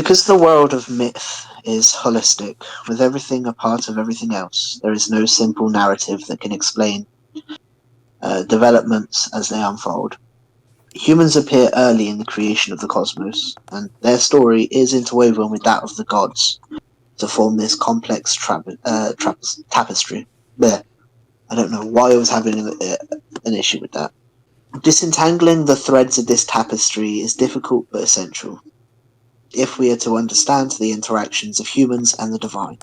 Because the world of myth is holistic, with everything a part of everything else, there is no simple narrative that can explain developments as they unfold. Humans appear early in the creation of the cosmos, and their story is interwoven with that of the gods to form this complex tapestry. Blech. I don't know why I was having an issue with that. Disentangling the threads of this tapestry is difficult but essential, if we are to understand the interactions of humans and the divine.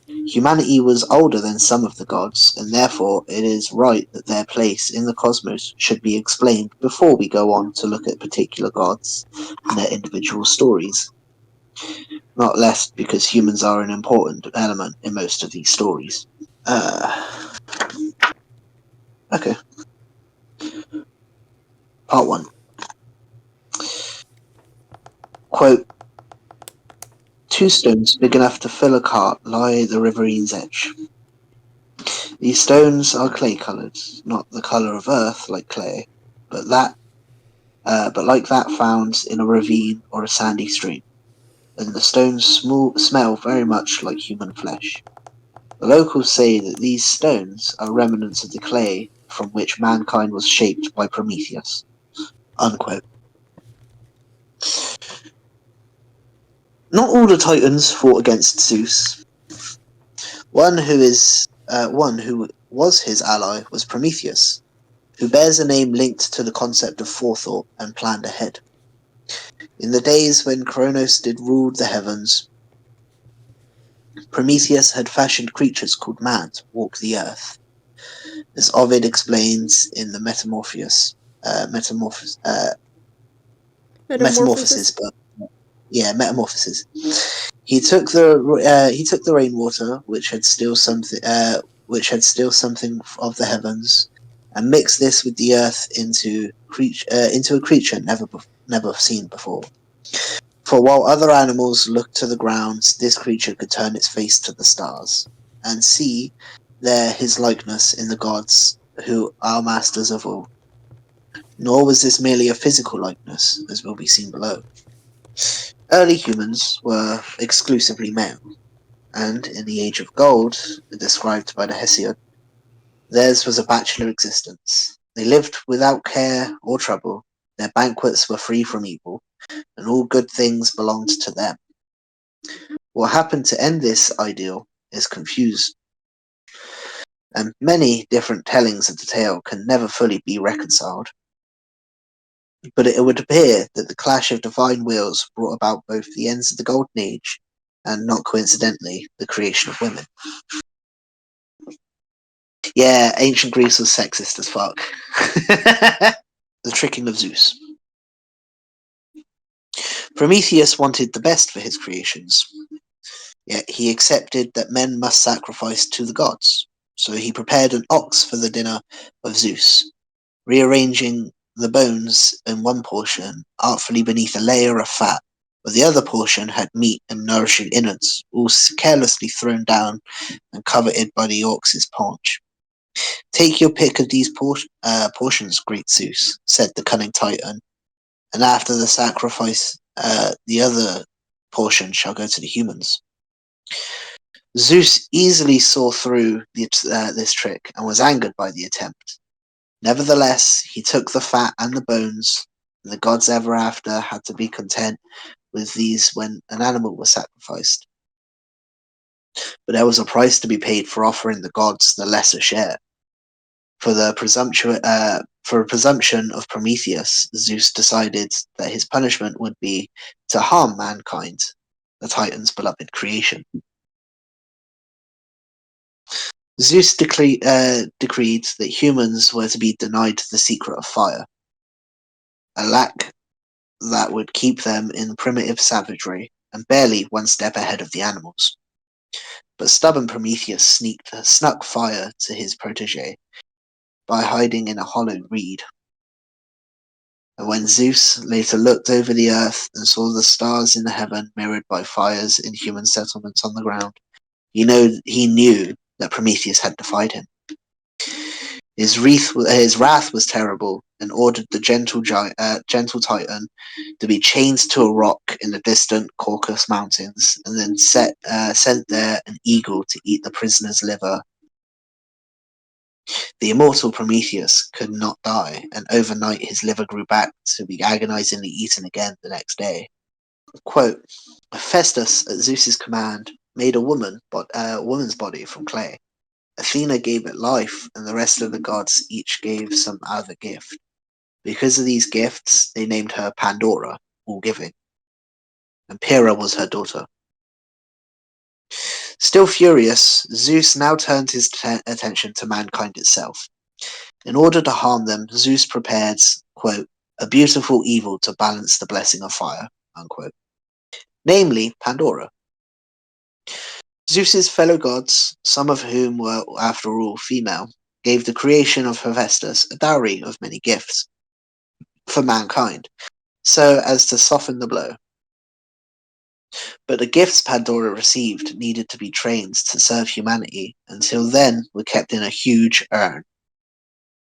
Humanity was older than some of the gods, and therefore it is right that their place in the cosmos should be explained before we go on to look at particular gods and their individual stories, not less because humans are an important element in most of these stories. Okay. Part 1. Quote, 2 stones big enough to fill a cart lie at the riverine edge. These stones are clay-coloured, not the colour of earth like clay, but like that found in a ravine or a sandy stream, and the stones smell very much like human flesh. The locals say that these stones are remnants of the clay from which mankind was shaped by Prometheus. Unquote. Not all the Titans fought against Zeus. One who was his ally was Prometheus, who bears a name linked to the concept of forethought and planned ahead. In the days when Kronos did rule the heavens, Prometheus had fashioned creatures called man to walk the earth, as Ovid explains in the Metamorphosis. Metamorphosis, but yeah, Metamorphosis. He took the rainwater, which had still something of the heavens, and mixed this with the earth into a creature never seen before. For while other animals looked to the ground, this creature could turn its face to the stars, and see there his likeness in the gods, who are masters of all. Nor was this merely a physical likeness, as will be seen below. Early humans were exclusively male, and in the Age of Gold, described by the Hesiod, theirs was a bachelor existence. They lived without care or trouble, their banquets were free from evil, and all good things belonged to them. What happened to end this ideal is confused, and many different tellings of the tale can never fully be reconciled. But it would appear that the clash of divine wills brought about both the ends of the Golden Age and, not coincidentally, the creation of women. Yeah, ancient Greece was sexist as fuck. The tricking of Zeus. Prometheus wanted the best for his creations, yet he accepted that men must sacrifice to the gods, so he prepared an ox for the dinner of Zeus, rearranging the bones in one portion artfully beneath a layer of fat, but the other portion had meat and nourishing innards, all carelessly thrown down and coveted by the ox's paunch. "Take your pick of these portions, great Zeus," said the cunning Titan, "and after the sacrifice the other portion shall go to the humans." Zeus easily saw through this trick and was angered by the attempt. Nevertheless, he took the fat and the bones, and the gods ever after had to be content with these when an animal was sacrificed. But there was a price to be paid for offering the gods the lesser share. For a presumption of Prometheus, Zeus decided that his punishment would be to harm mankind, the Titan's beloved creation. Zeus decreed that humans were to be denied the secret of fire, a lack that would keep them in primitive savagery and barely one step ahead of the animals. But stubborn Prometheus snuck fire to his protege by hiding in a hollow reed. And when Zeus later looked over the earth and saw the stars in the heaven mirrored by fires in human settlements on the ground, he knew that Prometheus had defied him. His wrath was terrible, and ordered the gentle Titan to be chained to a rock in the distant Caucasus Mountains, and then sent there an eagle to eat the prisoner's liver. The immortal Prometheus could not die, and overnight his liver grew back to be agonizingly eaten again the next day. Quote, Hephaestus, at Zeus's command, made a woman's body from clay. Athena gave it life, and the rest of the gods each gave some other gift. Because of these gifts, they named her Pandora, all giving, and Pyrrha was her daughter. Still furious, Zeus now turned his attention to mankind itself. In order to harm them, Zeus prepared, quote, a beautiful evil to balance the blessing of fire, unquote. Namely, Pandora. Zeus's fellow gods, some of whom were, after all, female, gave the creation of Hephaestus a dowry of many gifts for mankind, so as to soften the blow. But the gifts Pandora received needed to be trained to serve humanity, until then were kept in a huge urn,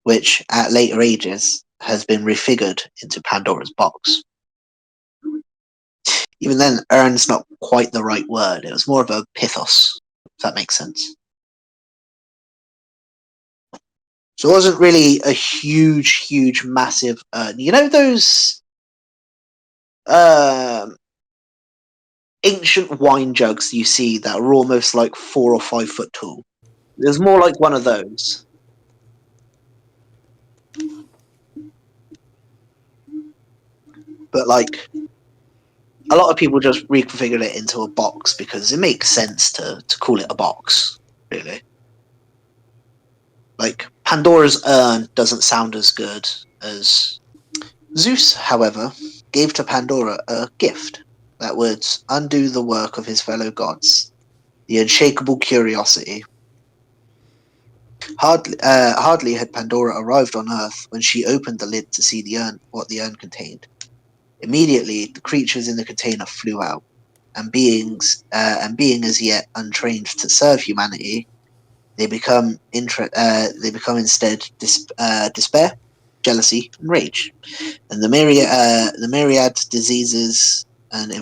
which, at later ages, has been refigured into Pandora's box. Even then, urn's not quite the right word. It was more of a pithos, if that makes sense. So it wasn't really a huge, massive urn. You know those ancient wine jugs you see that are almost like 4 or 5 foot tall? It was more like one of those. But like, a lot of people just reconfigured it into a box because it makes sense to call it a box, really. Like, Pandora's urn doesn't sound as good as... Zeus, however, gave to Pandora a gift that would undo the work of his fellow gods, the unshakable curiosity. Hardly had Pandora arrived on Earth when she opened the lid to see what the urn contained. Immediately, the creatures in the container flew out, and being as yet untrained to serve humanity, they become instead despair, jealousy, and rage, and the myriad diseases and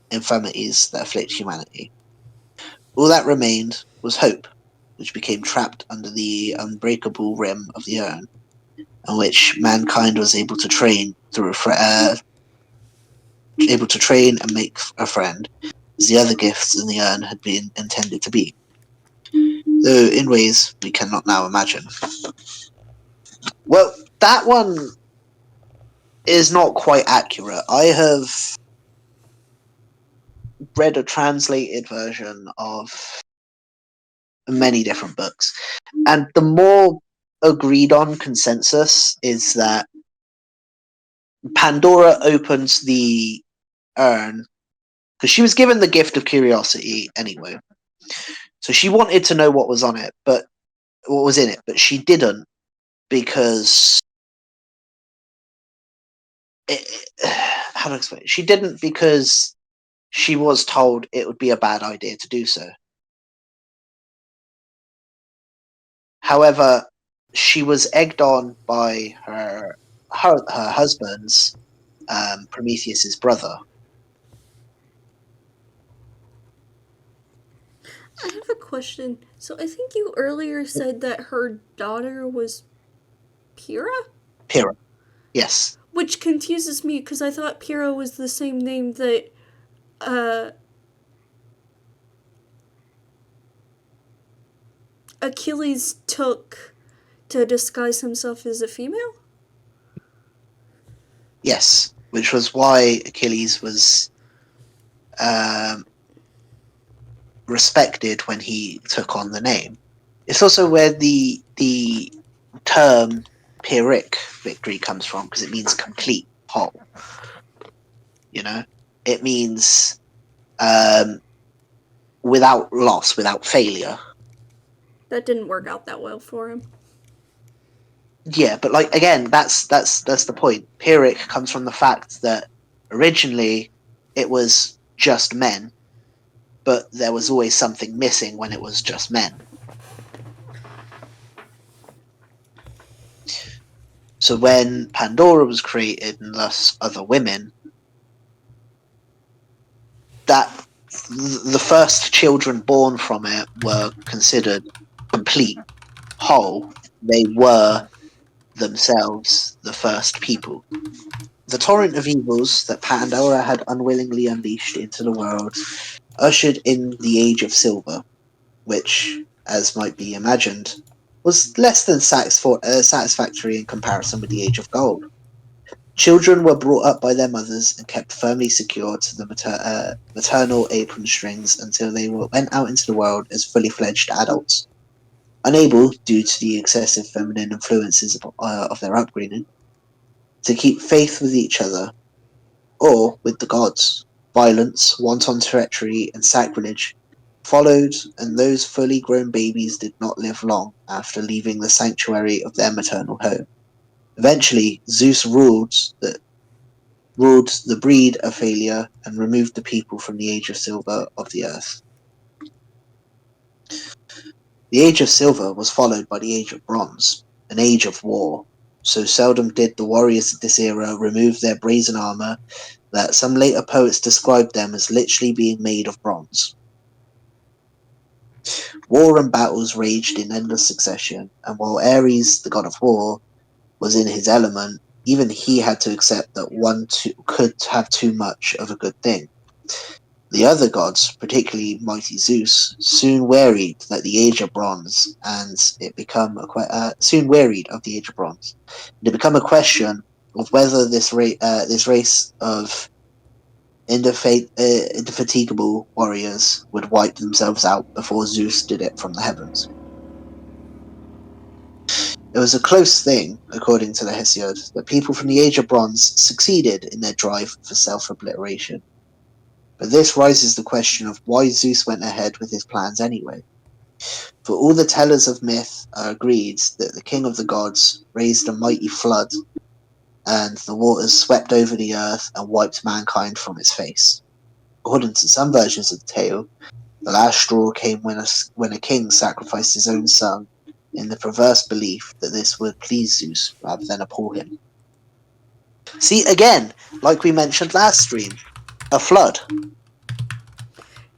infirmities that afflict humanity. All that remained was hope, which became trapped under the unbreakable rim of the urn, and which mankind was able to train and make a friend, as the other gifts in the urn had been intended to be, though in ways we cannot now imagine. Well, that one is not quite accurate. I have read a translated version of many different books, and the more agreed on consensus is that Pandora opens the urn because she was given the gift of curiosity anyway, so she wanted to know what was in it, but she didn't because how to explain it? She didn't because she was told it would be a bad idea to do so. However, she was egged on by her husband's Prometheus's brother. I have a question. So I think you earlier said that her daughter was Pyrrha? Pyrrha, yes. Which confuses me because I thought Pyrrha was the same name that Achilles took to disguise himself as a female? Yes, which was why Achilles was respected when he took on the name. It's also where the term Pyrrhic victory comes from, because it means complete, whole. You know, it means without loss, without failure. That didn't work out that well for him. Yeah, but like again, that's the point. Pyrrhic comes from the fact that originally it was just men, but there was always something missing when it was just men. So when Pandora was created, and thus other women, that the first children born from it were considered complete, whole. They were themselves the first people. The torrent of evils that Pandora had unwillingly unleashed into the world ushered in the Age of Silver, which, as might be imagined, was less than satisfactory in comparison with the Age of Gold. Children were brought up by their mothers and kept firmly secured to the maternal apron strings until they went out into the world as fully fledged adults. Unable, due to the excessive feminine influences of their upbringing, to keep faith with each other or with the gods, violence, wanton treachery, and sacrilege followed, and those fully grown babies did not live long after leaving the sanctuary of their maternal home. Eventually, Zeus ruled the breed of failure and removed the people from the Age of Silver of the earth. The Age of Silver was followed by the Age of Bronze, an age of war. So seldom did the warriors of this era remove their brazen armor that some later poets described them as literally being made of bronze. War and battles raged in endless succession, and while Ares, the god of war, was in his element, even he had to accept that could have too much of a good thing. The other gods, particularly mighty Zeus, soon wearied that the Age of Bronze, and it become soon wearied of the Age of Bronze. And it became a question of whether this race of indefatigable warriors would wipe themselves out before Zeus did it from the heavens. It was a close thing, according to the Hesiod, that people from the Age of Bronze succeeded in their drive for self-obliteration. But this raises the question of why Zeus went ahead with his plans anyway. For all the tellers of myth are agreed that the king of the gods raised a mighty flood, and the waters swept over the earth and wiped mankind from its face. According to some versions of the tale, the last straw came when a king sacrificed his own son, in the perverse belief that this would please Zeus rather than appall him. See, again, like we mentioned last stream, a flood.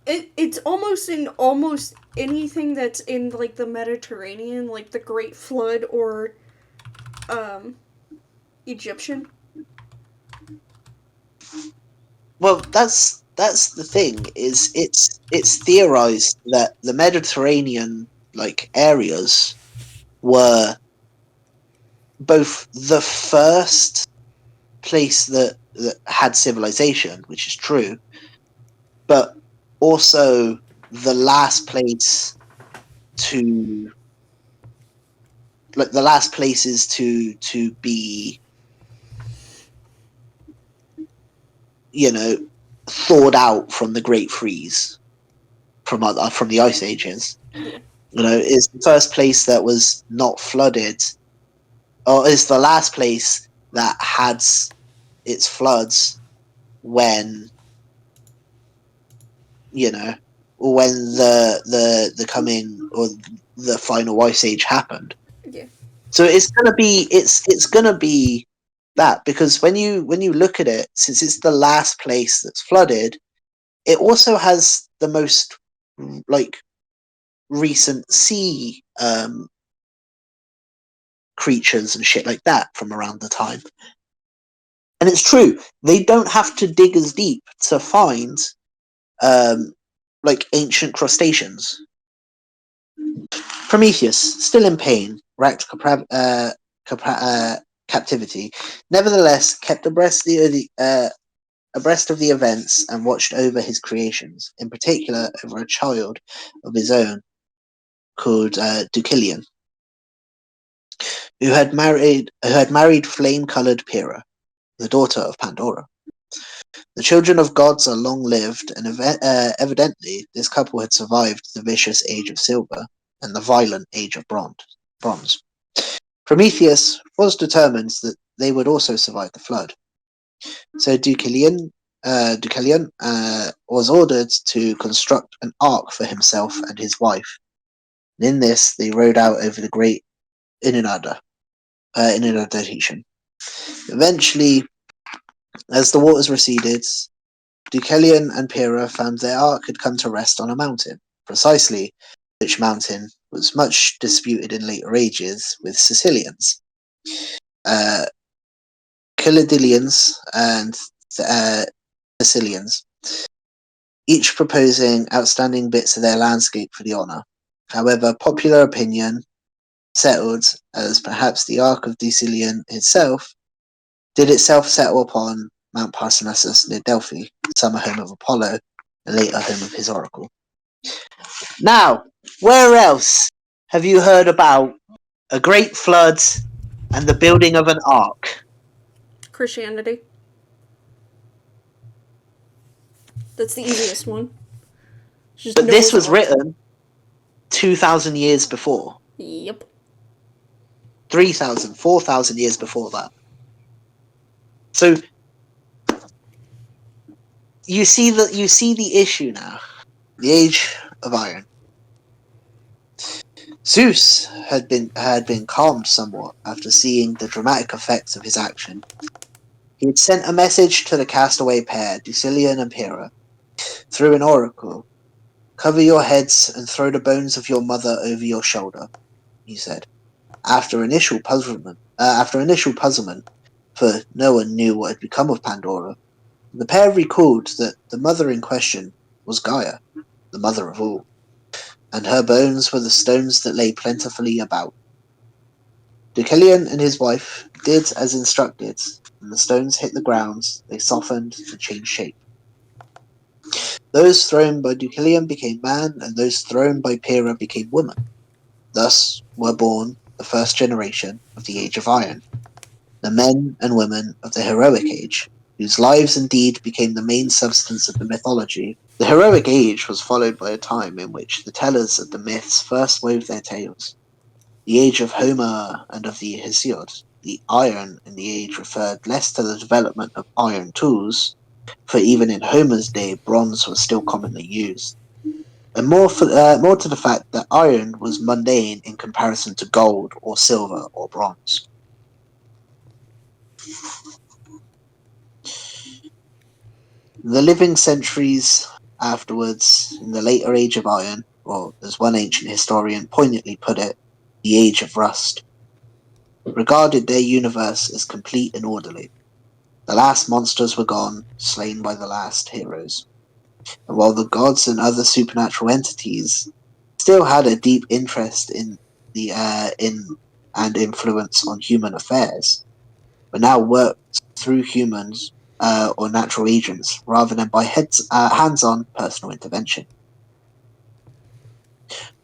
It's almost in almost anything that's in like the Mediterranean, like the Great Flood or um Egyptian. Well, that's the thing, is it's theorized that the Mediterranean like areas were both the first place that had civilization, which is true, but also the last place to the last places to be, you know, thawed out from the Great Freeze, from the ice ages. Yeah. You know, is the first place that was not flooded, or is the last place that had its floods when, you know, when the coming or the final ice age happened. Yeah. So it's gonna be that, because when you look at it, since it's the last place that's flooded, it also has the most like recent sea creatures and shit like that from around the time. And it's true, they don't have to dig as deep to find um, like ancient crustaceans. Prometheus, still in pain, racked captivity, nevertheless kept abreast of the events and watched over his creations, in particular over a child of his own called Deucalion, who had married flame-colored Pyrrha, the daughter of Pandora. The children of gods are long-lived, and evidently this couple had survived the vicious Age of Silver and the violent Age of Bronze. Prometheus was determined that they would also survive the flood. So Deucalion was ordered to construct an ark for himself and his wife. And in this, they rode out over the great Inunada. in inundation. Eventually, as the waters receded, Deucalion and Pyrrha found their ark had come to rest on a mountain. Precisely which mountain was much disputed in later ages with Sicilians, Caledonians, and Sicilians, each proposing outstanding bits of their landscape for the honour. However, popular opinion settled as perhaps the Ark of Deucalion itself did itself settle upon Mount Parnassus near Delphi, summer home of Apollo, and later home of his oracle. Now, where else have you heard about a great flood and the building of an ark? Christianity. That's the easiest one. Just But this Noah's was Ark. written 2,000 years before. Yep. 3,000, 4,000 years before that. So you see the issue now. The Age of Iron. Zeus had been calmed somewhat after seeing the dramatic effects of his action. He had sent a message to the castaway pair, Deucalion and Pyrrha, through an oracle. "Cover your heads and throw the bones of your mother over your shoulder," he said. After initial puzzlement, for no one knew what had become of Pandora, the pair recalled that the mother in question was Gaia, the mother of all, and her bones were the stones that lay plentifully about. Deucalion and his wife did as instructed. When the stones hit the ground, they softened and changed shape. Those thrown by Deucalion became man, and those thrown by Pyrrha became woman. Thus were born the first generation of the Age of Iron, the men and women of the heroic age, whose lives indeed became the main substance of the mythology. The heroic age was followed by a time in which the tellers of the myths first wove their tales. The age of Homer and of the Hesiod. The iron in the age referred less to the development of iron tools, for even in Homer's day bronze was still commonly used, and more to the fact that iron was mundane in comparison to gold or silver or bronze. The living centuries afterwards, in the later age of iron, or as one ancient historian poignantly put it, the age of rust, regarded their universe as complete and orderly. The last monsters were gone, slain by the last heroes. And while the gods and other supernatural entities still had a deep interest in the in and influence on human affairs, but now worked through humans or natural agents rather than by hands-on personal intervention.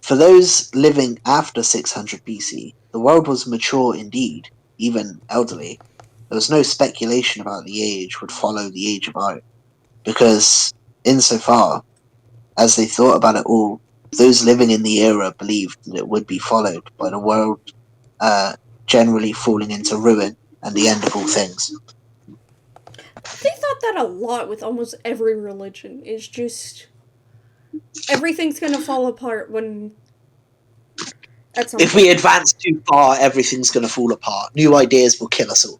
For those living after 600 BC, the world was mature indeed, even elderly. There was no speculation about the age would follow the Age of Iron, because insofar as they thought about it all, those living in the era believed that it would be followed by the world generally falling into ruin and the end of all things. They thought that a lot with almost every religion. Is just everything's gonna fall apart when at some If point. we advance too far, everything's going to fall apart. New ideas will kill us all.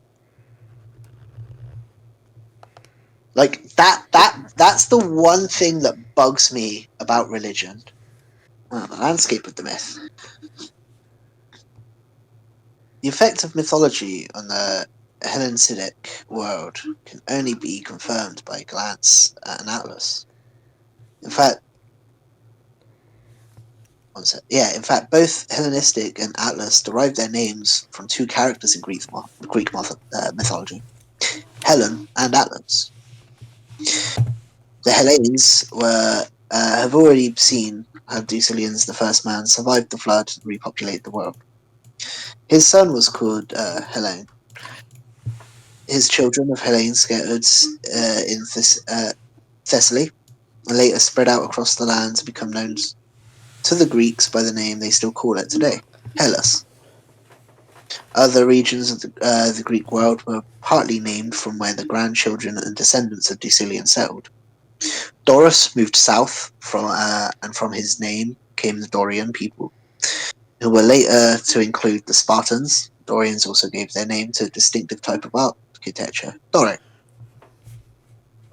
Like that's the one thing that bugs me about religion. The landscape of the myth. The effect of mythology on the Hellenistic world can only be confirmed by a glance at an atlas. In fact, both Hellenistic and Atlas derive their names from two characters in Greek mythology, Helen and Atlas. The Hellenes have already seen how Deucalion, the first man, survived the flood and repopulate the world. His son was called Helene. His children of Helene scattered in Thessaly and later spread out across the land to become known to the Greeks by the name they still call it today, Hellas. Other regions of the Greek world were partly named from where the grandchildren and descendants of Deucalion settled. Doris moved south and from his name came the Dorian people, who were later to include the Spartans, Dorians also gave their name to a distinctive type of architecture, Doric,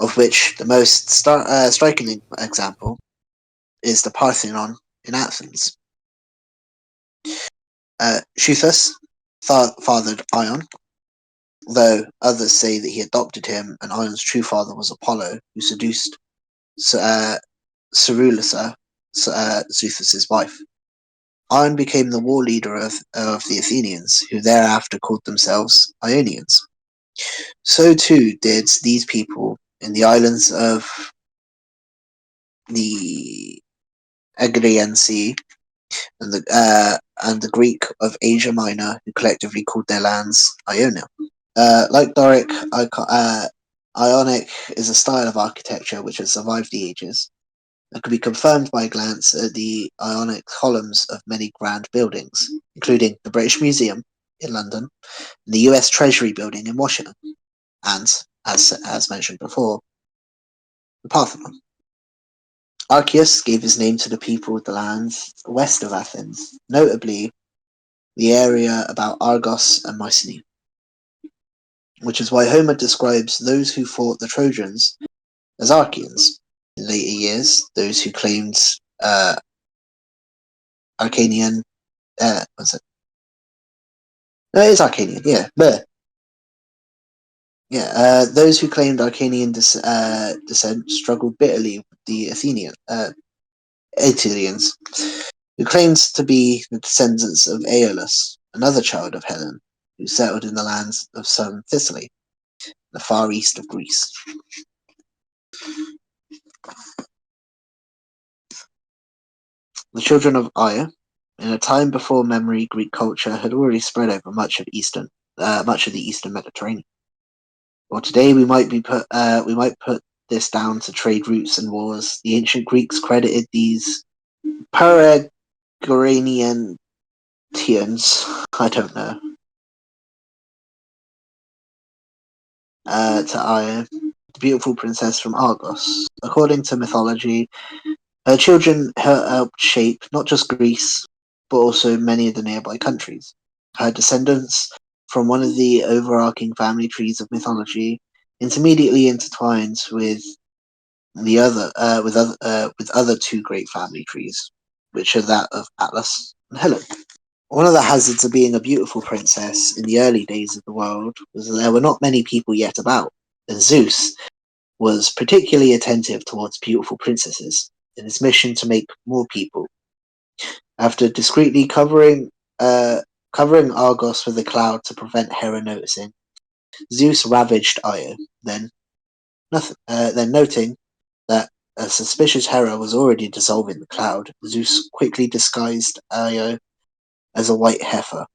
of which the most striking example is the Parthenon in Athens. Xuthus fathered Ion, though others say that he adopted him, and Ion's true father was Apollo, who seduced Cerulisa, Xuthus's wife. Ion became the war leader of the Athenians, who thereafter called themselves Ionians. So too did these people in the islands of the Aegean Sea and the Greek of Asia Minor, who collectively called their lands Ionia. Like Doric, Ionic is a style of architecture which has survived the ages and can be confirmed by a glance at the Ionic columns of many grand buildings, including the British Museum in London and the US Treasury Building in Washington, and, as mentioned before, the Parthenon. Archias gave his name to the people of the lands west of Athens, notably the area about Argos and Mycenae, which is why Homer describes those who fought the Trojans as Archaeans. In later years, those who claimed Arcanian, what's it? No, it is Arcanian, yeah. But, yeah, those who claimed Arcanian descent struggled bitterly with the Athenians, who claimed to be the descendants of Aeolus, another child of Helen, who settled in the lands of southern Sicily, the far east of Greece. The children of Io, in a time before memory, Greek culture had already spread over much of the eastern Mediterranean. While today we might put this down to trade routes and wars, the ancient Greeks credited these Paragranians, I don't know, to Io, the beautiful princess from Argos. According to mythology, her children helped shape not just Greece, but also many of the nearby countries. Her descendants from one of the overarching family trees of mythology intermediately intertwined with with other two great family trees, which are that of Atlas and Helen. One of the hazards of being a beautiful princess in the early days of the world was that there were not many people yet about, and Zeus was particularly attentive towards beautiful princesses in his mission to make more people. After discreetly covering Argos with a cloud to prevent Hera noticing, Zeus ravaged Io. Then noting that a suspicious Hera was already dissolving the cloud, Zeus quickly disguised Io as a white heifer.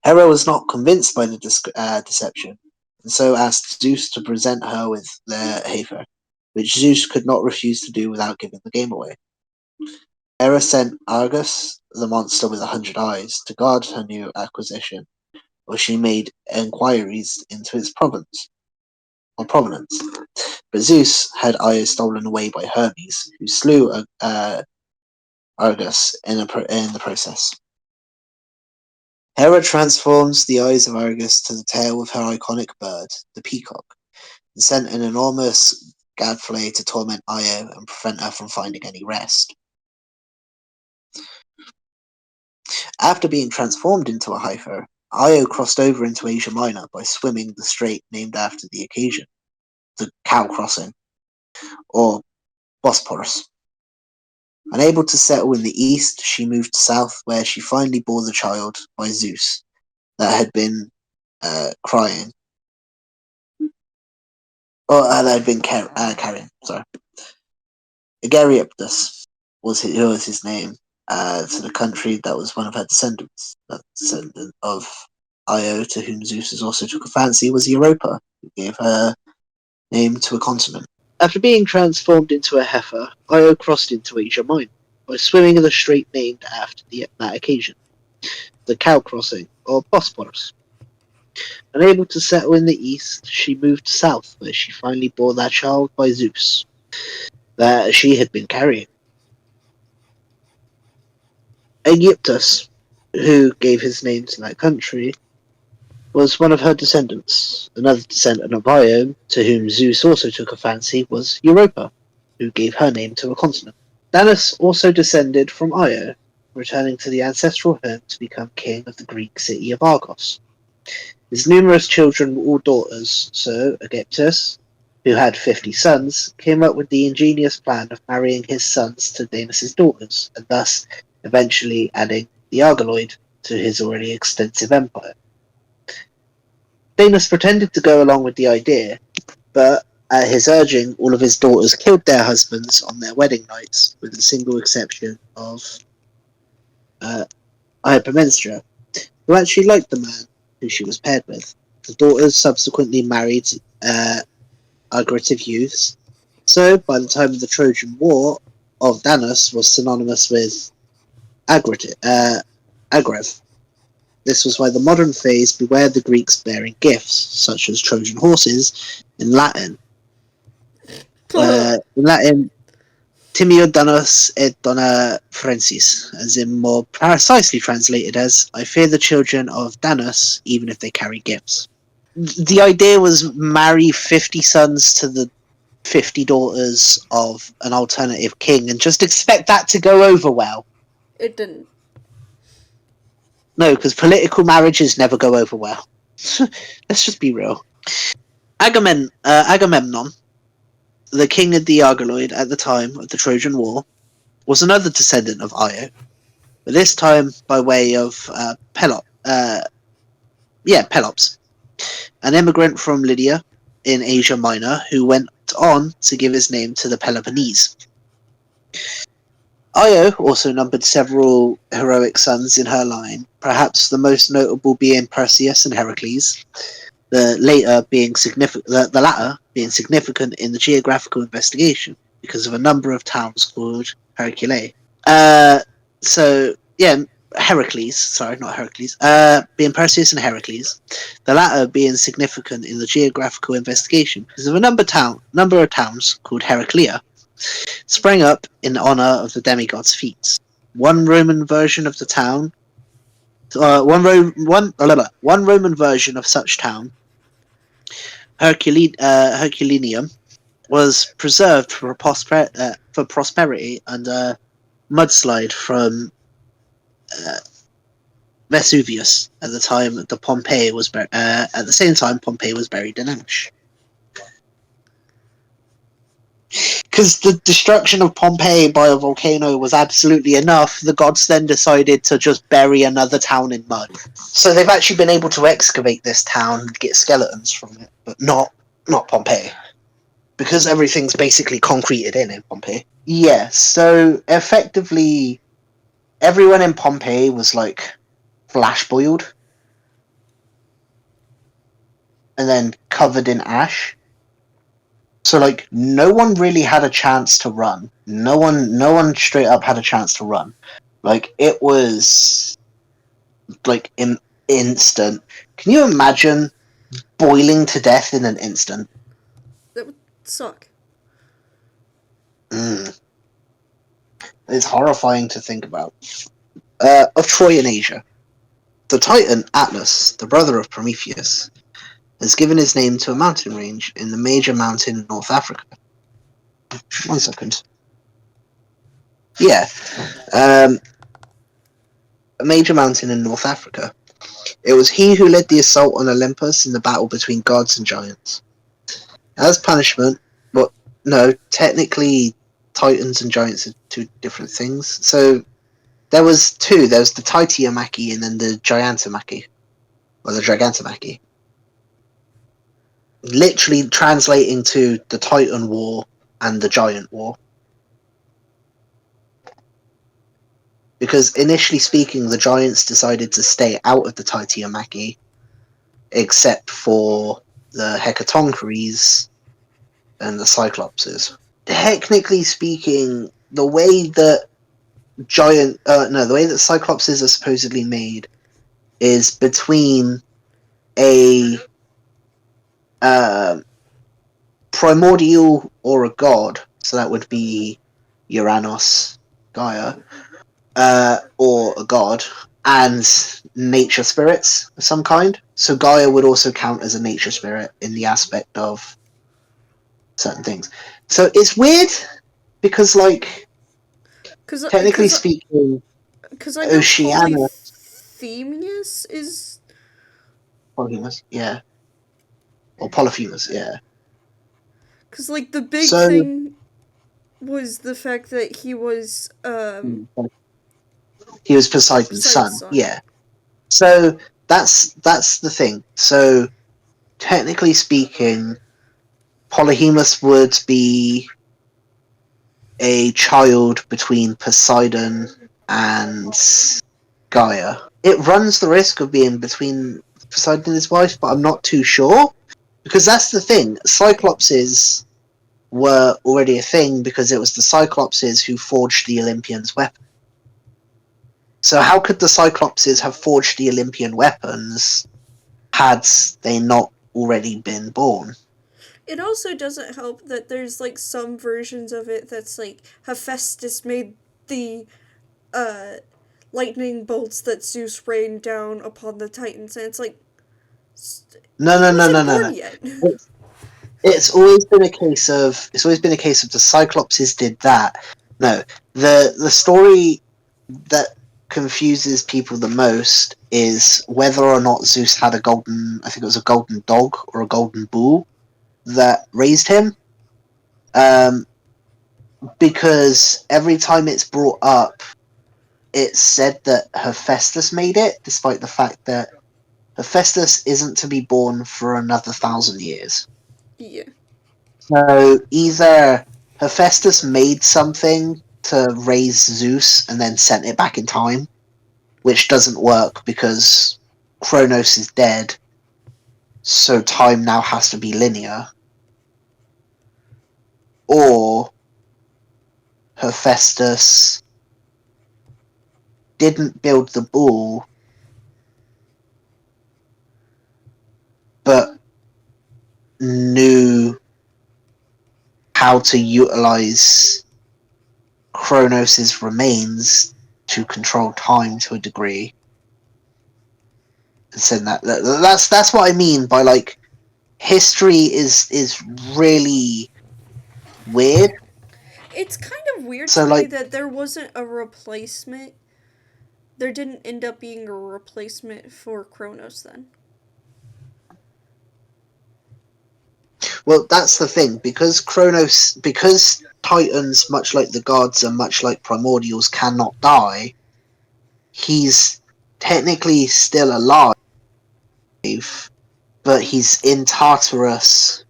Hera was not convinced by the deception, and so asked Zeus to present her with their heifer, which Zeus could not refuse to do without giving the game away. Hera sent Argus, the monster with 100 eyes, to guard her new acquisition, while she made enquiries into its provenance. But Zeus had Io stolen away by Hermes, who slew Argus in the process. Hera transforms the eyes of Argus to the tail of her iconic bird, the peacock, and sent an enormous gadfly to torment Io and prevent her from finding any rest. After being transformed into a heifer, Io crossed over into Asia Minor by swimming the strait named after the occasion, the Cow Crossing, or Bosporus. Unable to settle in the east, she moved south, where she finally bore the child by Zeus that had been crying, or that had been carrying. Sorry, Agarioptus was his name. To the country that was one of her descendants. That descendant of Io, to whom Zeus also took a fancy, was Europa, who gave her name to a continent. After being transformed into a heifer, Io crossed into Asia Minor by swimming in the strait named after that occasion, the Cow Crossing, or Bosporus. Unable to settle in the east, she moved south, where she finally bore that child by Zeus that she had been carrying. Aegyptus who gave his name to that country, was one of her descendants. Another descendant of Io, to whom Zeus also took a fancy, was Europa, who gave her name to a continent. Danos also descended from Io, returning to the ancestral home to become king of the Greek city of Argos. His numerous children were all daughters, so Aegyptus, who had 50 sons, came up with the ingenious plan of marrying his sons to Danos' daughters, and thus eventually adding the Argoloid to his already extensive empire. Danos pretended to go along with the idea, but at his urging, all of his daughters killed their husbands on their wedding nights, with the single exception of Hypermenstra, who actually liked the man who she was paired with. The daughters subsequently married aggressive youths, so by the time of the Trojan War, of Danos was synonymous with Agrev. This was why the modern phrase "beware the Greeks bearing gifts," such as Trojan horses, in Latin, Timio Danos et dona Francis, as in more precisely translated as "I fear the children of Danos, even if they carry gifts." The idea was marry 50 sons to the 50 daughters of an alternative king and just expect that to go over well. It didn't. No, because political marriages never go over well. Let's just be real. Agamemnon, the king of the Argoloid at the time of the Trojan War, was another descendant of Io, but this time by way of Pelops, an immigrant from Lydia in Asia Minor who went on to give his name to the Peloponnese. Io also numbered several heroic sons in her line, perhaps the most notable being Perseus and Heracles, the latter being significant in the geographical investigation because of a number of towns called Heraculae. Heracles, sorry, not Heracles, being Perseus and Heracles, the latter being significant in the geographical investigation because of a number of towns called Heraclea, sprang up in honor of the demigod's feats. One Roman version of the town, one Roman version of such town, Herculaneum, was preserved for prosperity under mudslide from Vesuvius at the time the Pompeii was at the same time Pompeii was buried in ash. Because the destruction of Pompeii by a volcano was absolutely enough, the gods then decided to just bury another town in mud. So they've actually been able to excavate this town and get skeletons from it, but not Pompeii. Because everything's basically concreted in Pompeii. Yeah, so effectively everyone in Pompeii was like flash boiled and then covered in ash. So like no one really had a chance to run. No one straight up had a chance to run. Like it was like instant. Can you imagine boiling to death in an instant? That would suck. It's horrifying to think about. Of Troy in Asia. The Titan Atlas, the brother of Prometheus, has given his name to a mountain range in the major mountain in North Africa. 1 second. Yeah. A major mountain in North Africa. It was he who led the assault on Olympus in the battle between gods and giants. As punishment, no, technically Titans and giants are two different things. So there was two. There was the Titiamaki and then the Gigantomachy. Or the Gigantomachy. Literally translating to the Titan War and the Giant War. Because initially speaking, the giants decided to stay out of the Titiamaki, except for the Hecatoncheires and the Cyclopses. Technically speaking, the way that Cyclopses are supposedly made is between a primordial or a god, so that would be Uranus, Gaia, or a god, and nature spirits of some kind. So Gaia would also count as a nature spirit in the aspect of certain things. So it's weird because, like, Cause, technically cause, speaking, cause I know Oceania, Polyphemus is. Polyphemus, yeah, or Polyphemus, yeah. Cause like the big So thing was the fact that he was he was Poseidon's Poseidon's son, son. yeah. So that's the thing. So technically speaking, Polyhemus would be a child between Poseidon and Gaia. It runs the risk of being between Poseidon and his wife, but I'm not too sure. Because that's the thing. Cyclopses were already a thing because it was the Cyclopses who forged the Olympians' weapon. So how could the Cyclopses have forged the Olympian weapons had they not already been born? It also doesn't help that there's like some versions of it that's like Hephaestus made the uh lightning bolts that Zeus rained down upon the Titans, and it's like No, he no, no, no, wasn't no, born no. yet. It's always been a case of the Cyclopses did that. No, the story that confuses people the most is whether or not Zeus had a golden, I think it was a golden dog or a golden bull that raised him. Um, because every time it's brought up, it's said that Hephaestus made it, despite the fact that Hephaestus isn't to be born for another 1,000 years. Yeah. So either Hephaestus made something to raise Zeus and then sent it back in time, which doesn't work because Kronos is dead, so time now has to be linear, or Hephaestus didn't build the bull, but knew how to utilize Kronos' remains to control time to a degree. And send that's what I mean by, like, history is really weird. It's kind of weird So, to me like, that there wasn't a replacement. There didn't end up being a replacement for Kronos then. well, that's the thing, because Titans, much like the gods and much like primordials, cannot die. He's technically still alive, but he's in Tartarus,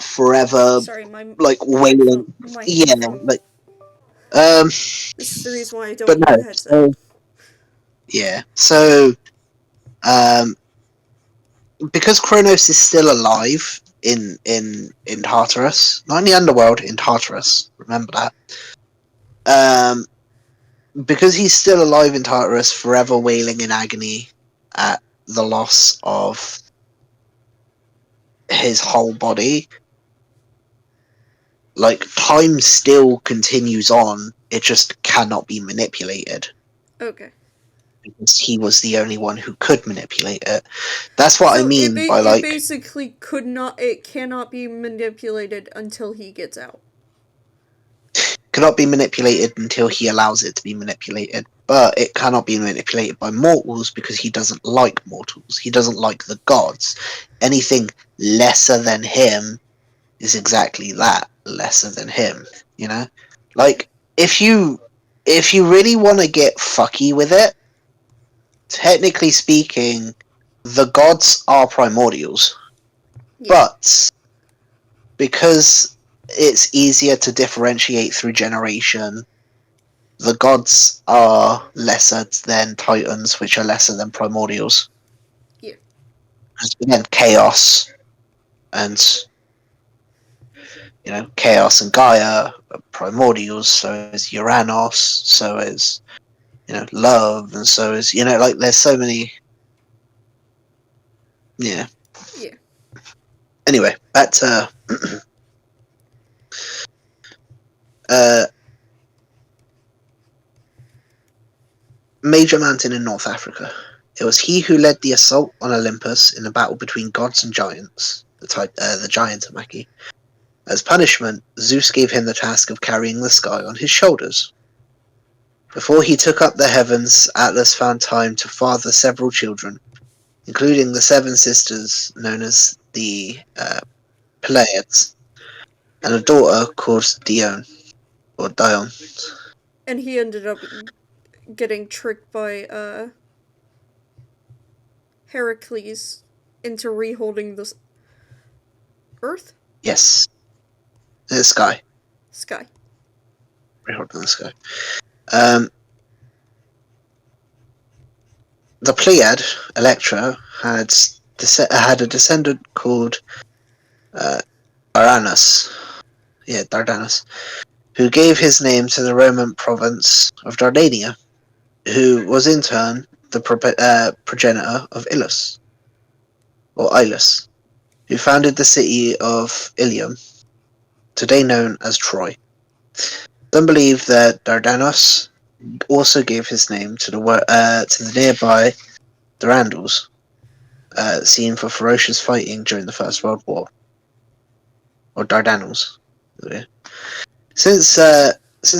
forever, Sorry, my like wailing. my Yeah, headphone. like, um, This is the reason why I don't but need no. a headset. So, yeah, so um, because Kronos is still alive in Tartarus, not in the underworld, in Tartarus. Remember that. Um, because he's still alive in Tartarus, forever wailing in agony at the loss of his whole body. Like, time still continues on. It just cannot be manipulated Okay. because he was the only one who could manipulate it. That's what I So mean by, it like, basically could not it cannot be manipulated until he gets out. cannot be manipulated until he allows it to be manipulated. But it cannot be manipulated by mortals because he doesn't like mortals. He doesn't like the gods. Anything lesser than him is exactly that, lesser than him. You know, like, if you really want to get fucky with it, technically speaking, the gods are primordials, Yeah. but because it's easier to differentiate through generation, the gods are lesser than titans, which are lesser than primordials. Yeah. Because, again, chaos and, chaos and Gaia are primordials. So is Uranus. So is, love, and so is, like, there's so many. Yeah. Yeah. Anyway, back to uh major mountain in North Africa. It was he who led the assault on Olympus in a battle between gods and giants, the giant Amaki. As punishment, Zeus gave him the task of carrying the sky on his shoulders. Before he took up the heavens, Atlas found time to father several children, including the 7 sisters known as the Pleiades, and a daughter called Dione, or Dion. And he ended up getting tricked by Heracles into reholding the Earth? Yes, the sky. Sky. Reholding the sky. The Pleiad, Electra, had a descendant called Dardanus. Yeah, Dardanus, who gave his name to the Roman province of Dardania, who was in turn the progenitor of Ilus, or Ilus, who founded the city of Ilium, today known as Troy. Some believe that Dardanus also gave his name to the nearby Durandals, seen for ferocious fighting during the First World War, or Dardanels. Since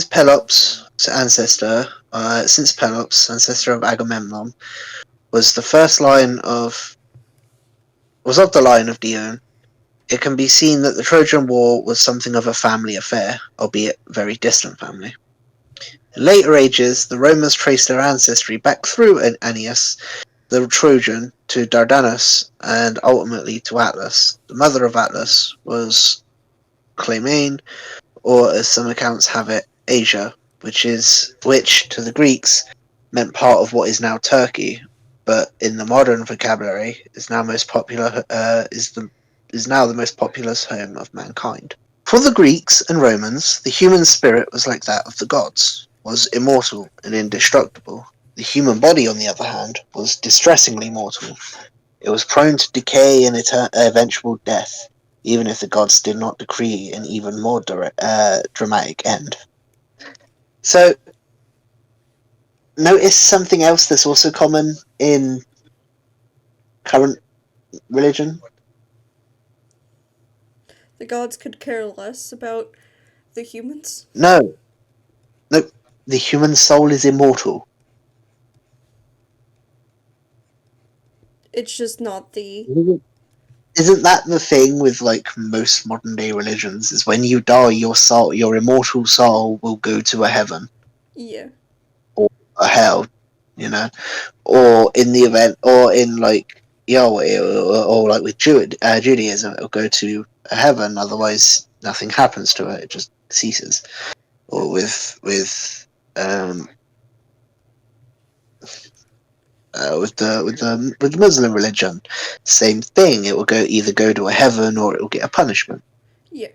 Pelops' ancestor, of Agamemnon, was of the line of Dione, it can be seen that the Trojan War was something of a family affair, albeit very distant family. In later ages, the Romans traced their ancestry back through Aeneas, the Trojan, to Dardanus, and ultimately to Atlas. The mother of Atlas was Clymene, or as some accounts have it, Asia, which to the Greeks meant part of what is now Turkey, but in the modern vocabulary is now the most populous home of mankind. For the Greeks and Romans, the human spirit was like that of the gods, was immortal and indestructible. The human body, on the other hand, was distressingly mortal. It was prone to decay and eventual death, even if the gods did not decree an even more dramatic end. So, notice something else that's also common in current religion? The gods could care less about the humans? No. The human soul is immortal. It's just not the... Isn't that the thing with like most modern day religions? Is when you die, your immortal soul will go to a heaven. Yeah. Or a hell, or in the event, or in like Yahweh, or like with Judaism, it'll go to a heaven. Otherwise, nothing happens to it; it just ceases. Or with the Muslim religion, same thing. It will either go to a heaven or it will get a punishment. Yeah.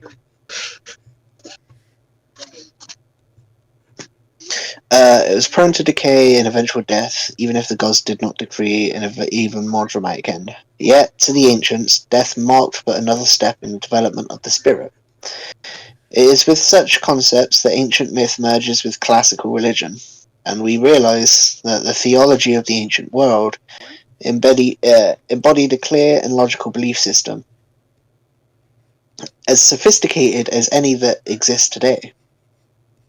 It was prone to decay and eventual death, even if the gods did not decree an even more dramatic end. Yet, to the ancients, death marked but another step in the development of the spirit. It is with such concepts that ancient myth merges with classical religion, and we realize that the theology of the ancient world embodied a clear and logical belief system, as sophisticated as any that exists today.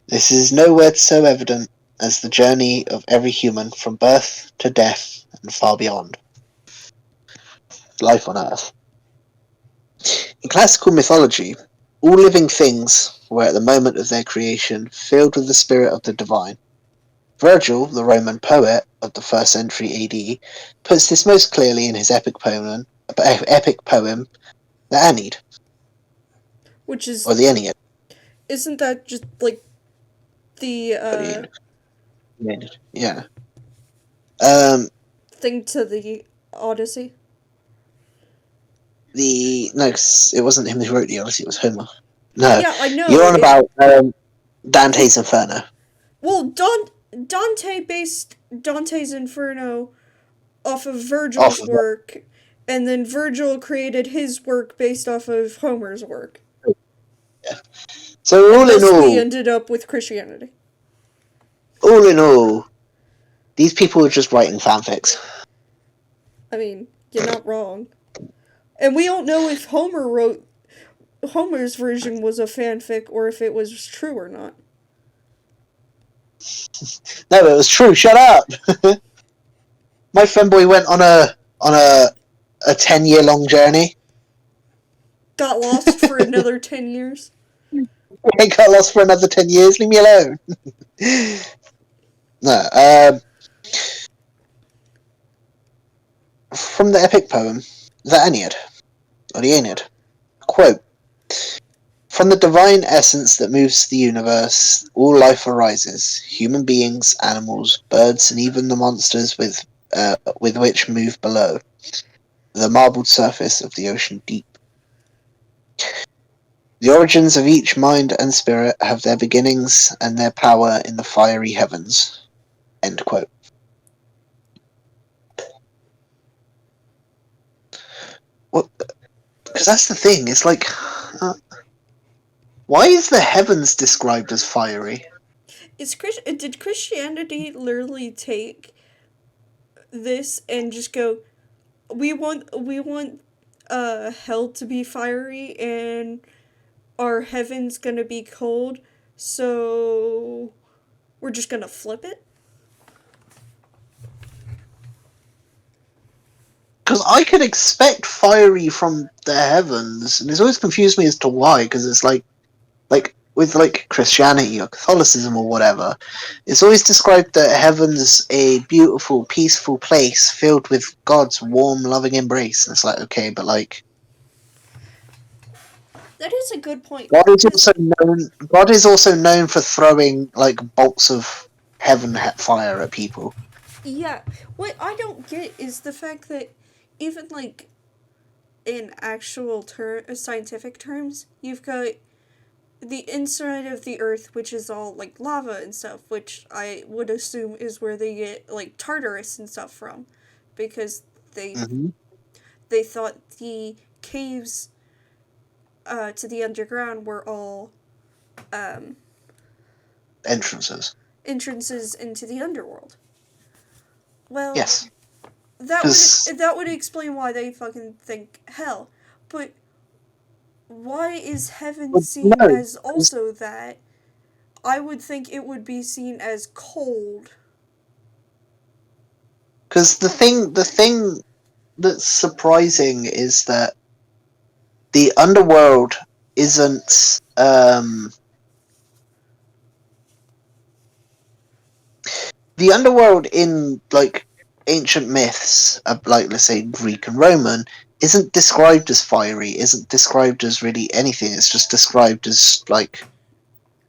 This is nowhere so evident as the journey of every human from birth to death and far beyond. Life on Earth. In classical mythology, all living things were at the moment of their creation filled with the spirit of the divine. Virgil, the Roman poet of the 1st century AD, puts this most clearly in his epic poem, the Aeneid. Which is... Or the Aeneid. Isn't that just, like, the, Yeah. thing to the Odyssey? No, it wasn't him who wrote the Odyssey, it was Homer. No, Yeah, I know. you're on about Dante's Inferno. Well, Dante based Dante's Inferno off of Virgil's Off of work, and then Virgil created his work based off of Homer's work. Yeah. So And thus we ended up with Christianity. all in all, These people are just writing fanfics. I mean, you're not wrong. And we don't know if Homer's version was a fanfic or if it was true or not. No, it was true. Shut up. My femboy went on a 10-year long journey. Got lost for another 10 years. I got lost for another 10 years. Leave me alone. No. From the epic poem, the Aeneid, or the Aeneid. Quote, from the divine essence that moves the universe, all life arises. Human beings, animals, birds, and even the monsters with which move below the marbled surface of the ocean deep. The origins of each mind and spirit have their beginnings and their power in the fiery heavens. End quote. Well, because that's the thing. It's like, why is the heavens described as fiery? Did Christianity literally take this and just go, we want hell to be fiery and our heaven's gonna be cold, so we're just gonna flip it? Because I could expect fiery from the heavens, and it's always confused me as to why. Because it's like with like Christianity or Catholicism or whatever, it's always described that heaven's a beautiful, peaceful place filled with God's warm, loving embrace. And it's like, okay, but like, That is a good point. God is also known for throwing like bolts of heaven fire at people. Yeah, what I don't get is the fact that even like in actual scientific terms, you've got the inside of the earth, which is all like lava and stuff, which I would assume is where they get like Tartarus and stuff from, because Mm-hmm. they thought the caves to the underground were all Entrances. entrances into the underworld. Well, Yes. that would explain why they fucking think hell, but why is heaven seen No, as also that? I would think it would be seen as cold. because the thing that's surprising is that the underworld isn't the underworld in like ancient myths, like let's say Greek and Roman, isn't described as fiery, isn't described as really anything. It's just described as like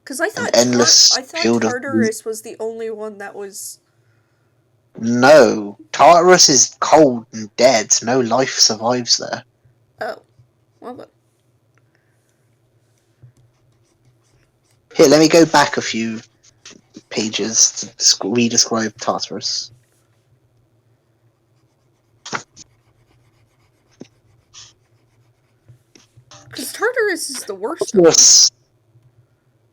Because an endless I thought field of. Tartarus was the only one that was. No, Tartarus is cold and dead. No life survives there. Oh, well then. Here, let me go back a few pages to re-describe Tartarus. Because Tartarus is the worst of them.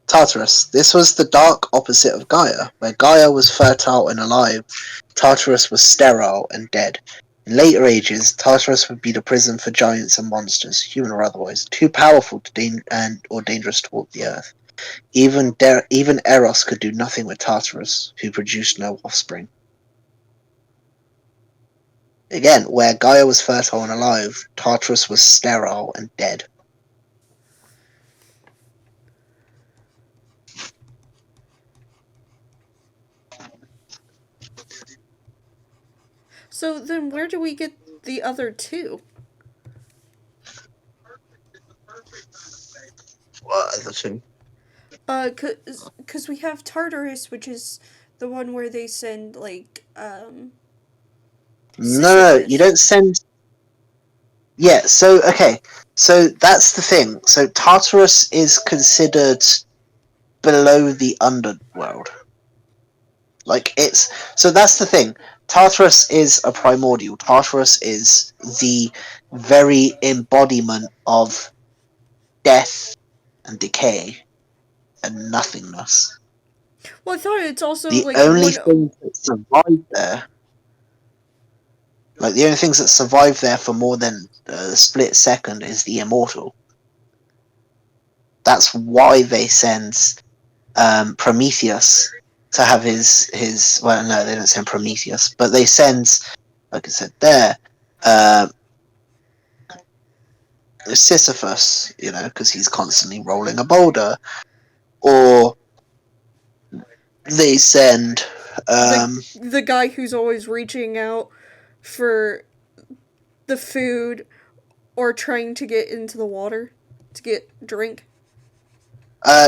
Tartarus. This was the dark opposite of Gaia. Where Gaia was fertile and alive, Tartarus was sterile and dead. In later ages, Tartarus would be the prison for giants and monsters, human or otherwise, too powerful to or dangerous to walk the earth. Even Eros could do nothing with Tartarus, who produced no offspring. Again, where Gaia was fertile and alive, Tartarus was sterile and dead. So then where do we get the other two? What other two? Cause we have Tartarus, which is the one where they send like No, you Sisyphus. don't send. Yeah, so okay, so that's the thing. So Tartarus is considered below the underworld. Like it's so that's the thing. Tartarus is a primordial. Tartarus is the very embodiment of death and decay and nothingness. Well, I thought it's also The like only one. things that survive there, like the only things that survive there for more than a split second, is the immortal. That's why they send Prometheus to have his. Well, no, they don't send Prometheus, but they send, like I said there, uh, Sisyphus. You know, because he's constantly rolling a boulder, or they send. the Um, the guy who's always reaching out for the food or trying to get into the water to get drink.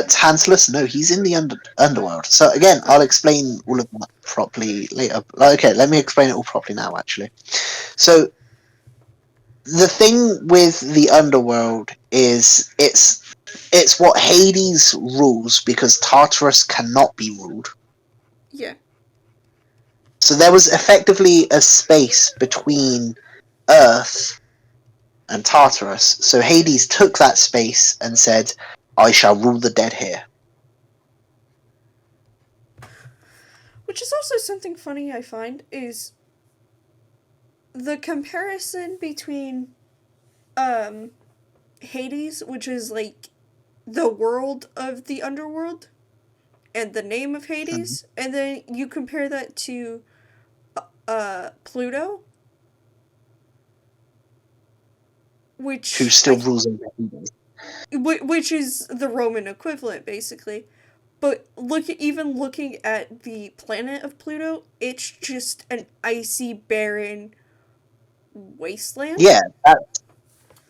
Tantalus, no, he's in the underworld. So again, I'll Oh, explain all of that properly later. Okay, let me explain it all properly now. Actually, so the thing with the underworld is it's what Hades rules because Tartarus cannot be ruled. yeah. So there was effectively a space between Earth and Tartarus. So Hades took that space and said, "I shall rule the dead here." Which is also something funny I find is the comparison between um Hades, which is like the world of the underworld and the name of Mhm. Hades, and then you compare that to Pluto, Who which still I rules over Hades. which is the Roman equivalent basically. But even looking at the planet of Pluto, it's just an icy, barren wasteland. Yeah,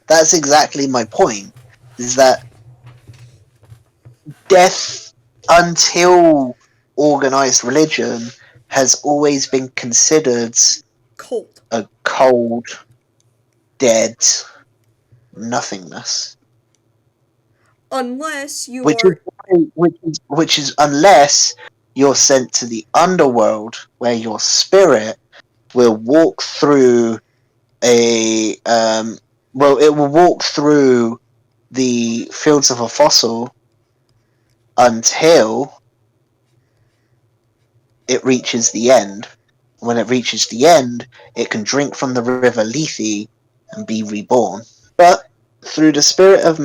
that's exactly my point. Is that death until organized religion has always been considered Cold. a cold, dead nothingness. Unless you Which is are which is unless you're sent to the underworld where your spirit will walk through a it will walk through the fields of a fossil until it reaches the end. When it reaches the end, it can drink from the river Lethe and be reborn. But through the spirit of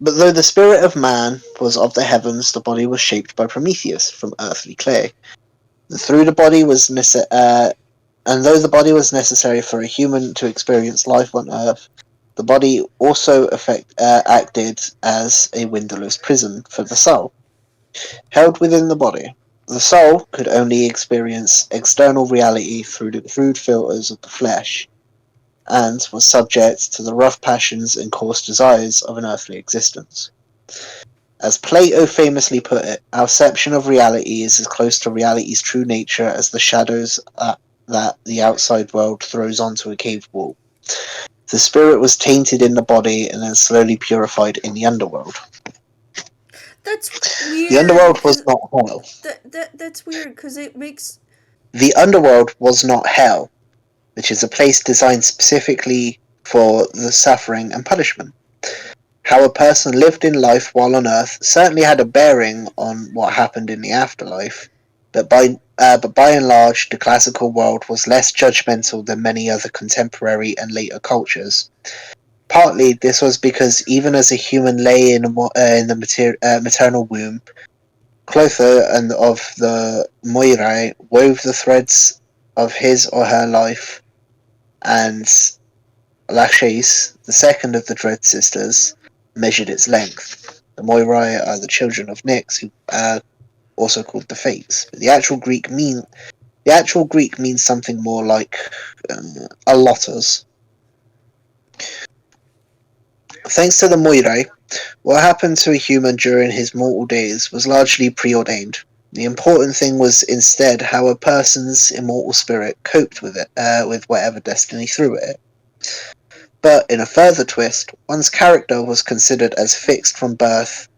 but though the spirit of man was of the heavens, the body was shaped by Prometheus from earthly clay. Through the body was and though the body was necessary for a human to experience life on Earth, the body also acted as a windowless prison for the soul. Held within the body, the soul could only experience external reality through the crude filters of the flesh, and was subject to the rough passions and coarse desires of an earthly existence. As Plato famously put it, our perception of reality is as close to reality's true nature as the shadows that the outside world throws onto a cave wall. The spirit was tainted in the body and then slowly purified in the underworld. that's The weird underworld was because not hell. that's weird because it makes The underworld was not hell, which is a place designed specifically for the suffering and punishment. How a person lived in life while on Earth certainly had a bearing on what happened in the afterlife, but by and large, the classical world was less judgmental than many other contemporary and later cultures. Partly, this was because even as a human lay in the maternal womb, Clotho and of the Moirai wove the threads of his or her life, and Laches, the second of the Dread Sisters, measured its length. The Moirai are the children of Nyx, who are also called the Fates. But the actual Greek means something more like allotters. Thanks to the Moirai, what happened to a human during his mortal days was largely preordained. The important thing was instead how a person's immortal spirit coped with whatever destiny threw at it. But in a further twist, one's character was considered as fixed from birth,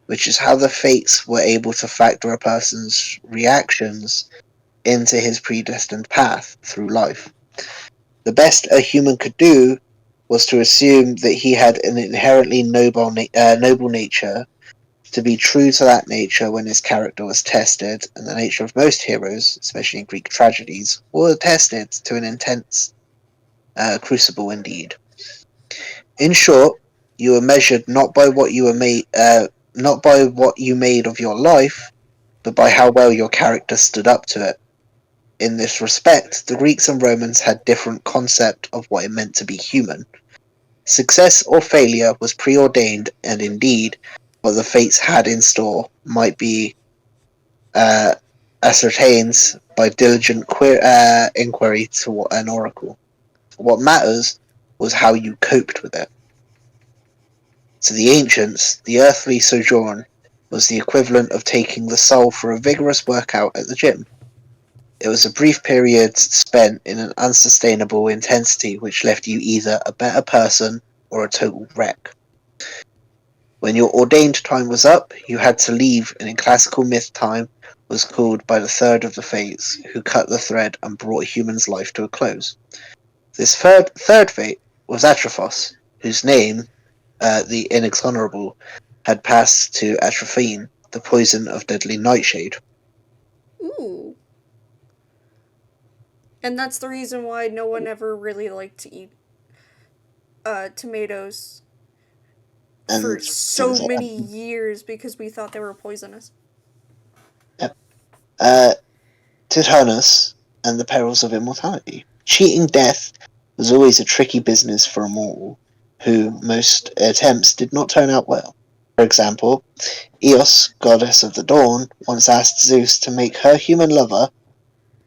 which is how the fates were able to factor a person's reactions into his predestined path through life. The best a human could do was to assume that he had an inherently noble nature to be true to that nature when his character was tested, and the nature of most heroes, especially in Greek tragedies, were tested to an intense crucible indeed. In short, you were measured not by what you were not by what you made of your life, but by how well your character stood up to it. In this respect, the Greeks and Romans had different concept of what it meant to be human. Success or failure was preordained, and indeed, what the fates had in store might be uh, ascertained by diligent inquiry to an oracle. What matters was how you coped with it. To the ancients, the earthly sojourn was the equivalent of taking the soul for a vigorous workout at the gym. It was a brief period spent in an unsustainable intensity which left you either a better person or a total wreck. When your ordained time was up, you had to leave, and in classical myth time was called by the third of the fates, who cut the thread and brought a human's life to a close. This third fate was Atrophos, whose name, the Inexorable, had passed to Atrophine, the poison of deadly nightshade. Ooh. And that's the reason why no one ever really liked to eat tomatoes for And so many years because we thought they were poisonous. yep. uh, Tithonus and the perils of immortality. Cheating death was always a tricky business for a mortal, who most attempts did not turn out well. For example, Eos, goddess of the dawn, once asked Zeus to make her human lover,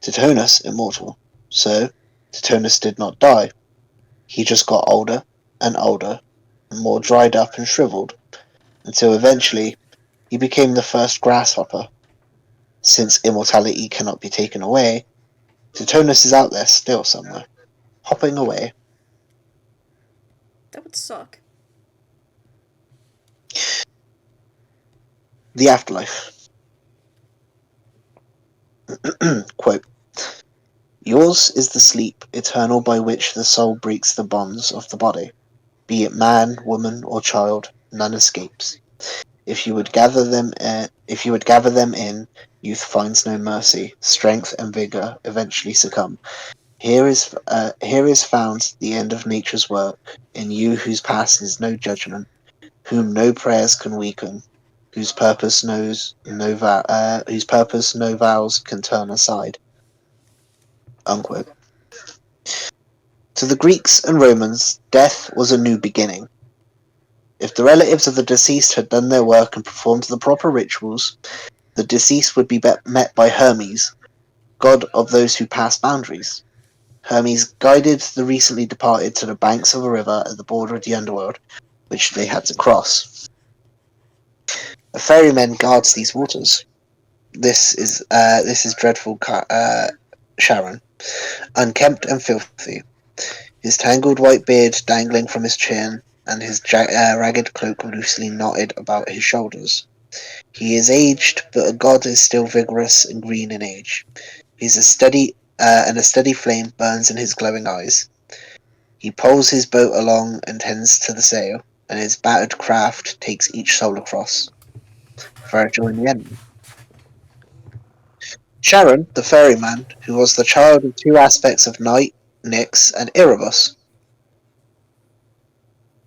Tithonus, immortal. So, Tithonus did not die. He just got older and older, and more dried up and shriveled, until eventually he became the first grasshopper. Since immortality cannot be taken away, Tithonus is out there still somewhere, hopping away. That would suck. The afterlife. Quote, yours is the sleep eternal by which the soul breaks the bonds of the body. Be it man, woman, or child, none escapes. If you would gather them in, youth finds no mercy. Strength and vigor eventually succumb. Here is found the end of nature's work, in you whose past is no judgment, whom no prayers can weaken, whose purpose no vows can turn aside. Unquote. To the Greeks and Romans, death was a new beginning. If the relatives of the deceased had done their work and performed the proper rituals, the deceased would be met by Hermes, god of those who pass boundaries. Hermes guided the recently departed to the banks of a river at the border of the underworld, which they had to cross. A ferryman guards these waters. This is dreadful Charon, unkempt and filthy, his tangled white beard dangling from his chin, and his ragged cloak loosely knotted about his shoulders. He is aged, but a god is still vigorous and green in age. He's a steady flame burns in his glowing eyes. He poles his boat along and tends to the sail, and his battered craft takes each soul across. Virgil and the enemy. Charon, the ferryman, who was the child of two aspects of night, Nyx, and Erebus,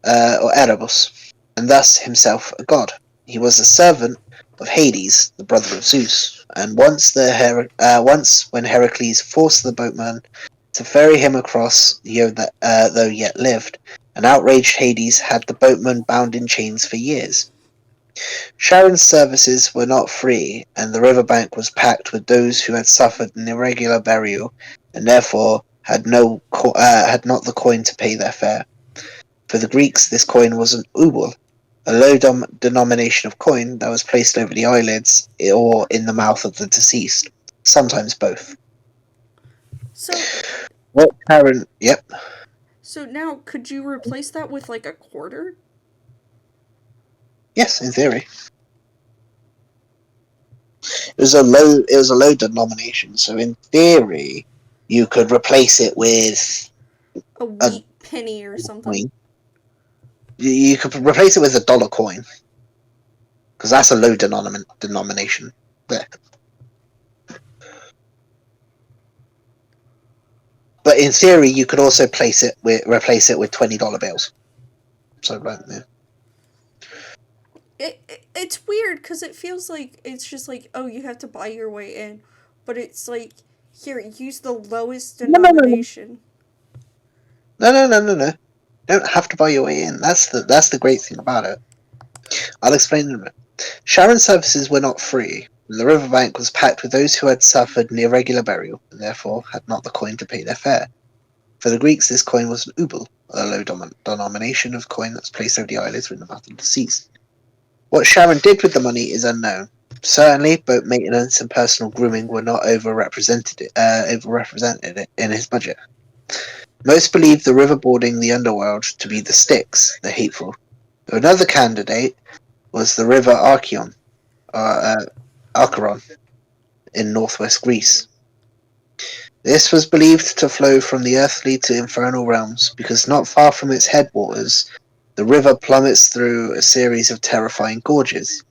or Erebus, and thus himself a god. He was a servant of Hades, the brother of Zeus, and once when Heracles forced the boatman to ferry him across, though yet lived, an outraged Hades had the boatman bound in chains for years. Charon's services were not free, and the riverbank was packed with those who had suffered an irregular burial, and therefore had not the coin to pay their fare. For the Greeks, this coin was an ubal, a low denomination of coin that was placed over the eyelids or in the mouth of the deceased, sometimes both. So, What Charon? Yep. so now could you replace that with like a quarter? Yes, in theory. It was a low denomination, so in theory, you could replace it with A a wheat penny or something? coin. You could replace it with a dollar coin. because that's a low denomination there. But in theory, you could also replace it with $20 bills. So right, yeah. It's weird because it feels like it's just like, oh, you have to buy your way in, but it's like, here, use the lowest No. denomination. No. You don't have to buy your way in. That's the great thing about it. I'll explain in a minute. Sharon services were not free. The riverbank was packed with those who had suffered an irregular burial, and therefore had not the coin to pay their fare. For the Greeks, this coin was an ubel, a low denomination of coin that's placed over the eyelids when the mouth of the deceased. What Sharon did with the money is unknown. Certainly, boat maintenance and personal grooming were not overrepresented in his budget. Most believed the riverboarding the underworld to be the Styx, the hateful. Another candidate was the river Acheron, in northwest Greece. This was believed to flow from the earthly to infernal realms, because not far from its headwaters, the river plummets through a series of terrifying gorges.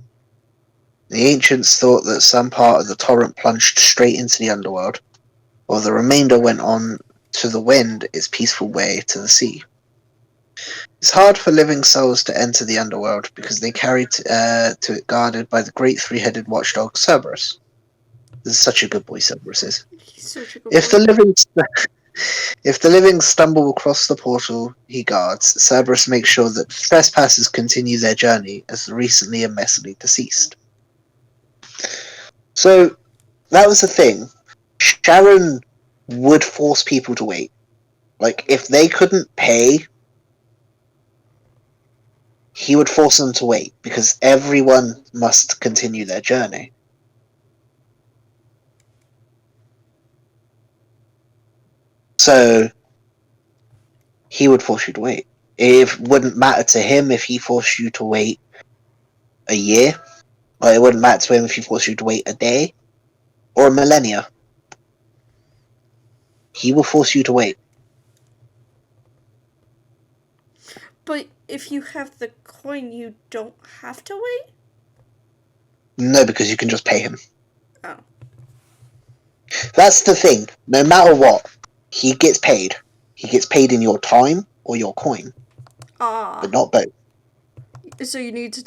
The ancients thought that some part of the torrent plunged straight into the underworld, while the remainder went on to the wind its peaceful way to the sea. It's hard for living souls to enter the underworld because they carried to it guarded by the great three-headed watchdog Cerberus. This is such a good boy, Cerberus is. He's such a good If boy. the living stumble across the portal he guards, Cerberus makes sure that trespassers continue their journey as the recently and messily deceased. So that was the thing. Sharon would force people to wait. Like, if they couldn't pay, he would force them to wait because everyone must continue their journey. So he would force you to wait. It wouldn't matter to him if he forced you to wait a year. Or it wouldn't matter to him if he forced you to wait a day or a millennia. He will force you to wait. But if you have the coin, you don't have to wait? No, because you can just pay him. Oh. That's the thing. No matter what, he gets paid. He gets paid in your time or your coin, but not both. So you need to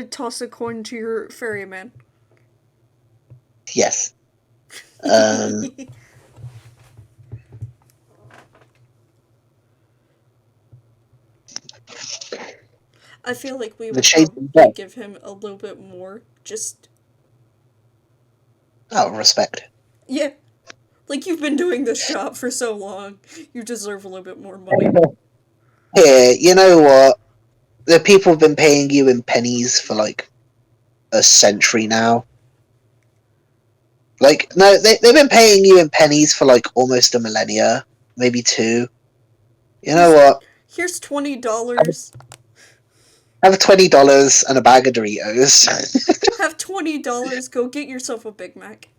toss a coin to your ferryman. Yes. I feel like we The would shades probably give him a little bit more. Just. Out of respect. Yeah. Like, you've been doing this job for so long. You deserve a little bit more money. Here, you know what? The people have been paying you in pennies for like a century now. Like, no, they've been paying you in pennies for like almost a millennia, maybe two. You know what? Here's $20. Have $20 and a bag of Doritos. Have $20. Go get yourself a Big Mac.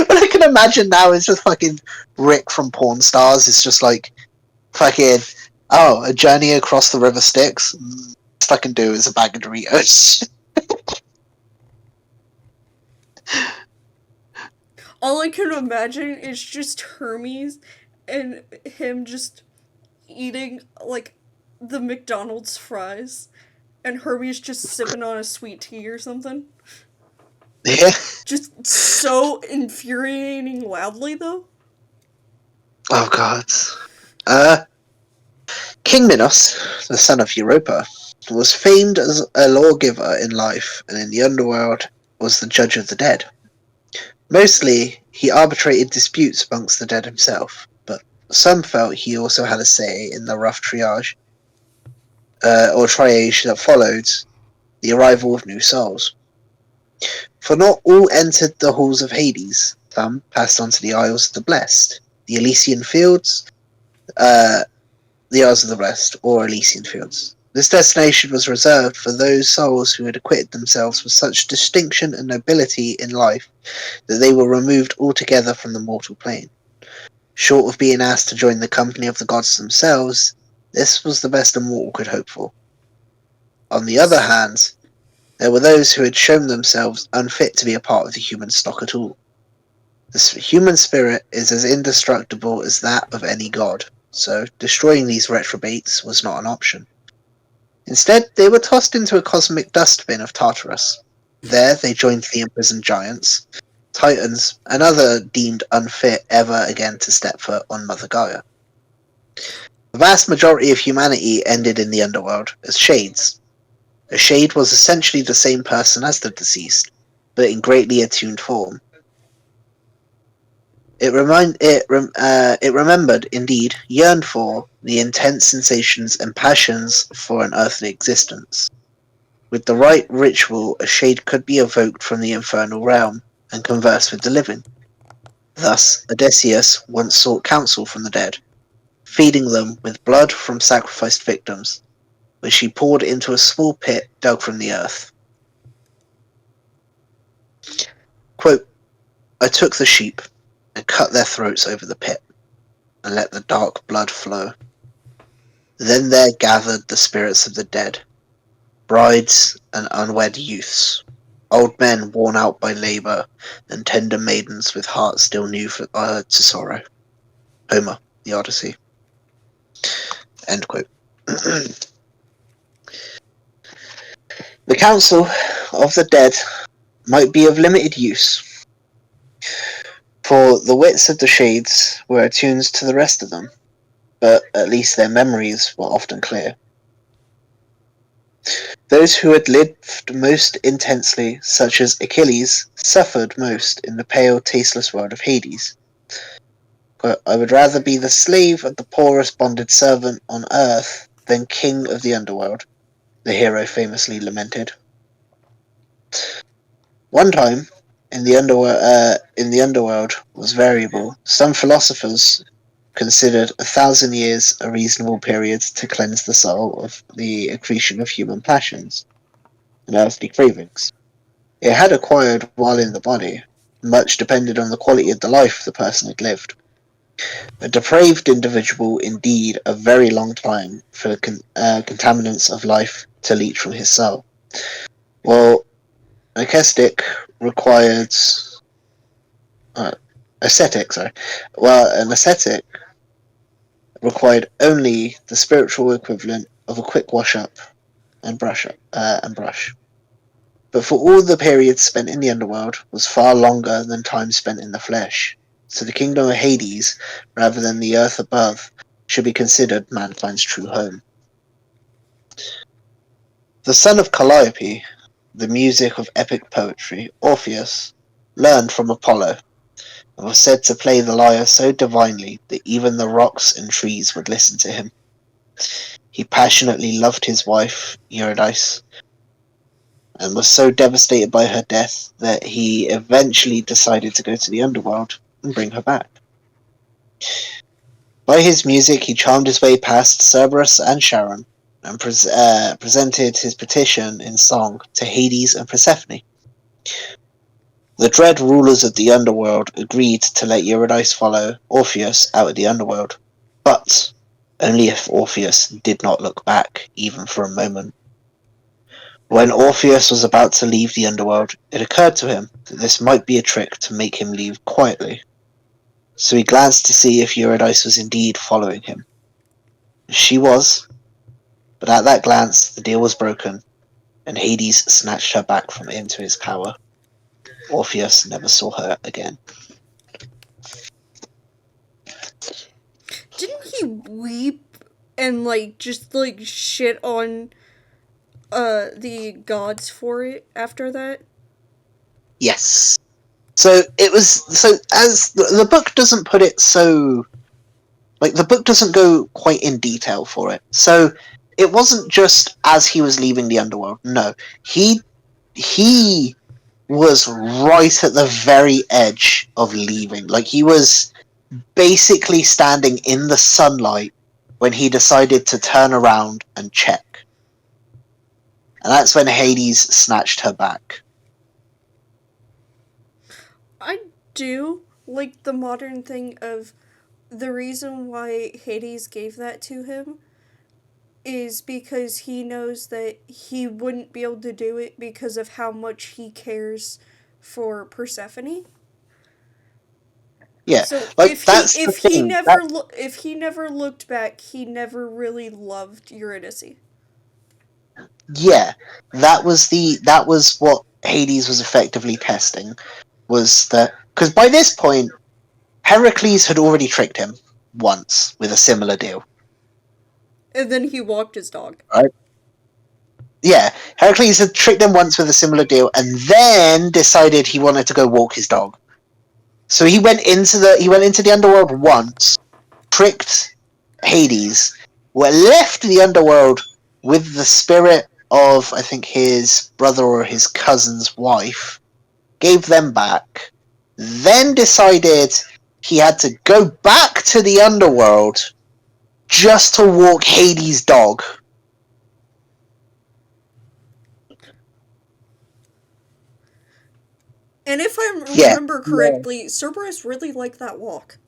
What I can imagine now is just fucking Rick from Pawn Stars. It's just like fucking a journey across the river Styx. Best I can do is a bag of Doritos. All I can imagine is just Hermes and him just eating, like, the McDonald's fries, and Hermes just sipping on a sweet tea or something. Yeah. Just so infuriating loudly, though. Oh god. King Minos, the son of Europa, was famed as a lawgiver in life, and in the underworld was the judge of the dead. Mostly, he arbitrated disputes amongst the dead himself, but some felt he also had a say in the rough triage, or triage that followed the arrival of new souls. For not all entered the halls of Hades. Some passed on to the Isles of the Blessed, the Elysian Fields, the Isles of the Blessed, or Elysian Fields. This destination was reserved for those souls who had acquitted themselves with such distinction and nobility in life that they were removed altogether from the mortal plane. Short of being asked to join the company of the gods themselves, this was the best a mortal could hope for. On the other hand, There were those who had shown themselves unfit to be a part of the human stock at all. The human spirit is as indestructible as that of any god, so destroying these retrobates was not an option. Instead, they were tossed into a cosmic dustbin of Tartarus. There they joined the imprisoned giants, titans, and other deemed unfit ever again to step foot on Mother Gaia. The vast majority of humanity ended in the underworld as shades. A shade was essentially the same person as the deceased, but in greatly attuned form. It remembered, indeed, yearned for, the intense sensations and passions for an earthly existence. With the right ritual, a shade could be evoked from the infernal realm and converse with the living. Thus, Odysseus once sought counsel from the dead, feeding them with blood from sacrificed victims, which he poured into a small pit dug from the earth. Quote, I took the sheep and cut their throats over the pit, and let the dark blood flow. Then there gathered the spirits of the dead, brides and unwed youths, old men worn out by labour, and tender maidens with hearts still new to sorrow. Homer, The Odyssey. End quote. The counsel of the dead might be of limited use, for the wits of the shades were attuned to the rest of them, but at least their memories were often clear. Those who had lived most intensely, such as Achilles, suffered most in the pale, tasteless world of Hades. I would rather be the slave of the poorest bonded servant on earth than king of the underworld, the hero famously lamented. One time, in the underworld was variable. Some philosophers considered 1,000 years a reasonable period to cleanse the soul of the accretion of human passions and earthly cravings. It had acquired while in the body. Much depended on the quality of the life the person had lived. A depraved individual, indeed, a very long time for contaminants of life to leach from his soul. Well, an required ascetic, sorry. Well, an ascetic required only the spiritual equivalent of a quick wash up and brush. But for all the periods spent in the underworld was far longer than time spent in the flesh. So the kingdom of Hades, rather than the earth above, should be considered mankind's true home. The son of Calliope, the music of epic poetry, Orpheus, learned from Apollo, and was said to play the lyre so divinely that even the rocks and trees would listen to him. He passionately loved his wife, Eurydice, and was so devastated by her death that he eventually decided to go to the underworld and bring her back. By his music, he charmed his way past Cerberus and Charon, and presented his petition in song to Hades and Persephone. The dread rulers of the underworld agreed to let Eurydice follow Orpheus out of the underworld, but only if Orpheus did not look back, even for a moment. When Orpheus was about to leave the underworld, it occurred to him that this might be a trick to make him leave quietly. So he glanced to see if Eurydice was indeed following him. She was, but at that glance the deal was broken, and Hades snatched her back from into his power. Orpheus never saw her again. Didn't he weep and just shit on the gods for it after that? Yes. So it was as the book doesn't put it so the book doesn't go quite in detail for it. So it wasn't just as he was leaving the underworld. No. He was right at the very edge of leaving. Like he was basically standing in the sunlight when he decided to turn around and check. And that's when Hades snatched her back. I do like the modern thing of the reason why Hades gave that to him is because he knows that he wouldn't be able to do it because of how much he cares for Persephone. Yeah, So like that's the thing. if he never looked back, he never really loved Eurydice. Yeah, that was what Hades was effectively testing, was that because by this point Heracles had already tricked him once with a similar deal. And then he walked his dog. Right? Yeah, Heracles had tricked him once with a similar deal, and then decided he wanted to go walk his dog. So he went into the underworld once, tricked Hades, left the underworld with the spirit of, I think, his brother or his cousin's wife, gave them back, then decided he had to go back to the underworld just to walk Hades' dog. And if I Yeah. remember correctly, Cerberus really liked that walk.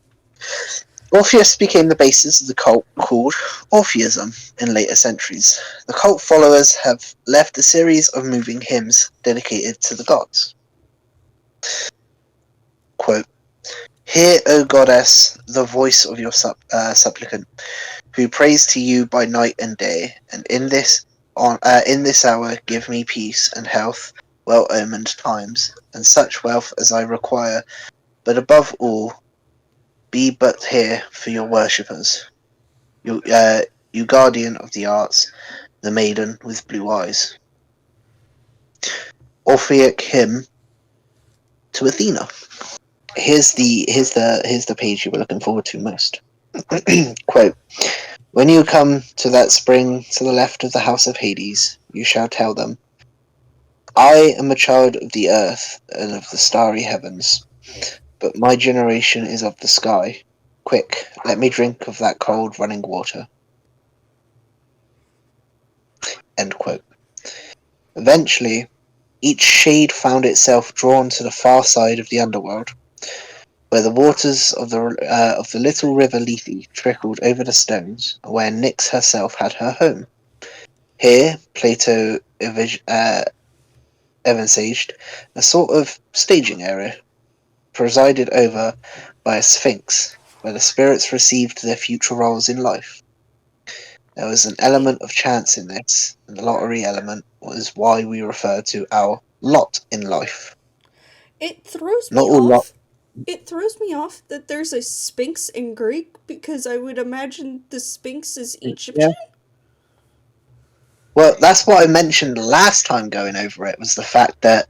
Orpheus became the basis of the cult called Orpheism in later centuries. The cult followers have left a series of moving hymns dedicated to the gods. Quote, "Hear, O goddess, the voice of your supplicant, who prays to you by night and day, and in this hour give me peace and health, well-omened times, and such wealth as I require, but above all, be but here for your worshippers. You guardian of the arts, the maiden with blue eyes." Orphic hymn to Athena. Here's the page you were looking forward to most. Quote, "When you come to that spring to the left of the house of Hades, you shall tell them, I am a child of the earth and of the starry heavens, but my generation is of the sky. Quick, let me drink of that cold running water." End quote. Eventually, each shade found itself drawn to the far side of the underworld, where the waters of the little river Lethe trickled over the stones, where Nyx herself had her home. Here, Plato envisaged a sort of staging area, presided over by a sphinx, where the spirits received their future roles in life. There was an element of chance in this, and the lottery element was why we refer to our lot in life. It throws Not me all lot. off. It throws me off that there's a Sphinx in Greek because I would imagine the Sphinx is Yeah. Egyptian. Well, that's what I mentioned last time going over it, was the fact that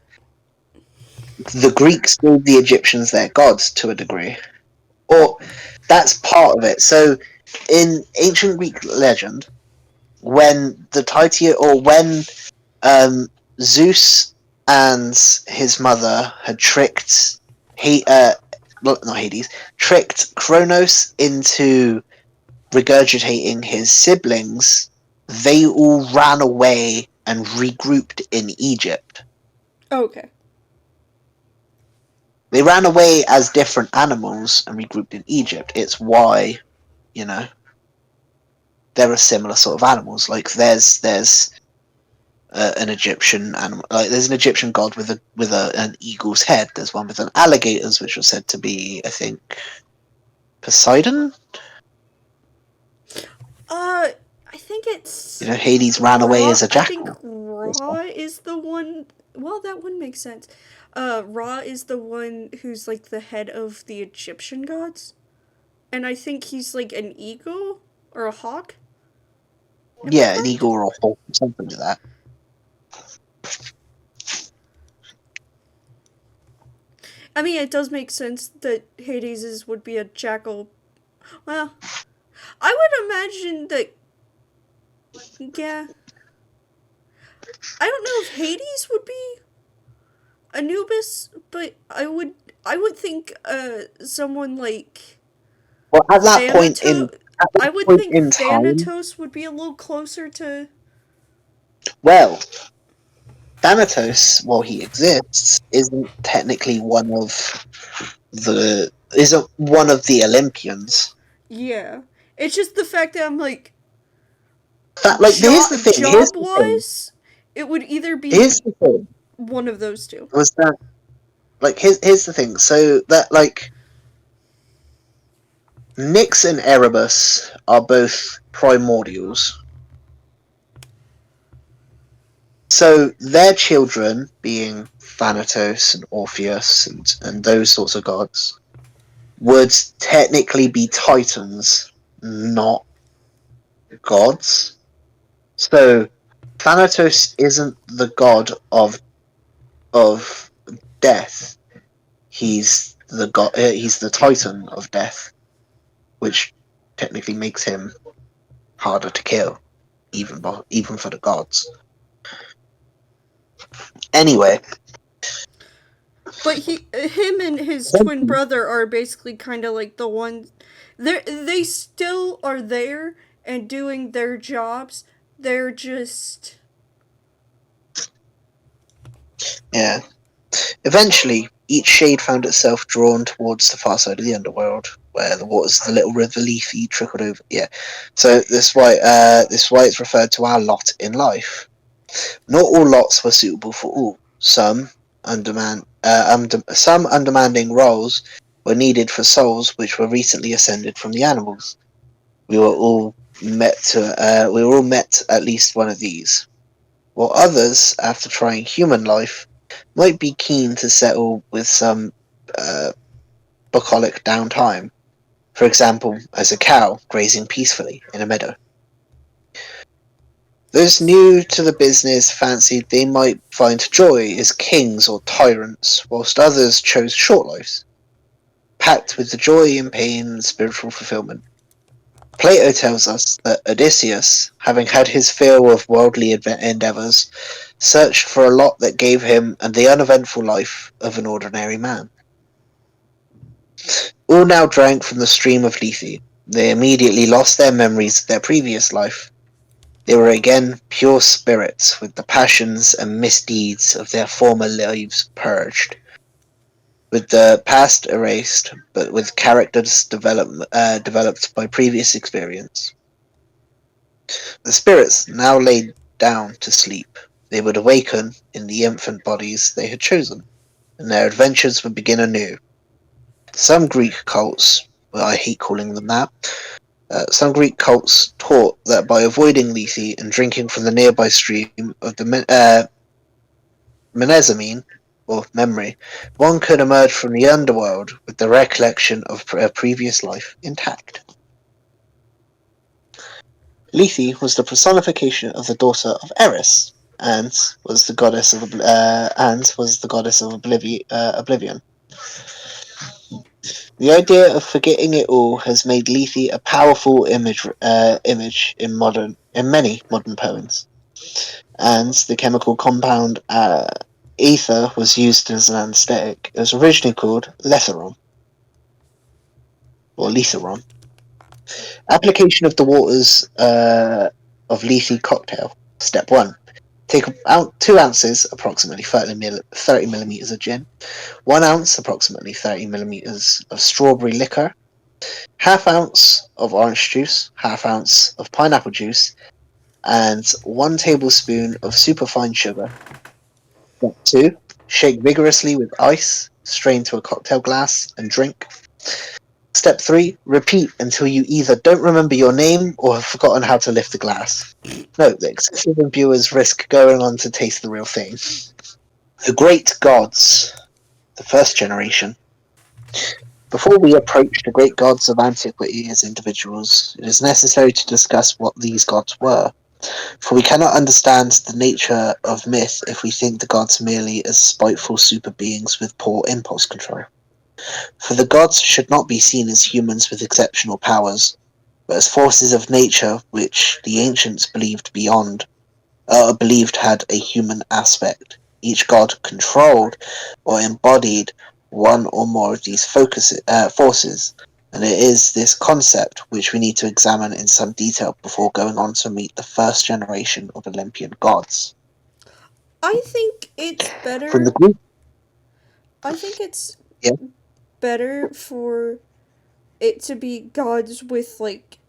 the Greeks called the Egyptians their gods to a degree. Or that's part of it. So in ancient Greek legend, when the Titan, or when Zeus and his mother had tricked not Hades, tricked Kronos into regurgitating his siblings, they all ran away and regrouped in Egypt. Okay. They ran away as different animals and regrouped in Egypt. It's why, you know, there are similar sort of animals. Like there's an Egyptian animal. Like there's an Egyptian god with an eagle's head. There's one with an alligator's, which was said to be, I think, Poseidon. I think it's You know, Hades ran away Ra. as a I think jackal. Ra is the one. Well, that one makes sense. Ra is the one who's like the head of the Egyptian gods, and I think he's like an eagle or a hawk. Am I Yeah, an correct? eagle or a hawk, something like that. I mean, it does make sense that Hades's would be a jackal. Well, I would imagine that. Yeah, I don't know if Hades would be Anubis, but I would think someone like Well, Thanatos. at I that would point think in time, Thanatos would be a little closer to. well, Thanatos, while he exists, isn't one of the Olympians. Yeah, it's just the fact that I'm like, Here's the thing. Here's Job the thing. wise, it would either Here's be the thing. one of those two. Was that here's the thing. So that Nyx and Erebus are both primordials. So their children, being Thanatos and Orpheus and those sorts of gods, would technically be titans, not gods. So Thanatos isn't the god of death. He's the god. He's the titan of death, which technically makes him harder to kill, even for the gods. Anyway, But him and his twin brother are basically kind of like the ones. They still are there and doing their jobs. They're just yeah. Eventually, each shade found itself drawn towards the far side of the underworld, where the waters of the little river Lethe trickled over. Yeah, so this is why it's referred to our lot in life. Not all lots were suitable for all. Some undemanding roles were needed for souls which were recently ascended from the animals. We were all met at least one of these, while others, after trying human life, might be keen to settle with some bucolic downtime, for example, as a cow grazing peacefully in a meadow. Those new to the business fancied they might find joy as kings or tyrants, whilst others chose short lives, packed with the joy and pain and spiritual fulfillment. Plato tells us that Odysseus, having had his fill of worldly endeavours, searched for a lot that gave him the uneventful life of an ordinary man. All now drank from the stream of Lethe. They immediately lost their memories of their previous life. They were again pure spirits, with the passions and misdeeds of their former lives purged, with the past erased, but with characters developed by previous experience. The spirits now lay down to sleep. They would awaken in the infant bodies they had chosen, and their adventures would begin anew. Some Greek cults, well, I hate calling them that, some Greek cults taught that by avoiding Lethe and drinking from the nearby stream of the Mnesamine, or memory, one could emerge from the underworld with the recollection of a previous life intact. Lethe was the personification of the daughter of Eris, and was the goddess of oblivion. The idea of forgetting it all has made Lethe a powerful image in many modern poems, and the chemical compound ether was used as an anesthetic. It was originally called Letheron, or Letheron. Application of the waters of Lethe cocktail. Step 1. Take out 2 ounces, approximately 30 millimeters of gin, 1 ounce, approximately 30 millimeters of strawberry liquor, half ounce of orange juice, half ounce of pineapple juice, and 1 tablespoon of superfine sugar. Step 2. Shake vigorously with ice, strain to a cocktail glass, and drink. Step 3. Repeat until you either don't remember your name or have forgotten how to lift the glass. Note that excessive reviewers risk going on to taste the real thing. The Great Gods, the first generation. Before we approach the great gods of antiquity as individuals, it is necessary to discuss what these gods were, for we cannot understand the nature of myth if we think the gods merely as spiteful super beings with poor impulse control. For the gods should not be seen as humans with exceptional powers, but as forces of nature which the ancients believed had a human aspect. Each god controlled or embodied one or more of these forces, and it is this concept which we need to examine in some detail before going on to meet the first generation of Olympian gods. I think it's From the better. Greek, I think it's yeah, better for it to be gods with like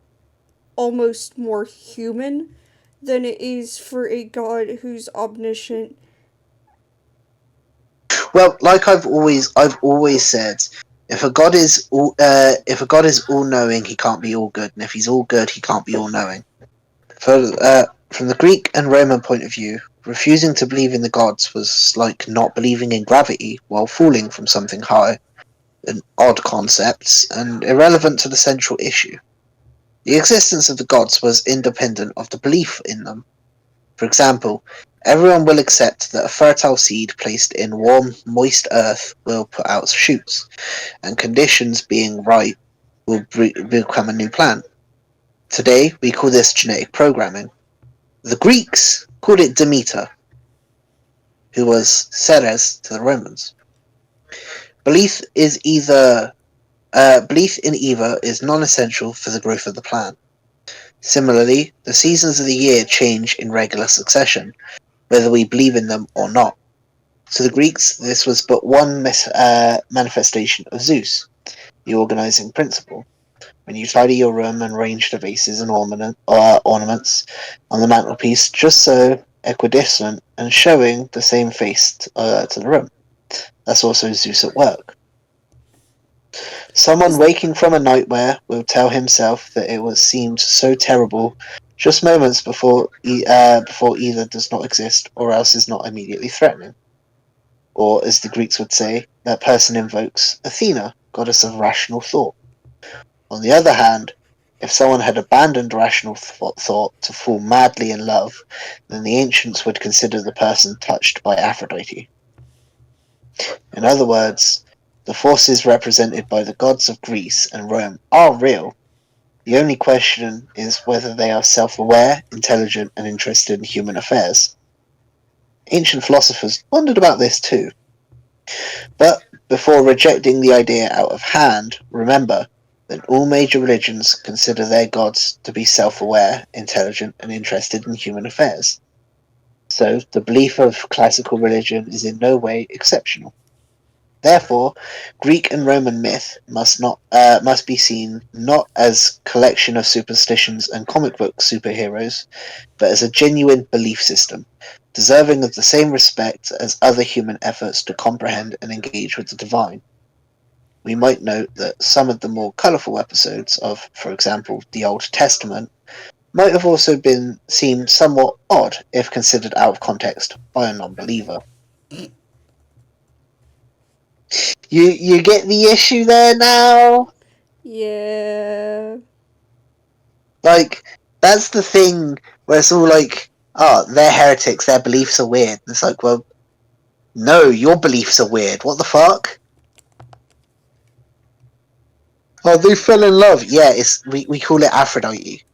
almost more human than it is for a god who's omniscient. Well, like I've always said, if a god is all knowing, he can't be all good, and if he's all good, he can't be all knowing. From the Greek and Roman point of view, refusing to believe in the gods was like not believing in gravity while falling from something high, an odd concepts and irrelevant to the central issue. The existence of the gods was independent of the belief in them. For example, everyone will accept that a fertile seed placed in warm, moist earth will put out shoots, and conditions being right will become a new plant. Today, we call this genetic programming. The Greeks called it Demeter, who was Ceres to the Romans. Belief is either Belief in either is non-essential for the growth of the plant. Similarly, the seasons of the year change in regular succession, whether we believe in them or not. To the Greeks, this was but one manifestation of Zeus, the organizing principle. When you tidy your room and arrange the vases and ornaments on the mantelpiece, just so equidistant and showing the same face to the room. That's also Zeus at work. Someone Is waking from a nightmare will tell himself that it was seemed so terrible just moments before either does not exist or else is not immediately threatening. Or, as the Greeks would say, that person invokes Athena, goddess of rational thought. On the other hand, if someone had abandoned rational thought to fall madly in love, then the ancients would consider the person touched by Aphrodite. In other words, the forces represented by the gods of Greece and Rome are real. The only question is whether they are self-aware, intelligent, and interested in human affairs. Ancient philosophers wondered about this too. But before rejecting the idea out of hand, remember that all major religions consider their gods to be self-aware, intelligent, and interested in human affairs. So the belief of classical religion is in no way exceptional. Therefore, Greek and Roman myth must be seen not as collection of superstitions and comic book superheroes, but as a genuine belief system, deserving of the same respect as other human efforts to comprehend and engage with the divine. We might note that some of the more colourful episodes of, for example, the Old Testament might have also been seemed somewhat odd if considered out of context by a non-believer. You get the issue there now? yeah. Like, that's the thing where it's all like, oh, they're heretics, their beliefs are weird. It's like, well, no, your beliefs are weird. What the fuck? Oh, they fell in love. Yeah, we call it Aphrodite.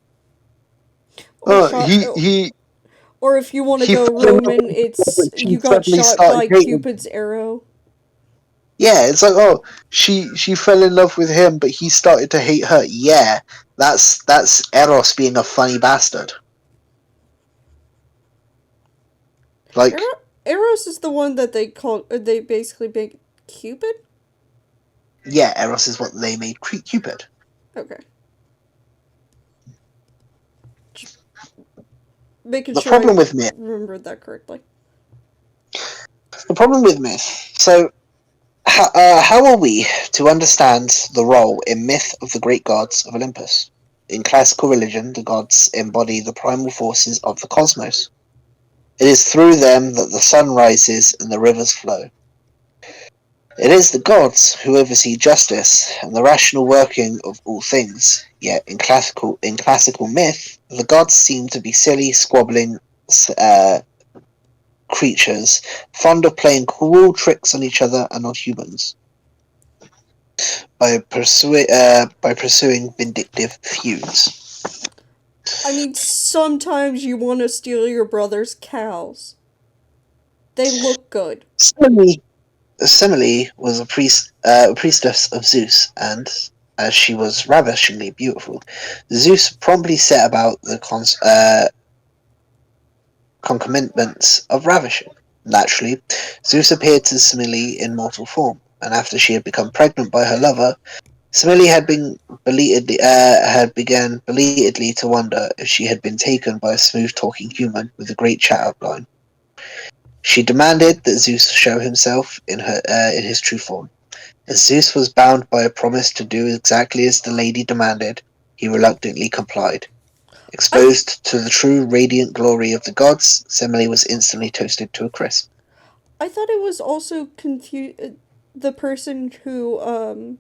Or Oh, shot. Or if you want to he go fell in love Roman, with her, it's but she you got suddenly shot started by hating. Cupid's arrow. Yeah, it's like, oh, she fell in love with him, but he started to hate her. Yeah, that's Eros being a funny bastard. Like, Eros is the one that they basically make Cupid. yeah, Eros is what they made Cupid. Okay. Making The sure I problem with myth. remembered that correctly. The problem with myth. So, how are we to understand the role in myth of the great gods of Olympus? In classical religion, the gods embody the primal forces of the cosmos. It is through them that the sun rises and the rivers flow. It is the gods who oversee justice and the rational working of all things. Yet in classical myth, the gods seem to be silly, squabbling uh, creatures, fond of playing cruel tricks on each other and on humans by pursuing vindictive feuds. I mean, sometimes you want to steal your brother's cows. They look good. Semele was a priestess of Zeus, and as she was ravishingly beautiful, Zeus promptly set about the concomitants of ravishing. Naturally, Zeus appeared to Semele in mortal form, and after she had become pregnant by her lover, Semele had begun belatedly to wonder if she had been taken by a smooth-talking human with a great chat outline. She demanded that Zeus show himself in his true form. As Zeus was bound by a promise to do exactly as the lady demanded, he reluctantly complied. I Exposed to the true radiant glory of the gods, Semele was instantly toasted to a crisp. I thought it was also the person who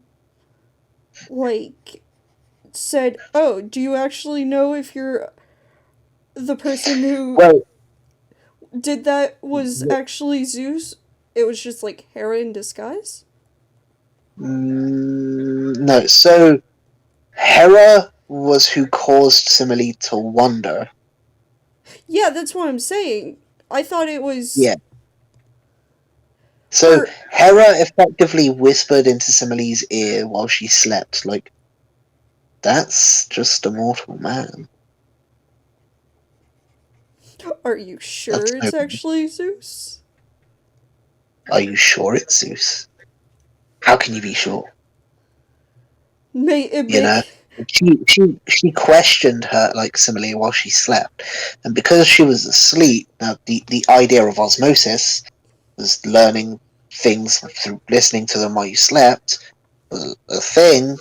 like said, "Oh, do you actually know if you're the person who Well, did that was actually Zeus?" It was just like Hera in disguise. no. So Hera was who caused Semele to wonder. Yeah, that's what I'm saying. I thought it was Yeah. So her. Hera effectively whispered into Semele's ear while she slept, like, "That's just a mortal man. Are you That's sure no. it's actually Zeus? Are you sure it's Zeus? How can you be sure?" May it You know, make she questioned her like Semele while she slept, and because she was asleep, now the idea of osmosis was learning things through listening to them while you slept was a thing.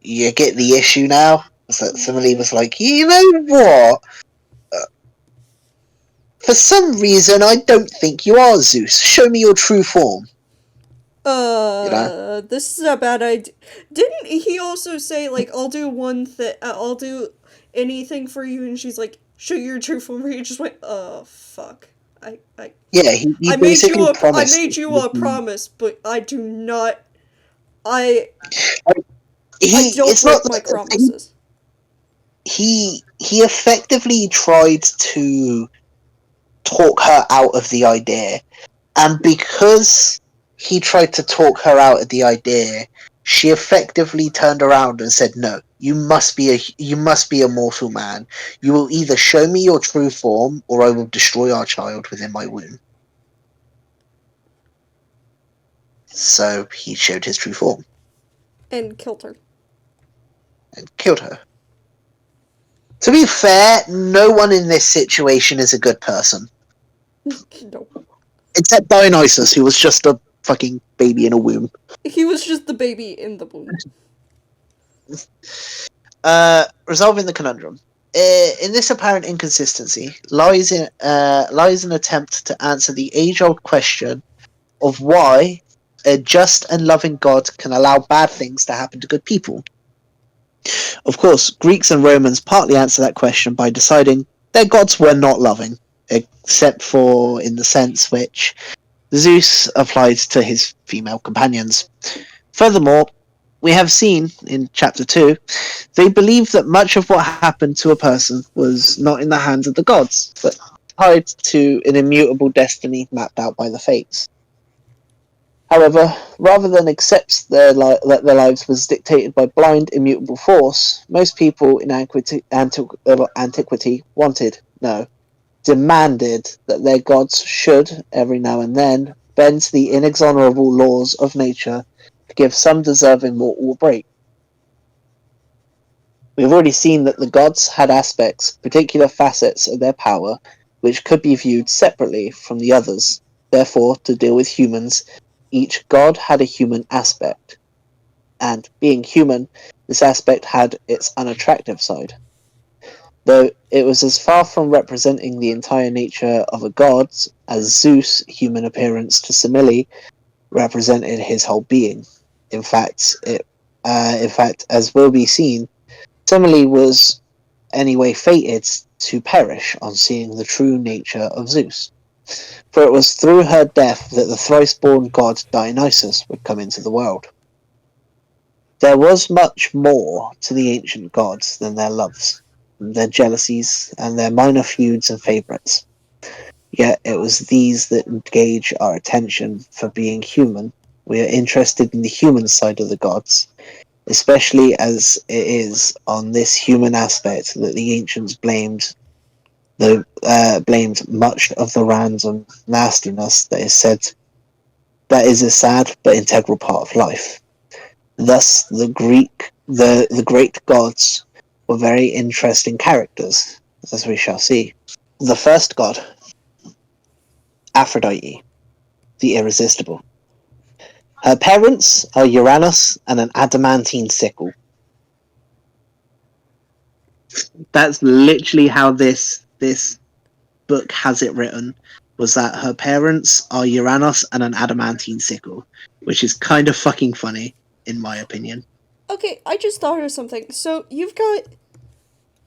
You get the issue now. Is that Semele yeah. was like, you know what? For some reason, I don't think you are Zeus. Show me your true form. You know? This is a bad idea. Didn't he also say like I'll do one thing, I'll do anything for you, and she's like, show your true form. Where you just went, oh fuck, I I Yeah, he basically I promised. made you a promise, but I do not. I I He. don't It's not break my that promises. he effectively tried to talk her out of the idea, and because he tried to talk her out of the idea, she effectively turned around and said, "No, you must be a mortal man. You will either show me your true form, or I will destroy our child within my womb." So he showed his true form And killed her. and killed her. To be fair, no one in this situation is a good person. No, Except Dionysus, who was just a fucking baby in a womb. he was just the baby in the womb. Resolving the conundrum. In this apparent inconsistency lies an attempt to answer the age-old question of why a just and loving God can allow bad things to happen to good people. Of course, Greeks and Romans partly answer that question by deciding their gods were not loving, except for in the sense which Zeus applied to his female companions. Furthermore, we have seen in chapter 2, they believe that much of what happened to a person was not in the hands of the gods, but tied to an immutable destiny mapped out by the fates. However, rather than accept that their lives was dictated by blind, immutable force, most people in antiquity wanted, no, demanded that their gods should, every now and then, bend to the inexorable laws of nature to give some deserving mortal a break. We've already seen that the gods had aspects, particular facets of their power, which could be viewed separately from the others. Therefore, to deal with humans, each god had a human aspect. And, being human, this aspect had its unattractive side. Though it was as far from representing the entire nature of a god as Zeus' human appearance to Semele represented his whole being. In fact, as will be seen, Semele was anyway fated to perish on seeing the true nature of Zeus. For it was through her death that the thrice-born god Dionysus would come into the world. There was much more to the ancient gods than their loves, their jealousies, and their minor feuds and favourites. Yet it was these that engage our attention. For being human, we are interested in the human side of the gods, especially as it is on this human aspect that the ancients blamed much of the random nastiness that is said that is a sad but integral part of life. Thus, the great gods were very interesting characters, as we shall see. The first god, Aphrodite, the irresistible. Her parents are Uranus and an adamantine sickle. That's literally how this book has it written, was that her parents are Uranus and an adamantine sickle, which is kind of fucking funny, in my opinion. Okay, I just thought of something. So you've got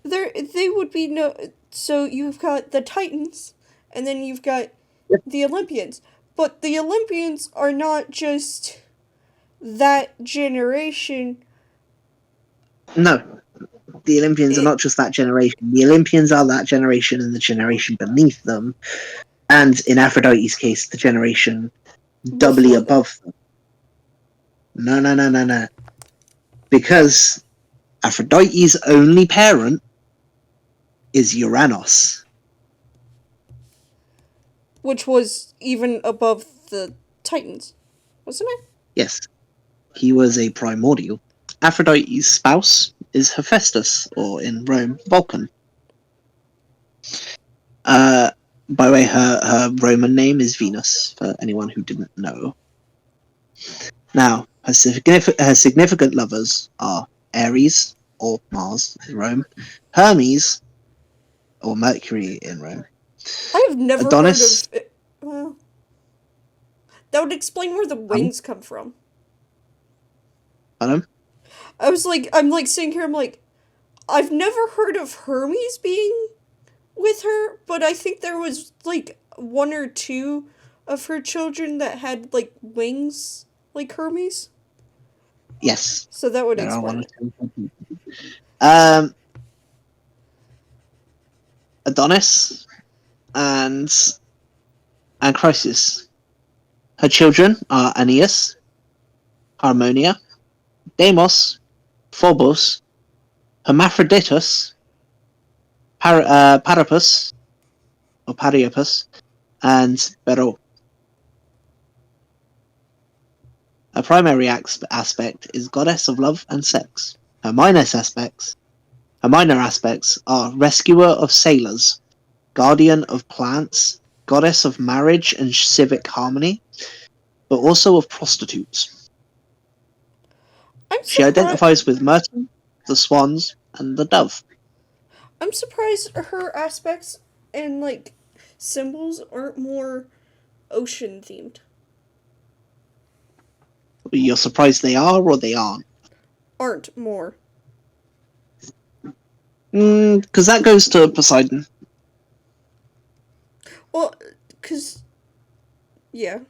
they would be no. So you've got the Titans, and then you've got the Olympians. But the Olympians are not just that generation. No, the Olympians are It not just that generation. The Olympians are that generation and the generation beneath them, and in Aphrodite's case, the generation doubly before them. above them. No. Because Aphrodite's only parent is Uranus. Which was even above the Titans, wasn't it? Yes, he was a primordial. Aphrodite's spouse is Hephaestus, or in Rome, Vulcan. By the way, her Roman name is Venus, for anyone who didn't know. Now, her significant lovers are Ares, or Mars in Rome, Hermes, or Mercury in Rome, I have never Adonis. heard of. Well, that would explain where the wings come from. Pardon? I'm like sitting here. I'm like, I've never heard of Hermes being with her, but I think there was like one or two of her children that had like wings like Hermes. Yes, So that would there are explain one or it. two. Adonis and Croesus. Her children are Aeneas, Harmonia, Deimos, Phobos, Hermaphroditus, Parapus, or Pariapus, and Beryl. Her primary aspect is goddess of love and sex. Her minor aspects are rescuer of sailors, guardian of plants, goddess of marriage and civic harmony, but also of prostitutes. She identifies with Myrtle, the swans, and the dove. I'm surprised her aspects and like symbols aren't more ocean themed. You're surprised they are, or they aren't? Aren't more. Because that goes to Poseidon. Well, because yeah.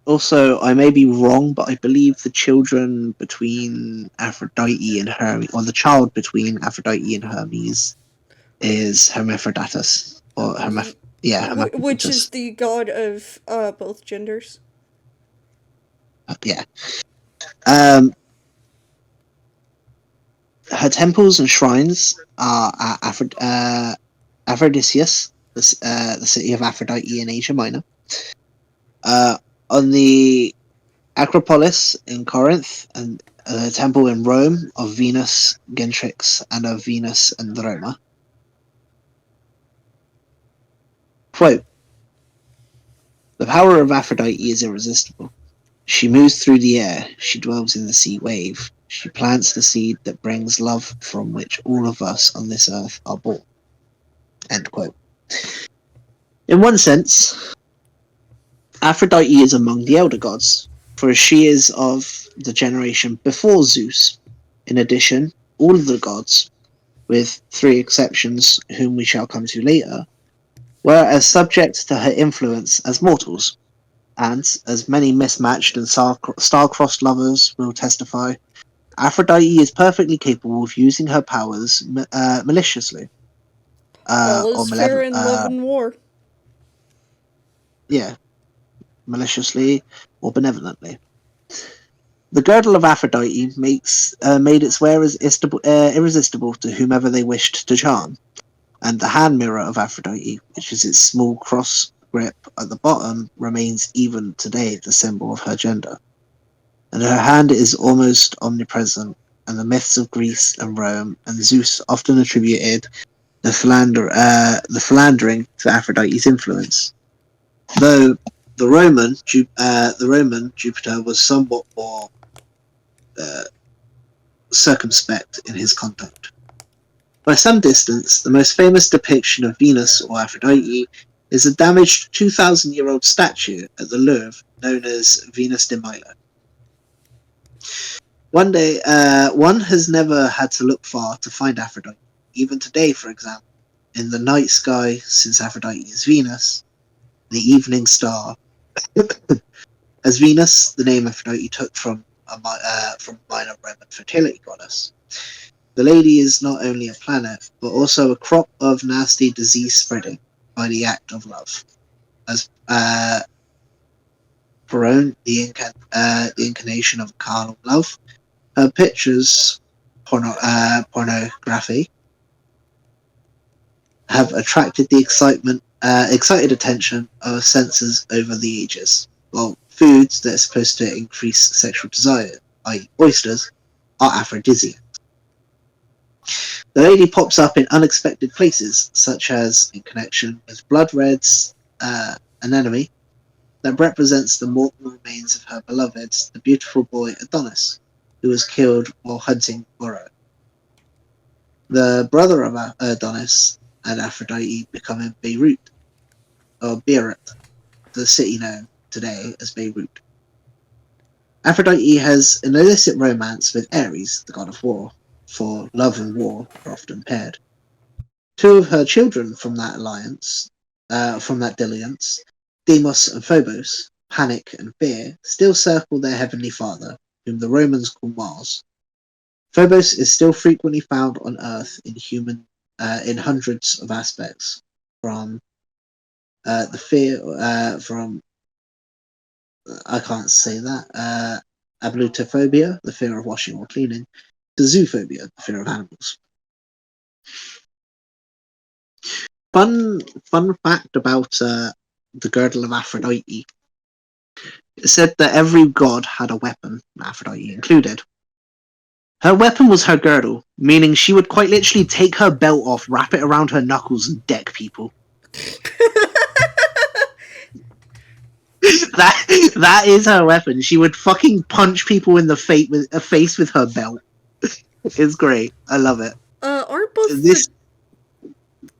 Also, I may be wrong, but I believe the children between Aphrodite and Hermes, or the child between Aphrodite and Hermes, is Hermaphroditus, or Hermaphroditus. Which is the god of both genders. Yeah. Her temples and shrines are at Aphrodisias, the city of Aphrodite in Asia Minor. On the Acropolis in Corinth, and a temple in Rome of Venus Gentrix and of Venus Androma. Quote, the power of Aphrodite is irresistible. She moves through the air. She dwells in the sea wave. She plants the seed that brings love from which all of us on this earth are born. End quote. In one sense, Aphrodite is among the elder gods, for she is of the generation before Zeus. In addition, all of the gods, with 3 exceptions whom we shall come to later, were as subject to her influence as mortals, and, as many mismatched and star-crossed lovers will testify, Aphrodite is perfectly capable of using her powers maliciously. All is fair in love and war. Yeah, maliciously or benevolently. The girdle of Aphrodite made its wearers irresistible to whomever they wished to charm. and the hand mirror of Aphrodite, which is its small cross grip at the bottom, remains even today the symbol of her gender. And her hand is almost omnipresent, and the myths of Greece and Rome and Zeus often attributed the philandering to Aphrodite's influence, though the Roman Jupiter was somewhat more uh, circumspect in his conduct. By some distance, the most famous depiction of Venus or Aphrodite is a damaged 2,000-year-old statue at the Louvre known as Venus de Milo. One has never had to look far to find Aphrodite. Even today, for example, in the night sky, since Aphrodite is Venus, the evening star. As Venus, the name Aphrodite took from minor Roman fertility goddess. The lady is not only a planet, but also a crop of nasty disease spreading by the act of love. As Perone, the incarnation of carnal love, her pictures, pornography, have attracted the excited attention of senses over the ages. Well, foods that are supposed to increase sexual desire, i.e. oysters, are aphrodisiac. The lady pops up in unexpected places, such as in connection with blood reds, an enemy that represents the mortal remains of her beloved, the beautiful boy Adonis, who was killed while hunting Burrow. The brother of Adonis and Aphrodite become in Beirut, or Beirut, the city known today as Beirut. Aphrodite has an illicit romance with Ares, the god of war, for love and war are often paired. Two of her children from that dalliance, Deimos and Phobos, Panic and Fear, still circle their heavenly father, whom the Romans call Mars. Phobos is still frequently found on Earth in hundreds of aspects, from the fear from I can't say that ablutophobia, the fear of washing or cleaning, to zoophobia, the fear of animals. Fun fact about the girdle of Aphrodite. It said that every god had a weapon, Aphrodite included. Her weapon was her girdle, meaning she would quite literally take her belt off, wrap it around her knuckles, and deck people. That is her weapon. She would fucking punch people in the face with her belt. It's great. I love it. Aren't both This.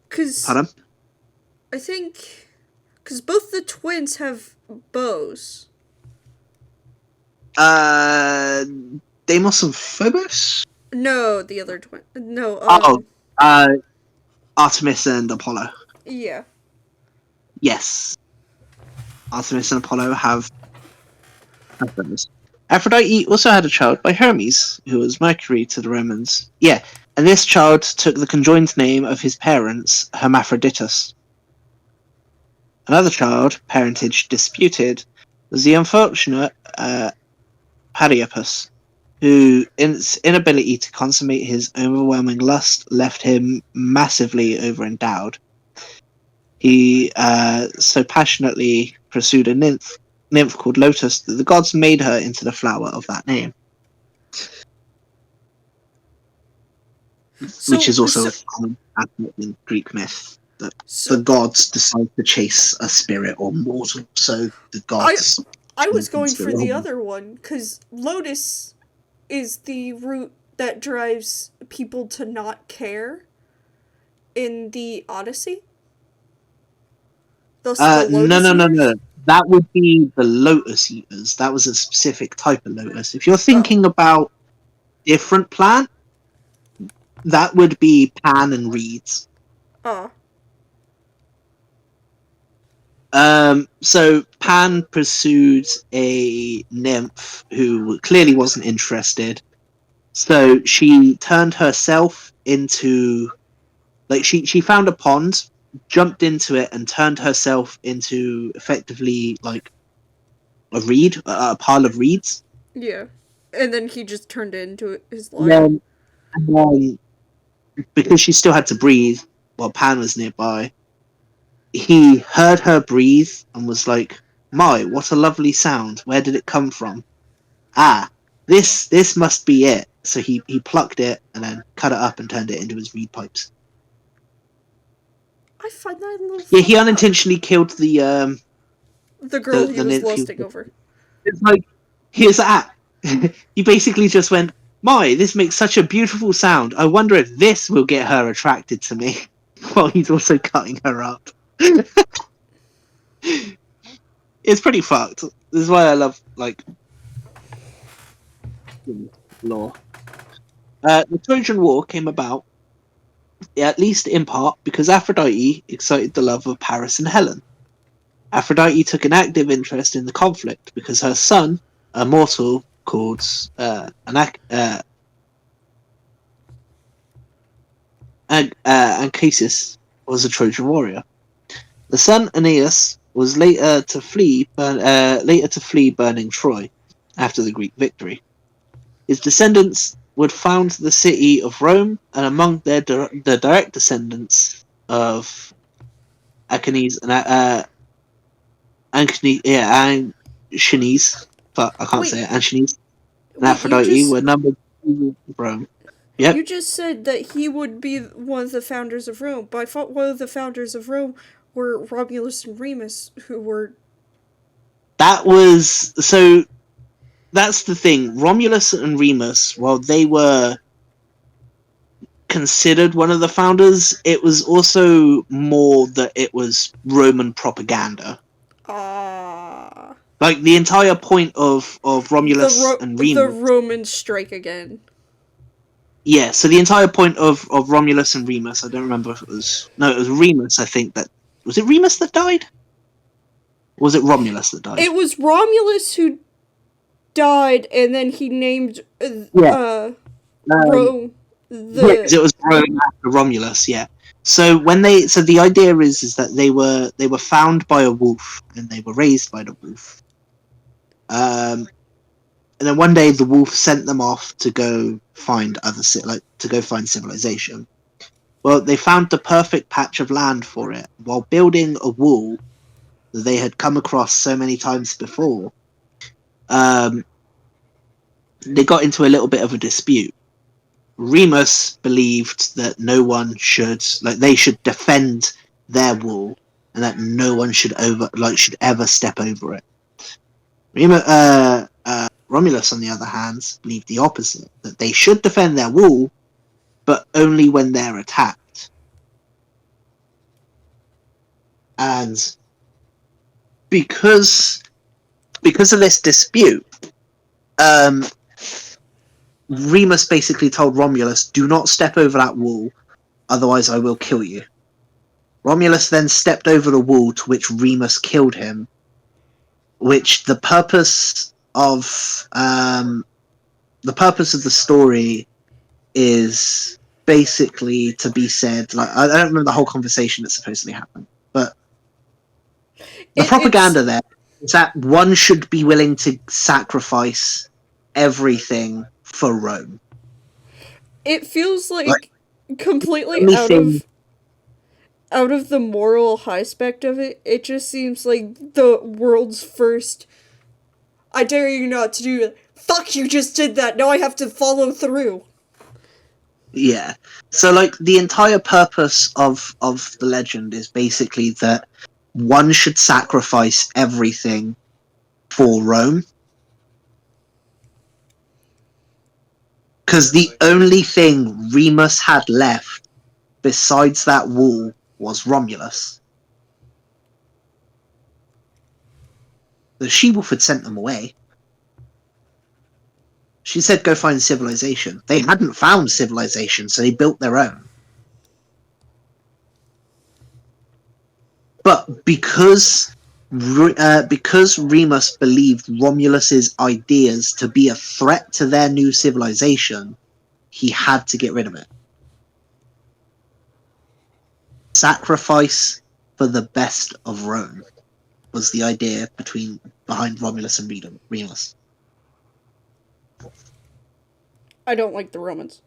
Cause Pardon? I think, cause both the twins have bows. Deimos and Phobos? No, the other twin. No. Artemis and Apollo. Yeah. Yes. Artemis and Apollo have those. Aphrodite also had a child by Hermes, who was Mercury to the Romans. Yeah, and this child took the conjoined name of his parents, Hermaphroditus. Another child, parentage disputed, was the unfortunate Priapus, whose inability to consummate his overwhelming lust left him massively overendowed. He so passionately pursued a nymph called Lotus that the gods made her into the flower of that name. Which is also a common aspect in Greek myth, that the gods decide to chase a spirit or mortal, so the gods... I was going for the other one, because Lotus is the root that drives people to not care in the Odyssey. No. That would be the lotus eaters. That was a specific type of lotus. If you're thinking about different plant, that would be Pan and reeds. So Pan pursued a nymph who clearly wasn't interested. So she turned herself into, like, she found a pond, jumped into it, and turned herself into effectively like a reed, a pile of reeds. Yeah, and then he just turned it into his lion. And then, because she still had to breathe, while Pan was nearby, he heard her breathe and was like, "My, what a lovely sound! Where did it come from? Ah, this must be it." So he plucked it and then cut it up and turned it into his reed pipes. I find that a little Yeah, he fucked up. unintentionally killed The girl he the was nymph. lusting over. It's like here's that. He basically just went, "My, this makes such a beautiful sound. I wonder if this will get her attracted to me." While he's also cutting her up. It's pretty fucked. This is why I love like lore. The Trojan War came about, at least in part, because Aphrodite excited the love of Paris and Helen. Aphrodite took an active interest in the conflict because her son, a mortal called Anchises, was a Trojan warrior. The son Aeneas was later to flee burning Troy after the Greek victory. His descendants would found the city of Rome, and among the direct descendants of Anchises and Anchises, but I can't say Wait, it. Anchises and wait, Aphrodite were numbered of Rome. Yep, you just said that he would be one of the founders of Rome, but I thought one of the founders of Rome were Romulus and Remus, who were. that was so. That's the thing. Romulus and Remus, while they were considered one of the founders, it was also more that it was Roman propaganda. Ah. Like the entire point of Romulus and The Remus. Romans strike again. Yeah, so the entire point of Romulus and Remus, I don't remember if it was it was Remus, I think that was it Remus that died? Or was it Romulus that died? It was Romulus who died, and then he named Yeah. Rome Yeah, because the. it was Rome after Romulus, yeah. So the idea is that they were found by a wolf and they were raised by the wolf. And then one day the wolf sent them off to go find to go find civilization. Well, they found the perfect patch of land for it while building a wall that they had come across so many times before. They got into a little bit of a dispute. Remus believed that no one should they should defend their wall and that no one should ever step over it. Romulus, on the other hand, believed the opposite, that they should defend their wall, but only when they're attacked. And because of this dispute, Remus basically told Romulus, "Do not step over that wall, otherwise I will kill you." Romulus then stepped over the wall, to which Remus killed him. Which the purpose of the story is basically to be said. Like I don't remember the whole conversation that supposedly happened, but the It's propaganda there is that one should be willing to sacrifice everything for Rome. it feels Like like completely anything. out of the moral aspect of it. It just seems like the world's first. I dare you not to do it. Fuck, you just did that. Now I have to follow through. Yeah. So like the entire purpose of the legend is basically that one should sacrifice everything for Rome. Because the only thing Remus had left besides that wall was Romulus. The she-wolf had sent them away. She said go find civilization. They hadn't found civilization, so they built their own. But because Remus believed Romulus's ideas to be a threat to their new civilization, he had to get rid of it. Sacrifice for the best of Rome was the idea behind Romulus and Remus. I don't like the Romans.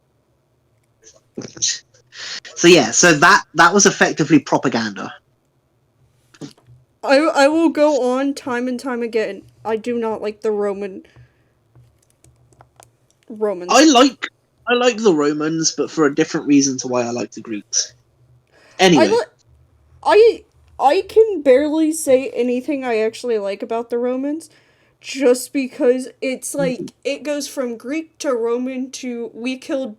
So yeah, so that was effectively propaganda. I will go on time and time again. I do not like the Romans. I like the Romans, but for a different reason to why I like the Greeks. I Anyway, li- I I can barely say anything I actually like about the Romans, just because it's like it goes from Greek to Roman to we killed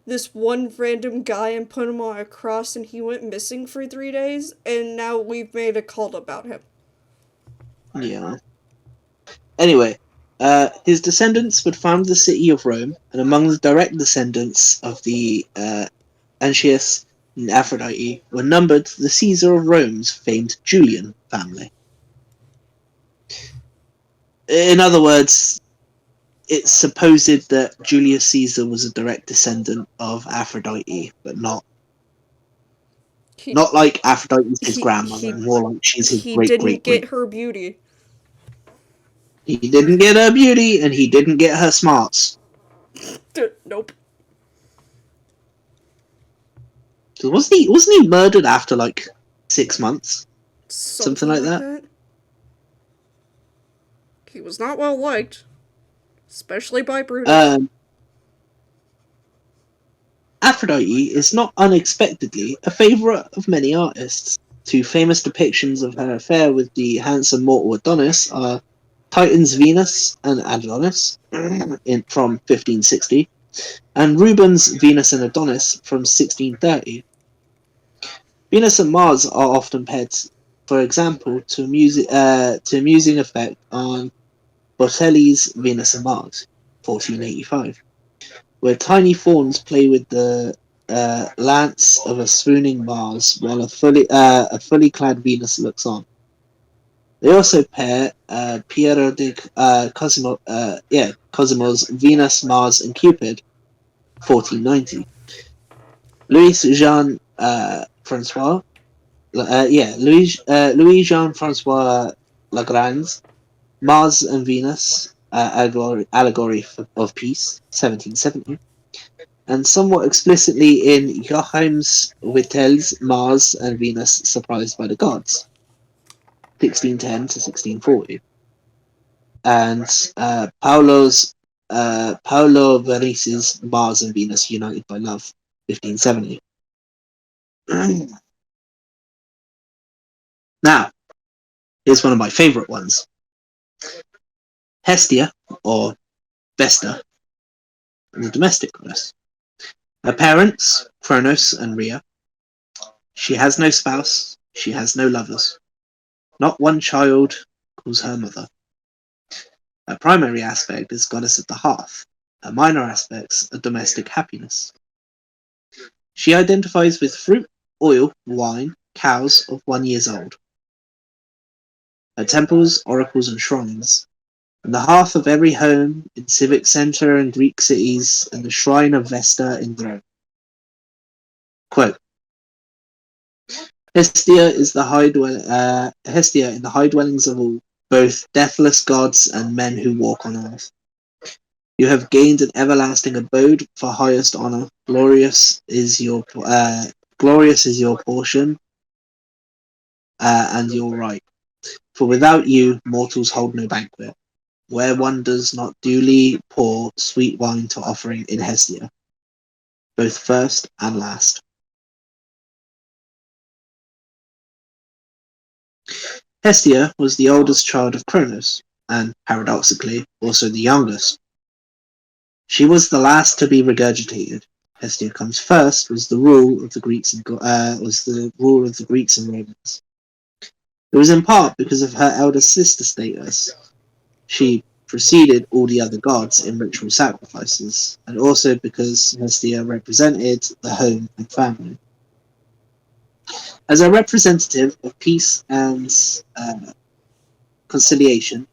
this one random guy and put him on a cross and he went missing for 3 days and now we've made a cult about him. yeah. Anyway, his descendants would found the city of Rome, and among the direct descendants of the Anchius and Aphrodite were numbered the Caesar of Rome's famed Julian family. In other words, it's supposed that Julius Caesar was a direct descendant of Aphrodite, but not He like Aphrodite's his he grandmother, he more like she's his he great didn't great get great. her beauty. He didn't get her beauty, and he didn't get her smarts. Nope. Wasn't he murdered after like 6 months, something Something like like that? that. He was not well liked, especially by Brutus. Aphrodite is not unexpectedly a favourite of many artists. Two famous depictions of her affair with the handsome mortal Adonis are Titan's Venus and Adonis from 1560, and Rubens' Venus and Adonis from 1630. Venus and Mars are often paired, for example, to amusing effect on Botticelli's Venus and Mars, 1485, where tiny fawns play with the lance of a swooning Mars while a fully clad Venus looks on. They also pair Piero de Cosimo's Venus, Mars, and Cupid, 1490. Louis Jean Francois, Louis Jean Francois Lagrange's Mars and Venus, allegory of peace, 1770. And somewhat explicitly in Joachim Wittel's Mars and Venus Surprised by the Gods, 1610 to 1640, and Paolo Verissi's Mars and Venus United by Love, 1570. Now, here's one of my favourite ones. Hestia, or Vesta, the domestic goddess. Her parents, Kronos and Rhea. She has no spouse, she has no lovers. Not one child calls her mother. Her primary aspect is goddess of the hearth. Her minor aspects are domestic happiness. She identifies with fruit, oil, wine, cows of 1 year old. Her temples, oracles, and shrines, and the hearth of every home in civic centre and Greek cities, and the shrine of Vesta in Rome. Quote, Hestia in the high dwellings of all, both deathless gods and men who walk on earth. You have gained an everlasting abode for highest honour. Glorious is your portion and your right. For without you, mortals hold no banquet, where one does not duly pour sweet wine to offering in Hestia, both first and last. Hestia was the oldest child of Kronos, and, paradoxically, also the youngest. She was the last to be regurgitated. Hestia comes first was the rule of the Greeks and Romans. It was in part because of her elder sister status. She preceded all the other gods in ritual sacrifices, and also because Hestia represented the home and family. As a representative of peace and conciliation,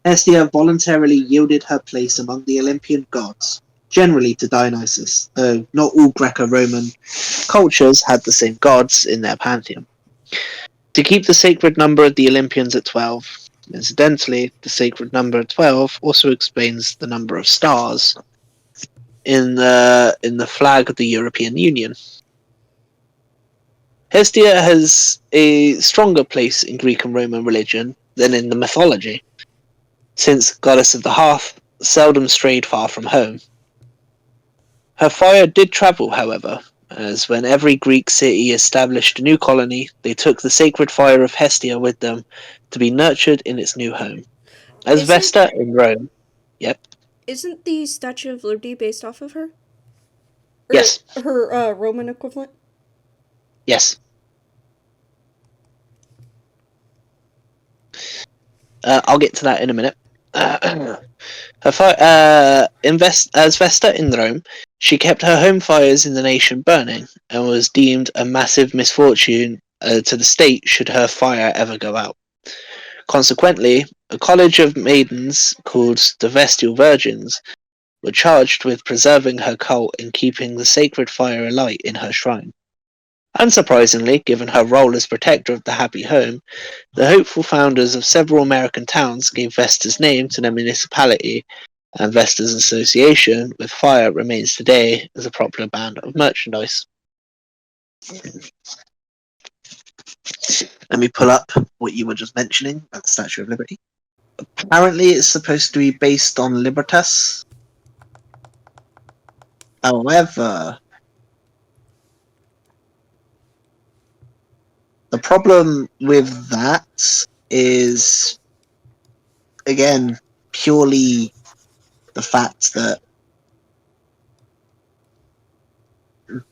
Hestia voluntarily yielded her place among the Olympian gods, generally to Dionysus, though not all Greco-Roman cultures had the same gods in their pantheon. To keep the sacred number of the Olympians at 12, incidentally, the sacred number of 12 also explains the number of stars. in the flag of the European Union. Hestia has a stronger place in Greek and Roman religion than in the mythology, since goddess of the hearth seldom strayed far from home. Her fire did travel, however, as when every Greek city established a new colony, they took the sacred fire of Hestia with them to be nurtured in its new home. As Isn't Vesta in Rome. Yep. isn't the Statue of Liberty based off of her? Or Yes. her Roman equivalent? Yes. I'll get to that in a minute. As Vesta in Rome, she kept her home fires in the nation burning and was deemed a massive misfortune to the state should her fire ever go out. Consequently, a college of maidens called the Vestal Virgins were charged with preserving her cult and keeping the sacred fire alight in her shrine. Unsurprisingly, given her role as protector of the happy home, the hopeful founders of several American towns gave Vesta's name to their municipality, and Vesta's association with fire remains today as a popular band of merchandise. Let me pull up what you were just mentioning about the Statue of Liberty. Apparently, it's supposed to be based on Libertas. However, the problem with that is, again, purely the fact that,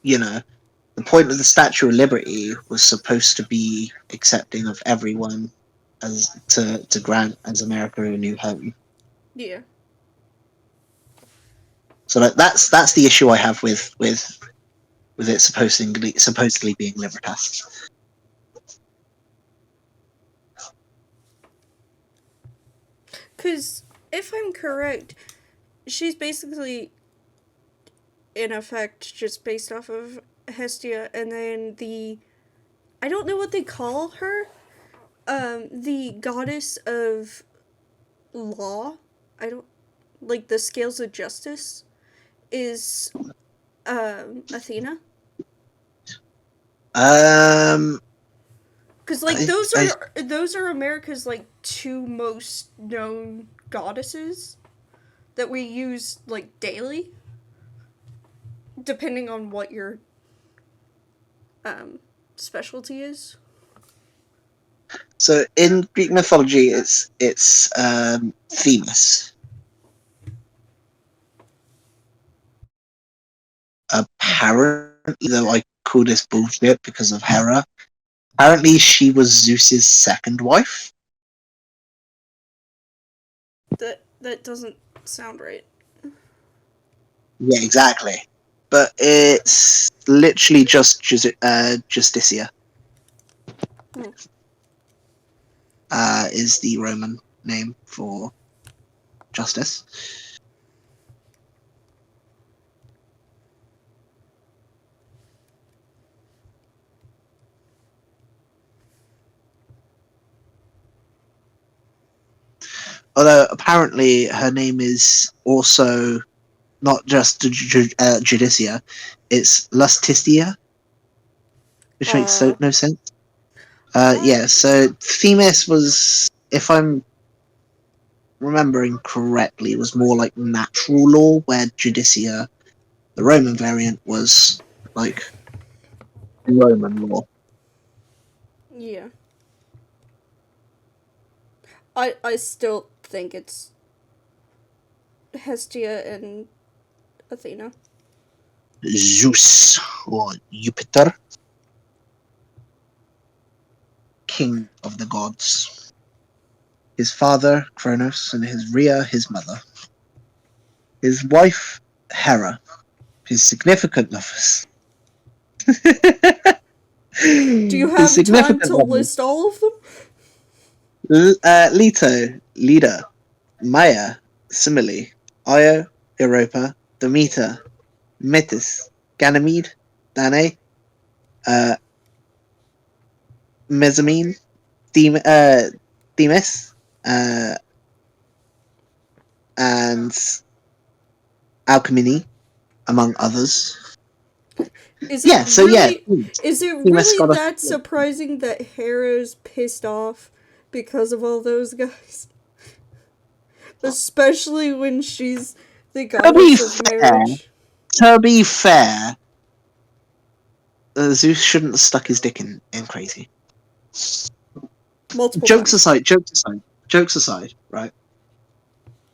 you know, the point of the Statue of Liberty was supposed to be accepting of everyone as to grant as America a new home. Yeah. So that's the issue I have with it supposedly being Libertas. Because if I'm correct, she's basically, in effect, just based off of Hestia, and then I don't know what they call her. The goddess of law. I don't like the scales of justice. Is Athena. Um, Because like I, those are America's like two most known goddesses that we use like daily, depending on what your specialty is. so in Greek mythology, it's Themis. Apparently, though, I call this bullshit because of Hera. Apparently, she was Zeus's second wife. That doesn't sound right. Yeah, exactly. But it's literally just Justicia. Hmm. Is the Roman name for justice. Although apparently her name is also not just Judicia, it's Lusticia, which makes Uh, no sense. what? Yeah, so Themis was, if I'm remembering correctly, was more like natural law, where Judicia, the Roman variant, was like Roman law. Yeah. I still think it's Hestia and Athena. Zeus, or Jupiter, king of the gods. His father, Kronos, and his Rhea, his mother. His wife, Hera, his significant lovers. Do you His have time significant to lovers. list all of them? Leto, Leda, Maya, Simile, Io, Europa, Demeter, Metis, Ganymede, Danae, uh, Mesamine, Themis, and Alcmene, among others. Is it Yeah, so yeah, really is it Themis really got us. that surprising that Hera's pissed off because of all those guys? Especially when she's the To be goddess of fair, marriage. to be fair, Zeus shouldn't have stuck his dick in crazy. Multiple Jokes times. aside, jokes aside, right?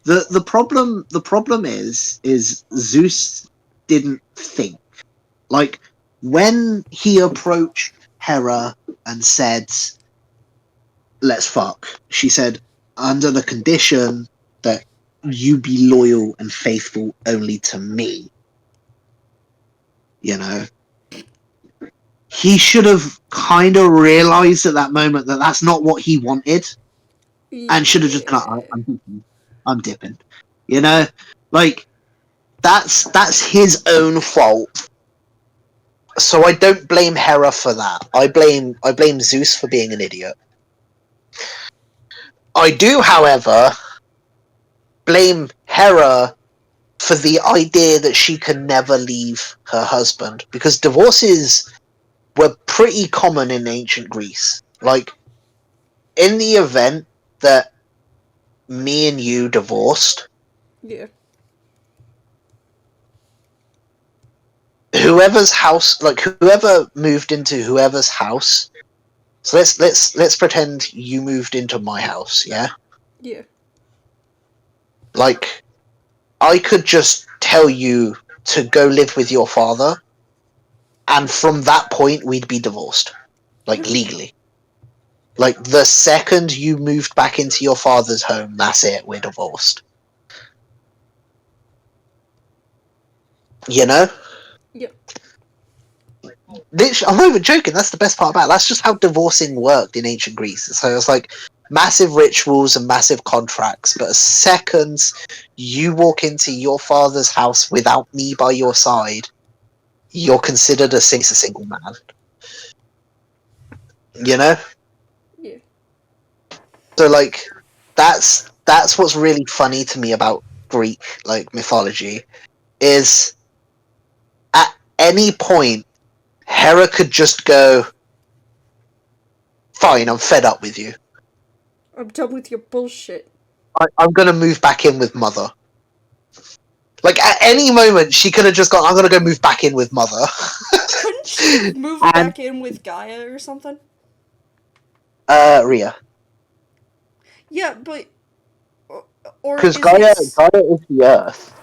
The problem is Zeus didn't think. Like when he approached Hera and said, "Let's fuck," she said, "Under the condition that you be loyal and faithful only to me." You know, he should have kind of realized at that moment that that's not what he wanted, and should have just been like, Yeah. I'm dipping." You know, like that's his own fault. So I don't blame Hera for that. I blame Zeus for being an idiot. I do, however, blame Hera for the idea that she can never leave her husband, because divorces were pretty common in ancient Greece. Like, in the event that me and you divorced, Yeah. whoever's house, like whoever moved into whoever's house. So let's pretend you moved into my house, yeah? Yeah. Like, I could just tell you to go live with your father, and from that point we'd be divorced, like Okay. legally. Like the second you moved back into your father's home, that's it, we're divorced. You know? Yeah. Literally, I'm not even joking, that's the best part about it. That's just how divorcing worked in ancient Greece. So it's like massive rituals and massive contracts, but as second you walk into your father's house without me by your side, you're considered a single man. You know? Yeah. So like that's what's really funny to me about Greek like mythology is at any point Hera could just go, "Fine, I'm fed up with you. I'm done with your bullshit. I'm gonna move back in with Mother." Like at any moment she could have just gone, "I'm gonna go move back in with Mother." Couldn't she have moved And back in with Gaia or something? Rhea, Yeah, but or because is it? Gaia is the Earth.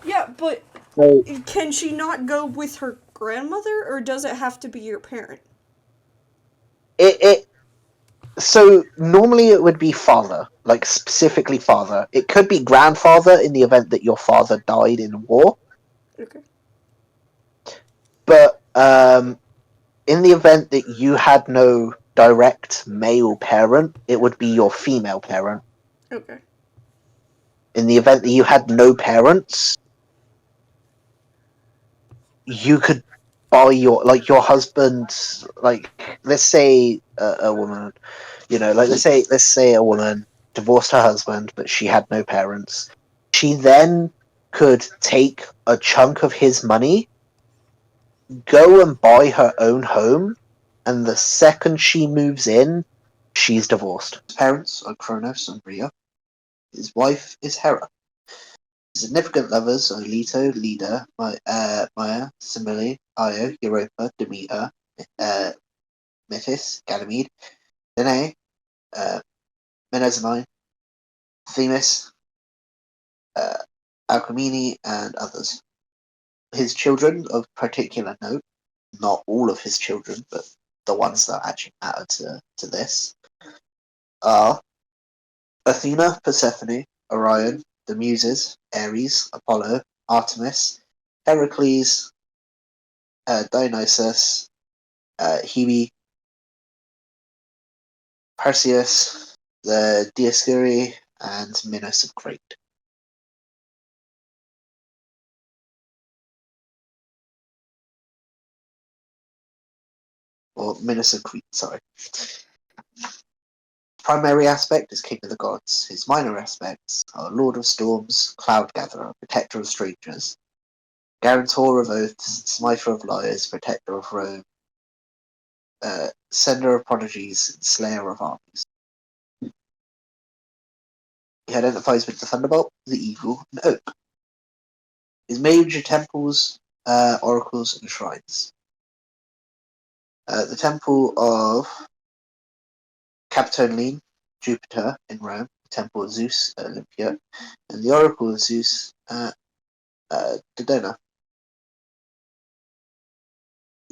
Yeah, but So can she not go with her grandmother, or does it have to be your parent? it so normally it would be father, like specifically father. It could be grandfather in the event that your father died in war, Okay. but in the event that you had no direct male parent, it would be your female parent. Okay. In the event that you had no parents, you could buy your husband, like let's say a woman, like let's say a woman divorced her husband, but she had no parents. She then could take a chunk of his money, go and buy her own home, and the second she moves in, she's divorced. His parents are Kronos and Rhea. His wife is Hera. His significant lovers are Leto, Leda, Maya, Semele, Io, Europa, Demeter, uh, Metis, Ganymede, Danae, uh, Menezemine, Themis, uh, Alcmene, and others. His children of particular note, not all of his children, but the ones that actually matter to this, are Athena, Persephone, Orion, the Muses, Ares, Apollo, Artemis, Heracles, Dionysus, Hebe, Perseus, the Dioscuri, and Minos of Crete. Or Minos of Crete, sorry. Primary aspect is King of the Gods. His minor aspects are Lord of Storms, Cloud Gatherer, Protector of Strangers. guarantor of oaths, smiter of liars, protector of Rome, sender of prodigies, and slayer of armies. He identifies with the thunderbolt, the eagle, and oak. His major temples, oracles, and shrines. The temple of Capitoline, Jupiter in Rome, the temple of Zeus at Olympia, and the oracle of Zeus at Dodona.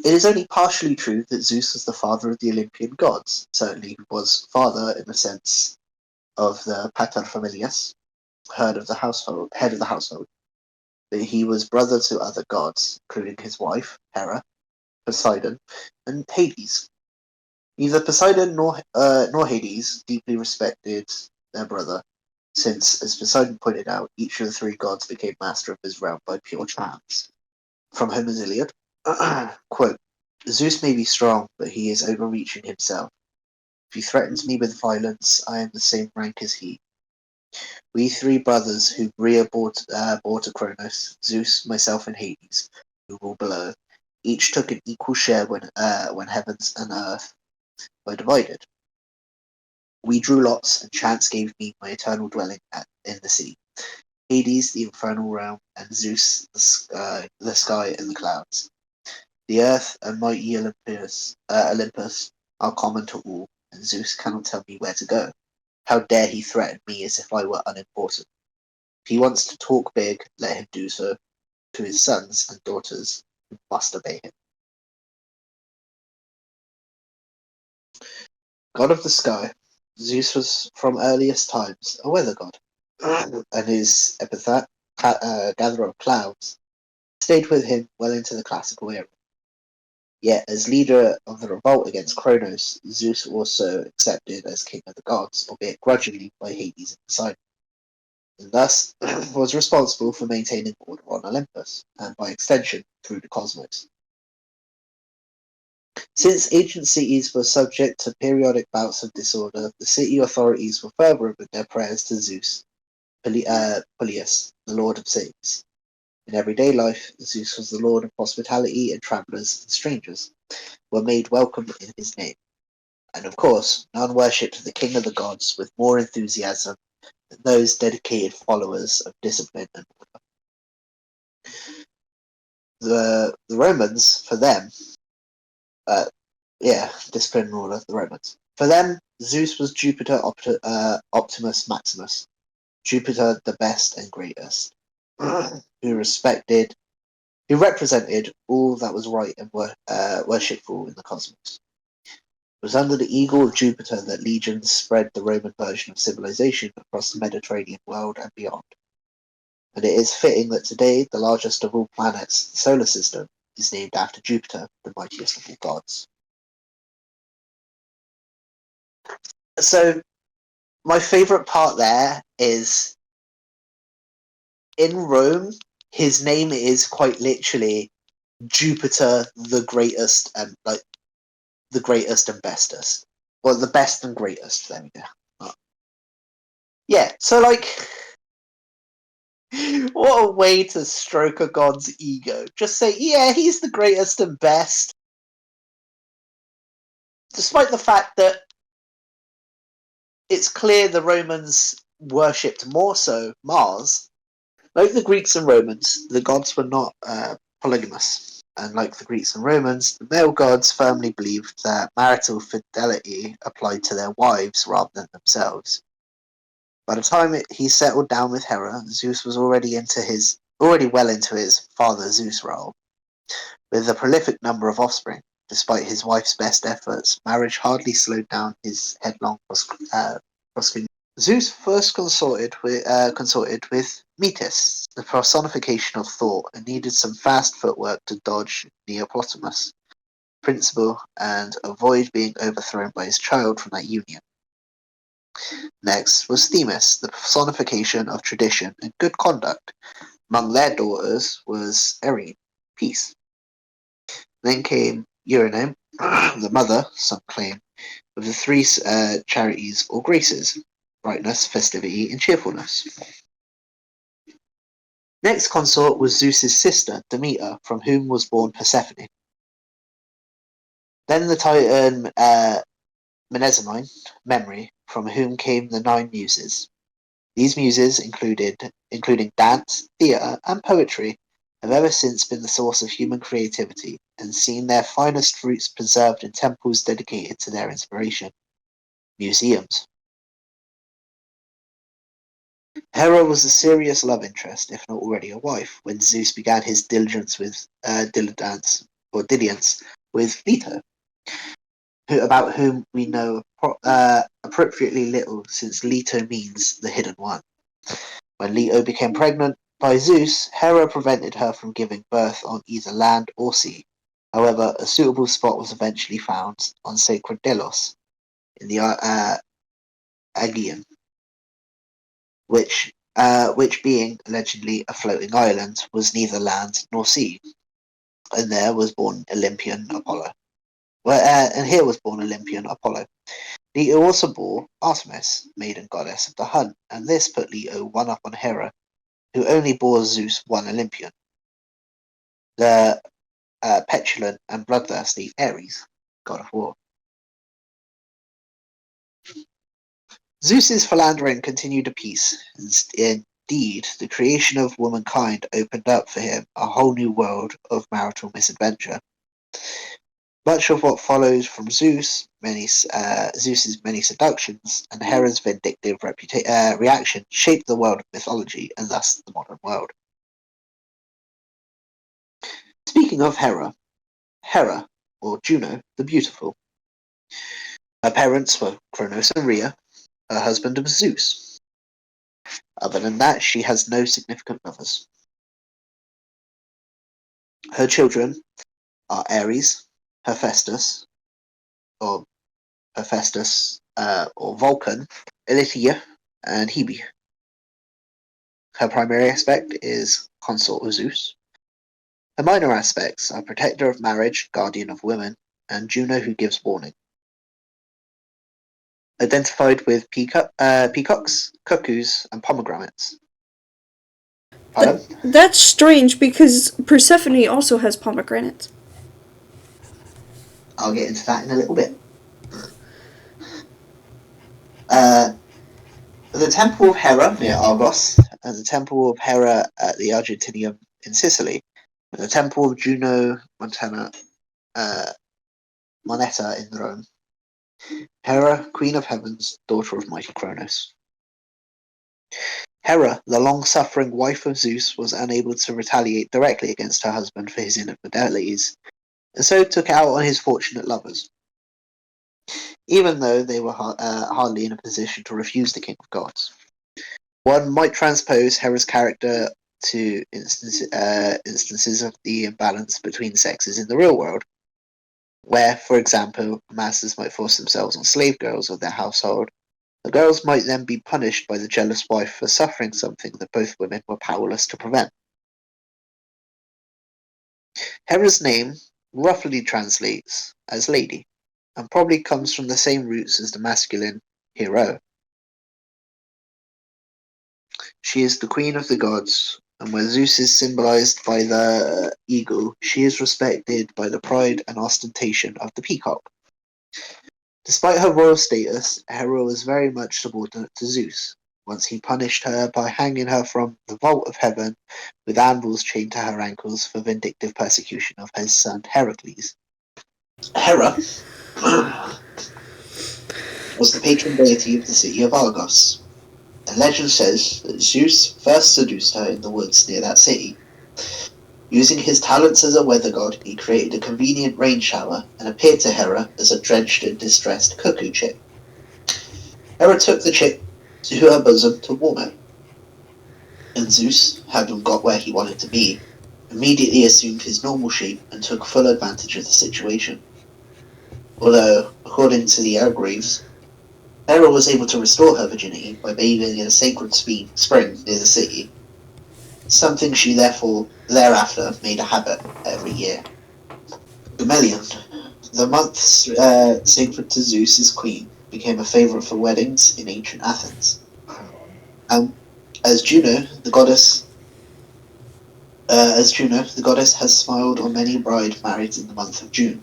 It is only partially true that Zeus was the father of the Olympian gods. Certainly he was father in the sense of the paterfamilias, head of the household. But he was brother to other gods, including his wife, Hera, Poseidon, and Hades. Neither Poseidon nor Hades deeply respected their brother, since, as Poseidon pointed out, each of the three gods became master of his realm by pure chance. From Homer's Iliad, quote, Zeus may be strong, but he is overreaching himself. If he threatens me with violence, I am the same rank as he. We three brothers who Rhea bore to Kronos, Zeus, myself, and Hades, who rule below, each took an equal share when heavens and earth were divided. We drew lots, and chance gave me my eternal dwelling in the sea. Hades, the infernal realm, and Zeus, the sky and the clouds. The earth and mighty Olympus are common to all, and Zeus cannot tell me where to go. How dare he threaten me as if I were unimportant? If he wants to talk big, let him do so to his sons and daughters, who must obey him. God of the sky, Zeus was from earliest times a weather god, and his epithet, gatherer of clouds, stayed with him well into the classical era. Yet, as leader of the revolt against Kronos, Zeus also accepted as king of the gods, albeit grudgingly, by Hades and Poseidon, and thus was responsible for maintaining order on Olympus, and by extension, through the cosmos. Since ancient cities were subject to periodic bouts of disorder, the city authorities were fervent with their prayers to Zeus, Polius, the lord of cities. In everyday life, Zeus was the lord of hospitality, and travellers and strangers were made welcome in his name. And of course, none worshipped the king of the gods with more enthusiasm than those dedicated followers of discipline and order. The Romans, for them, discipline and order, the Romans. For them, Zeus was Jupiter Optimus Maximus, Jupiter the best and greatest, who represented all that was right and worshipful in the cosmos. It was under the eagle of Jupiter that legions spread the Roman version of civilization across the Mediterranean world and beyond. And it is fitting that today, the largest of all planets, the solar system, is named after Jupiter, the mightiest of all gods. So, my favourite part there is in Rome, his name is quite literally Jupiter the greatest and the greatest and bestest. Well, the best and greatest, there we go. Yeah, so what a way to stroke a god's ego. Just say, yeah, he's the greatest and best. Despite the fact that it's clear the Romans worshipped more so Mars. Like the Greeks and Romans, the gods were not polygamous. And like the Greeks and Romans, the male gods firmly believed that marital fidelity applied to their wives rather than themselves. By the time he settled down with Hera, Zeus was already well into his father Zeus role. With a prolific number of offspring, despite his wife's best efforts, marriage hardly slowed down his headlong promiscuity. Zeus first consorted with Metis, the personification of thought, and needed some fast footwork to dodge Neoptolemus, principal, and avoid being overthrown by his child from that union. Next was Themis, the personification of tradition and good conduct. Among their daughters was Erin, peace. Then came Eurynome, the mother, some claim, of the three charities or graces: brightness, festivity, and cheerfulness. Next consort was Zeus's sister, Demeter, from whom was born Persephone. Then the Titan Mnemosyne, Memory, from whom came the 9 muses. These muses, including dance, theatre, and poetry, have ever since been the source of human creativity and seen their finest fruits preserved in temples dedicated to their inspiration, museums. Hera was a serious love interest, if not already a wife, when Zeus began his diligence with Leto, about whom we know appropriately little, since Leto means the hidden one. When Leto became pregnant by Zeus, Hera prevented her from giving birth on either land or sea. However, a suitable spot was eventually found on sacred Delos in the Aegean, which being allegedly a floating island, was neither land nor sea, and there was born Olympian Apollo. And here was born Olympian Apollo. Leto also bore Artemis, maiden goddess of the hunt, and this put Leto one up on Hera, who only bore Zeus one Olympian, the petulant and bloodthirsty Ares, god of war. Zeus's philandering continued apace. Indeed, the creation of womankind opened up for him a whole new world of marital misadventure. Much of what follows from Zeus's many seductions and Hera's vindictive reaction shaped the world of mythology and thus the modern world. Speaking of Hera, or Juno the Beautiful. Her parents were Kronos and Rhea. Her husband was Zeus. Other than that, she has no significant lovers. Her children are Ares, Hephaestus, or Vulcan, Ilithyia, and Hebe. Her primary aspect is consort of Zeus. Her minor aspects are protector of marriage, guardian of women, and Juno who gives warning. Identified with peacocks, cuckoos, and pomegranates. Pardon? That's strange because Persephone also has pomegranates. I'll get into that in a little bit. The Temple of Hera near Argos, and the Temple of Hera at the Argentinium in Sicily, and the Temple of Juno Moneta in Rome. Hera, Queen of Heavens, daughter of mighty Kronos. Hera, the long-suffering wife of Zeus, was unable to retaliate directly against her husband for his infidelities, and so took it out on his fortunate lovers, even though they were hardly in a position to refuse the King of Gods. One might transpose Hera's character to instances of the imbalance between sexes in the real world, where, for example, masters might force themselves on slave girls of their household. The girls might then be punished by the jealous wife for suffering something that both women were powerless to prevent. Hera's name roughly translates as lady, and probably comes from the same roots as the masculine hero. She is the queen of the gods, and where Zeus is symbolized by the eagle, she is respected by the pride and ostentation of the peacock. Despite her royal status, Hera was very much subordinate to Zeus. Once he punished her by hanging her from the vault of heaven with anvils chained to her ankles for vindictive persecution of his son Heracles. Hera was the patron deity of the city of Argos. The legend says that Zeus first seduced her in the woods near that city. Using his talents as a weather god, he created a convenient rain shower and appeared to Hera as a drenched and distressed cuckoo chick. Hera took the chick to her bosom to warm it, and Zeus, having got where he wanted to be, immediately assumed his normal shape and took full advantage of the situation. Although, according to the Argives, Hera was able to restore her virginity by bathing in a sacred spring near the city, something she thereafter made a habit every year. Gumelion, the month sacred to Zeus's queen, became a favourite for weddings in ancient Athens. As Juno, the goddess As Juno, the goddess has smiled on many a bride married in the month of June.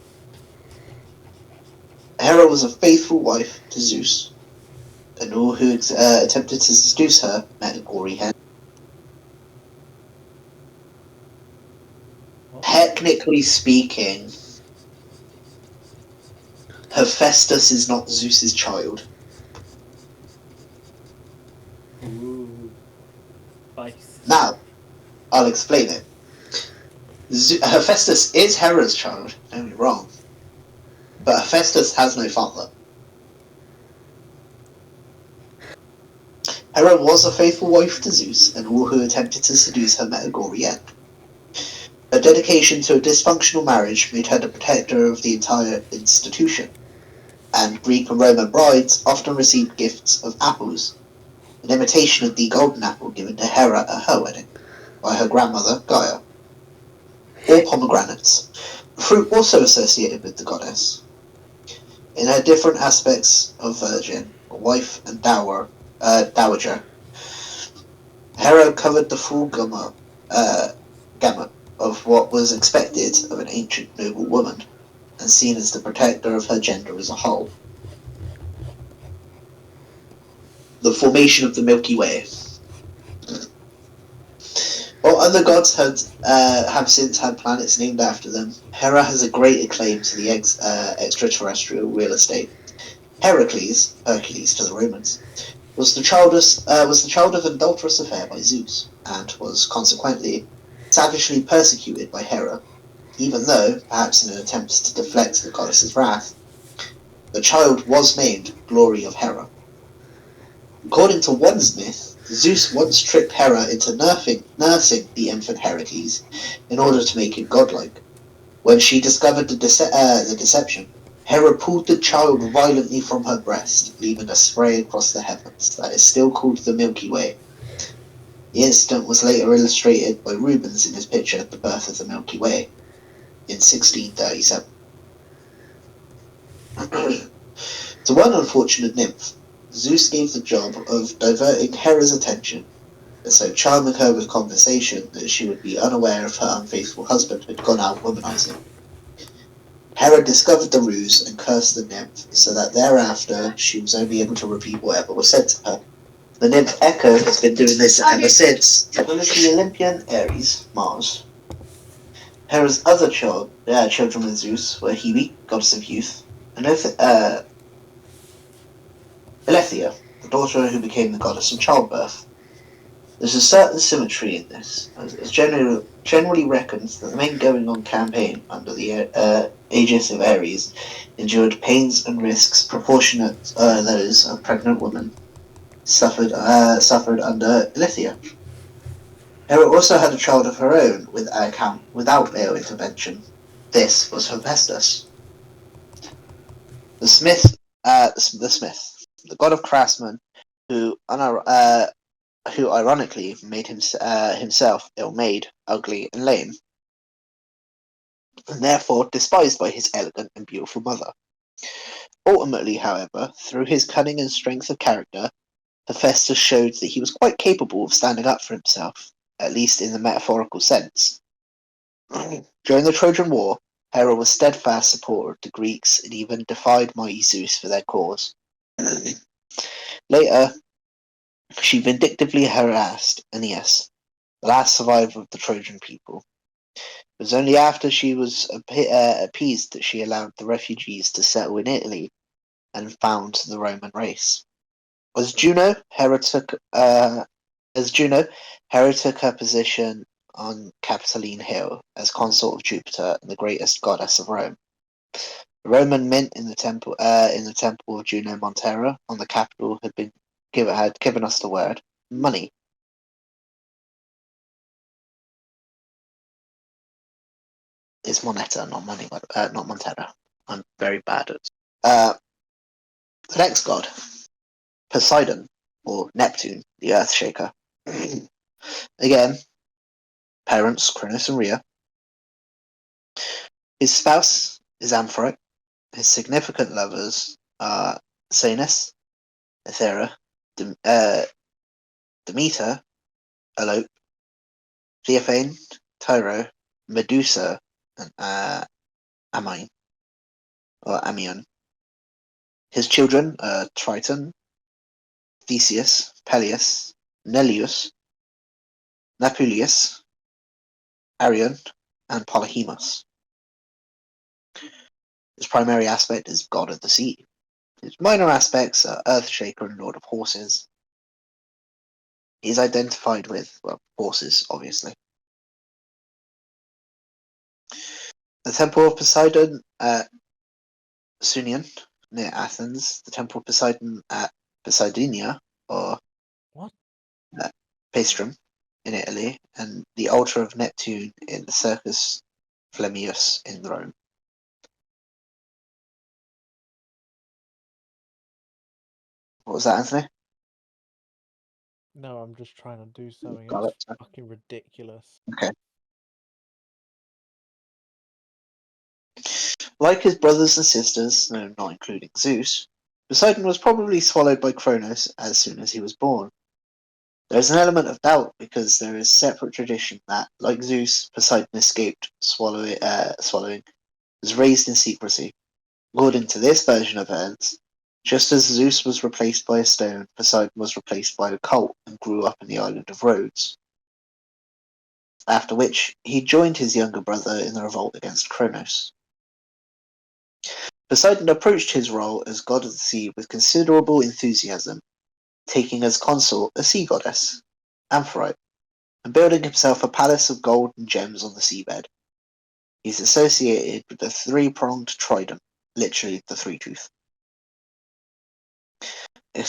Hera was a faithful wife to Zeus, and all who attempted to seduce her met a gory end. Technically speaking, Hephaestus is not Zeus's child. Ooh. Spice. Now, I'll explain it. Hephaestus is Hera's child, don't get me wrong, but Hephaestus has no father. Hera was a faithful wife to Zeus, and all who attempted to seduce her met a gory end. Her dedication to a dysfunctional marriage made her the protector of the entire institution, and Greek and Roman brides often received gifts of apples, an imitation of the golden apple given to Hera at her wedding by her grandmother Gaia, or pomegranates, fruit also associated with the goddess. In her different aspects of virgin, wife, and dowager, Hera covered the full gamut of what was expected of an ancient noble woman, and seen as the protector of her gender as a whole. The formation of the Milky Way. While other gods have since had planets named after them, Hera has a great acclaim to the extraterrestrial real estate. Hercules to the Romans, was the child of an adulterous affair by Zeus, and was consequently savagely persecuted by Hera, even though, perhaps in an attempt to deflect the goddess's wrath, the child was named Glory of Hera. According to one myth, Zeus once tricked Hera into nursing the infant Heracles in order to make him godlike. When she discovered the deception, Hera pulled the child violently from her breast, leaving a spray across the heavens that is still called the Milky Way. The incident was later illustrated by Rubens in his picture The Birth of the Milky Way in 1637. To one unfortunate nymph, Zeus gave the job of diverting Hera's attention, and so charming her with conversation that she would be unaware if her unfaithful husband had gone out womanizing. Hera discovered the ruse and cursed the nymph, so that thereafter she was only able to repeat whatever was said to her. The nymph Echo has been doing this ever since, as well as the Olympian Ares, Mars. Hera's other children with Zeus were Hebe, goddess of youth, and Elethea, the daughter who became the goddess of childbirth. There's a certain symmetry in this, as it's generally reckoned that the main going-on campaign under the aegis of Ares endured pains and risks proportionate to those of pregnant women suffered under Ilithia. Hera also had a child of her own without male intervention. This was Hephaestus. The god of craftsmen, who ironically made himself ill-made, ugly, and lame, and therefore despised by his elegant and beautiful mother. Ultimately, however, through his cunning and strength of character, Hephaestus showed that he was quite capable of standing up for himself, at least in the metaphorical sense. During the Trojan War, Hera was steadfast supporter of the Greeks and even defied mighty Zeus for their cause. Later, she vindictively harassed Aeneas, the last survivor of the Trojan people. It was only after she was appeased that she allowed the refugees to settle in Italy and found the Roman race. As Juno, Hera took her position on Capitoline Hill as consort of Jupiter and the greatest goddess of Rome. The Roman mint in the temple of Juno Montera on the Capitol had given us the word money. It's moneta, not money, not Montera. I'm very bad at. The next god, Poseidon, or Neptune, the Earth Shaker. Again, parents Cronus and Rhea. His spouse is Amphitrite. His significant lovers are Sanus, Ethera, Demeter, Alope, Theophane, Tyro, Medusa, and Amine, or Amion. His children are Triton, Theseus, Peleus, Neleus, Napulius, Arion, and Polyhemus. His primary aspect is god of the sea. His minor aspects are Earthshaker and Lord of Horses. He is identified with, well, horses, obviously. The Temple of Poseidon at Sunion, near Athens. The Temple of Poseidon at Poseidonia, or What? Paestum, in Italy. And the Altar of Neptune in the Circus Flammius in Rome. What was that, Anthony? No, I'm just trying to do something. Got It's it. fucking ridiculous. Okay. Like his brothers and sisters, no, not including Zeus, Poseidon was probably swallowed by Kronos as soon as he was born. There is an element of doubt because there is separate tradition that, like Zeus, Poseidon escaped swallowing, was raised in secrecy. According to this version of events, just as Zeus was replaced by a stone, Poseidon was replaced by a cult and grew up in the island of Rhodes. After which, he joined his younger brother in the revolt against Kronos. Poseidon approached his role as god of the sea with considerable enthusiasm, taking as consort a sea goddess, Amphitrite, and building himself a palace of gold and gems on the seabed. He is associated with the three-pronged trident, literally the three-tooth. A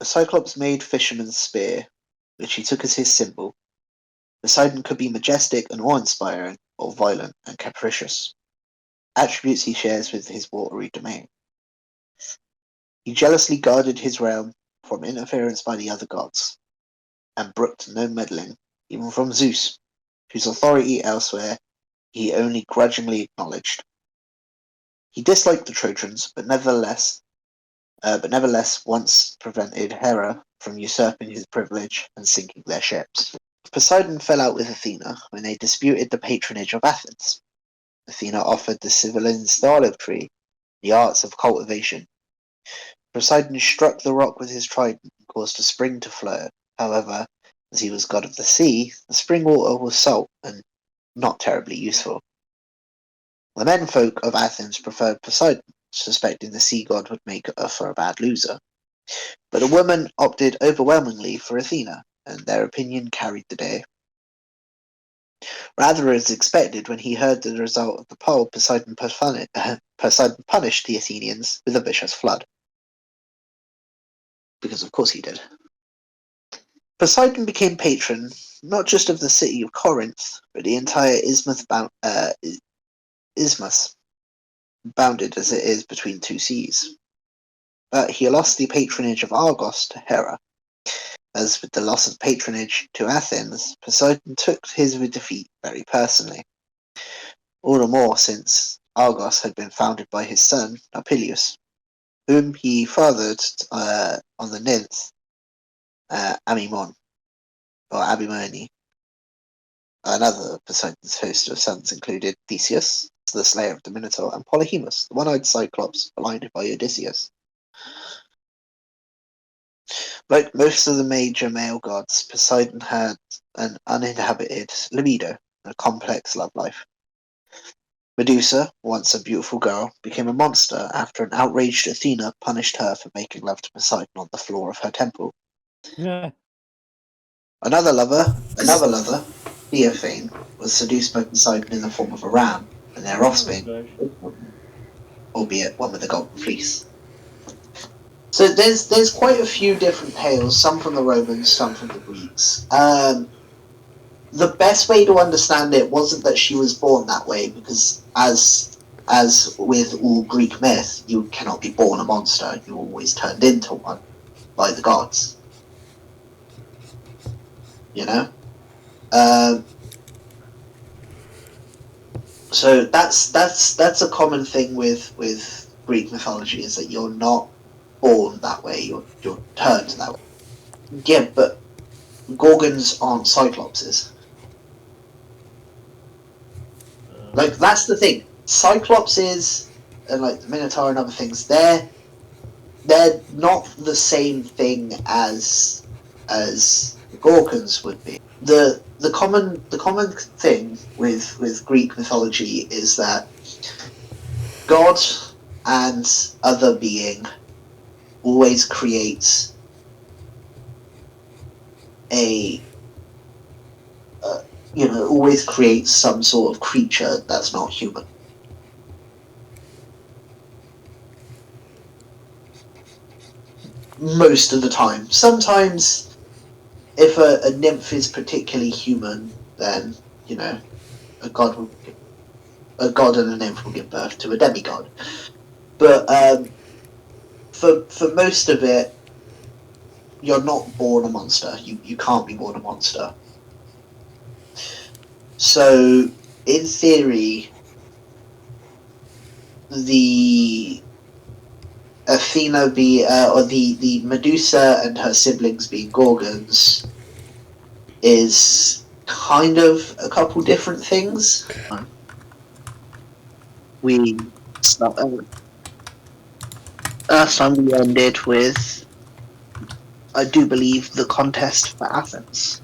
Cyclops-made fisherman's spear, which he took as his symbol. Poseidon could be majestic and awe-inspiring, or violent and capricious, attributes he shares with his watery domain. He jealously guarded his realm from interference by the other gods, and brooked no meddling, even from Zeus, whose authority elsewhere he only grudgingly acknowledged. He disliked the Trojans, but nevertheless once prevented Hera from usurping his privilege and sinking their ships. Poseidon fell out with Athena when they disputed the patronage of Athens. Athena offered the civilians the olive tree, the arts of cultivation. Poseidon struck the rock with his trident and caused a spring to flow. However, as he was god of the sea, the spring water was salt and not terribly useful. The menfolk of Athens preferred Poseidon, suspecting the sea god would make her for a bad loser. But the women opted overwhelmingly for Athena, and their opinion carried the day. Rather as expected, when he heard the result of the poll, Poseidon punished the Athenians with a vicious flood. Because of course he did. Poseidon became patron not just of the city of Corinth, but the entire isthmus, bounded as it is between two seas. But he lost the patronage of Argos to Hera. As with the loss of patronage to Athens, Poseidon took his defeat very personally. All the more since Argos had been founded by his son, Napulius, whom he fathered on the nymph Amymon, or Abimone. Another Poseidon's host of sons included Theseus, the slayer of the Minotaur, and Polyhemus, the one-eyed Cyclops blinded by Odysseus. Like most of the major male gods, Poseidon had an uninhabited libido and a complex love life. Medusa, once a beautiful girl, became a monster after an outraged Athena punished her for making love to Poseidon on the floor of her temple. Yeah. Another lover, Theophane, was seduced by Poseidon in the form of a ram, and their offspring, albeit one with a golden fleece. So there's quite a few different tales, some from the Romans, some from the Greeks. The best way to understand it wasn't that she was born that way, because as with all Greek myth, you cannot be born a monster, you're always turned into one by the gods. You know? So that's a common thing with Greek mythology, is that you're not born that way, you're turned that way. Yeah, but Gorgons aren't Cyclopses. Like, that's the thing. Cyclopses and like the Minotaur and other things, they're not the same thing as the Gorgons would be. The common thing with Greek mythology is that God and other being always creates always creates some sort of creature that's not human. Most of the time. Sometimes, if a nymph is particularly human, then, you know, a god and a nymph will give birth to a demigod. But for most of it, you're not born a monster. You can't be born a monster. So, in theory, the Athena or the Medusa and her siblings being Gorgons is kind of a couple different things. Last time we ended with, I do believe, the contest for Athens.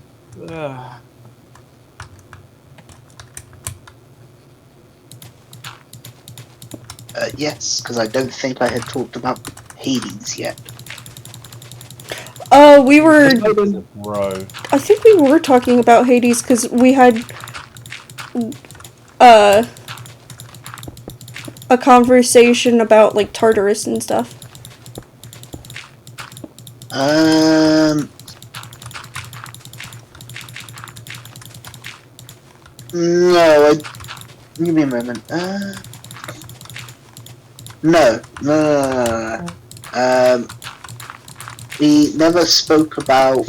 Yes, because I don't think I had talked about Hades yet. We were. Bro. I think we were talking about Hades because we had a conversation about like Tartarus and stuff. No, give me a moment. No. We never spoke about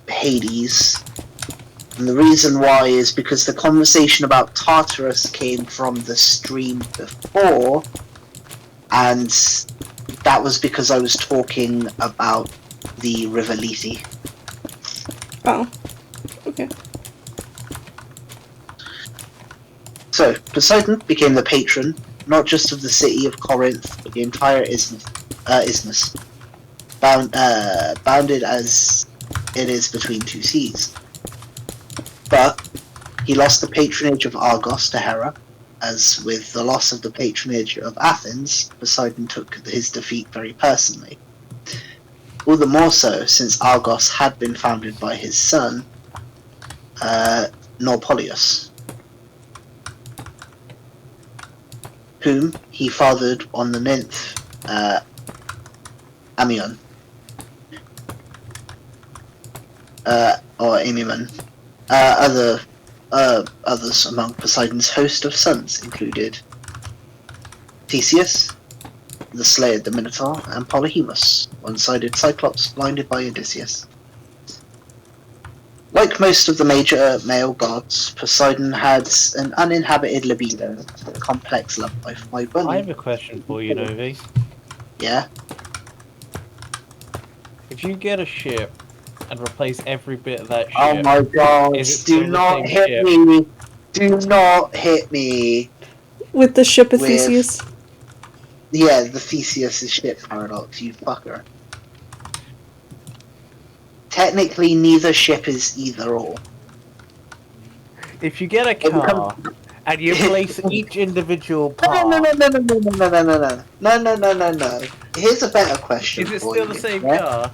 Hades, and the reason why is because the conversation about Tartarus came from the stream before, and that was because I was talking about the River Lethe. Oh, okay. So, Poseidon became the patron, not just of the city of Corinth, but the entire isthmus, bounded as it is between two seas. But he lost the patronage of Argos to Hera, as with the loss of the patronage of Athens, Poseidon took his defeat very personally. All the more so since Argos had been founded by his son, Norpoleus, whom he fathered on the nymph Amion, or Amymon. Others among Poseidon's host of sons included Theseus, the slayer of the Minotaur, and Polyhemus, one-sided Cyclops blinded by Odysseus. Like most of the major male gods, Poseidon had an uninhabited libido, a complex love life. I have a question for you, Novi. Yeah? If you get a ship and replace every bit of that ship, Oh my god, is it still do the not same hit ship? me! Do not hit me! With the ship of Theseus. Yeah, the Theseus' ship paradox, you fucker. Technically, neither ship is either or. If you get a car and you place each individual part, No. Here's a better question is it for still you. the same Yeah? car?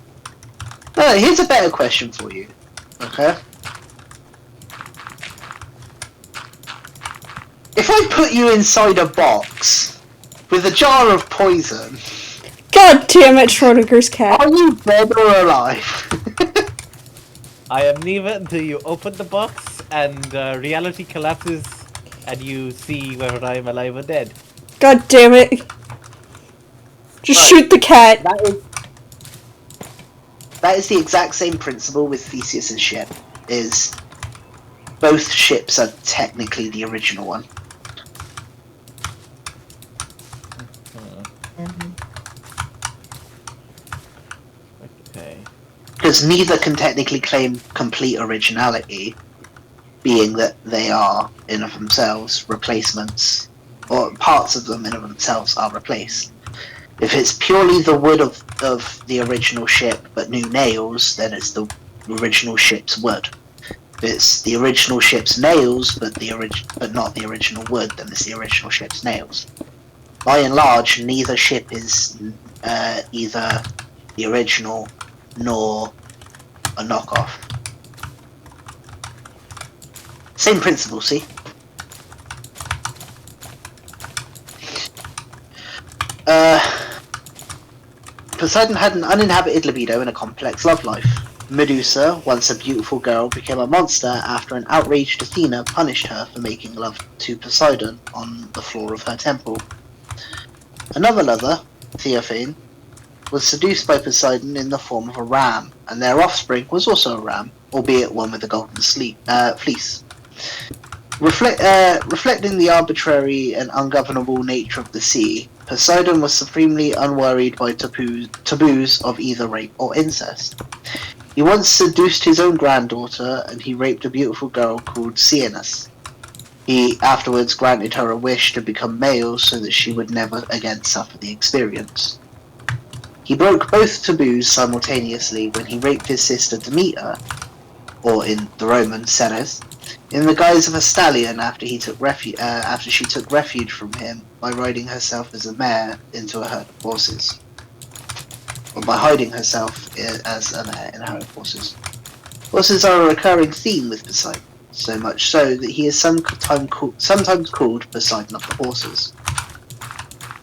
No, here's a better question for you. Okay? If I put you inside a box with a jar of poison, God damn it, Schrodinger's cat. are you dead or alive? I am neither until you open the box and reality collapses and you see whether I am alive or dead. God damn it. Just Right. shoot the cat. That is the exact same principle with Theseus' ship. Is both ships are technically the original one. Okay. Because neither can technically claim complete originality, being that they are, in of themselves, replacements, or parts of them in of themselves are replaced. If it's purely the wood of the original ship but new nails, then it's the original ship's wood. If it's the original ship's nails but not the original wood, then it's the original ship's nails. By and large, neither ship is either the original nor a knockoff. Same principle, see? Poseidon had an uninhabited libido and a complex love life. Medusa, once a beautiful girl, became a monster after an outraged Athena punished her for making love to Poseidon on the floor of her temple. Another lover, Theophane, was seduced by Poseidon in the form of a ram, and their offspring was also a ram, albeit one with a golden fleece. Reflecting the arbitrary and ungovernable nature of the sea, Poseidon was supremely unworried by taboos of either rape or incest. He once seduced his own granddaughter, and he raped a beautiful girl called Cyanus. He afterwards granted her a wish to become male so that she would never again suffer the experience. He broke both taboos simultaneously when he raped his sister Demeter, or in the Roman, Ceres, in the guise of a stallion after she took refuge from him by riding herself as a mare into a herd of horses. Or by hiding herself as a mare in a herd of horses. Horses are a recurring theme with Poseidon, so much so that he is sometimes called Poseidon of the Horses.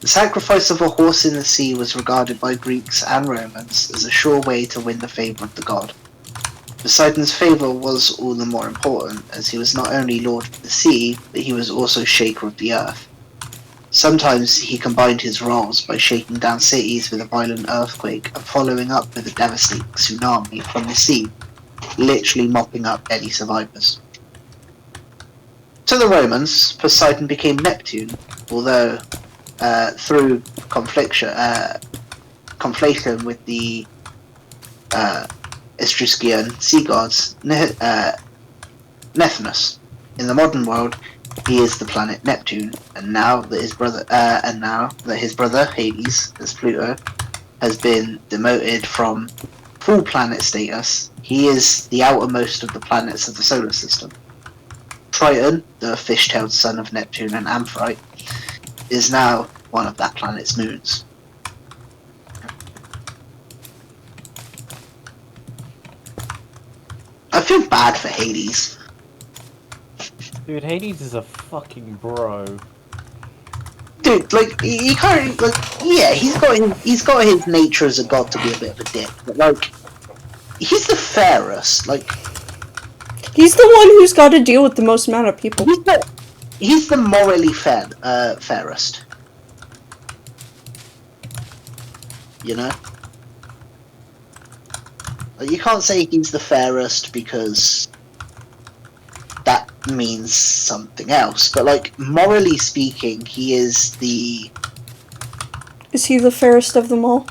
The sacrifice of a horse in the sea was regarded by Greeks and Romans as a sure way to win the favour of the god. Poseidon's favour was all the more important, as he was not only lord of the sea, but he was also shaker of the earth. Sometimes he combined his roles by shaking down cities with a violent earthquake and following up with a devastating tsunami from the sea, literally mopping up any survivors. To the Romans, Poseidon became Neptune, although through conflation with the Etruscan sea gods Neptunus. In the modern world, he is the planet Neptune, and now that his brother Hades, as Pluto, has been demoted from full planet status, he is the outermost of the planets of the solar system. Triton, the fish-tailed son of Neptune and Amphitrite, is now one of that planet's moons. I feel bad for Hades. Dude, Hades is a fucking bro. Dude, like, he can't, like, yeah, he's got his nature as a god to be a bit of a dick, but, like, he's the fairest, like... He's the one who's got to deal with the most amount of people. He's the morally fairest. You know? Like, you can't say he's the fairest because that means something else, but, like, morally speaking, he is the... Is he the fairest of them all?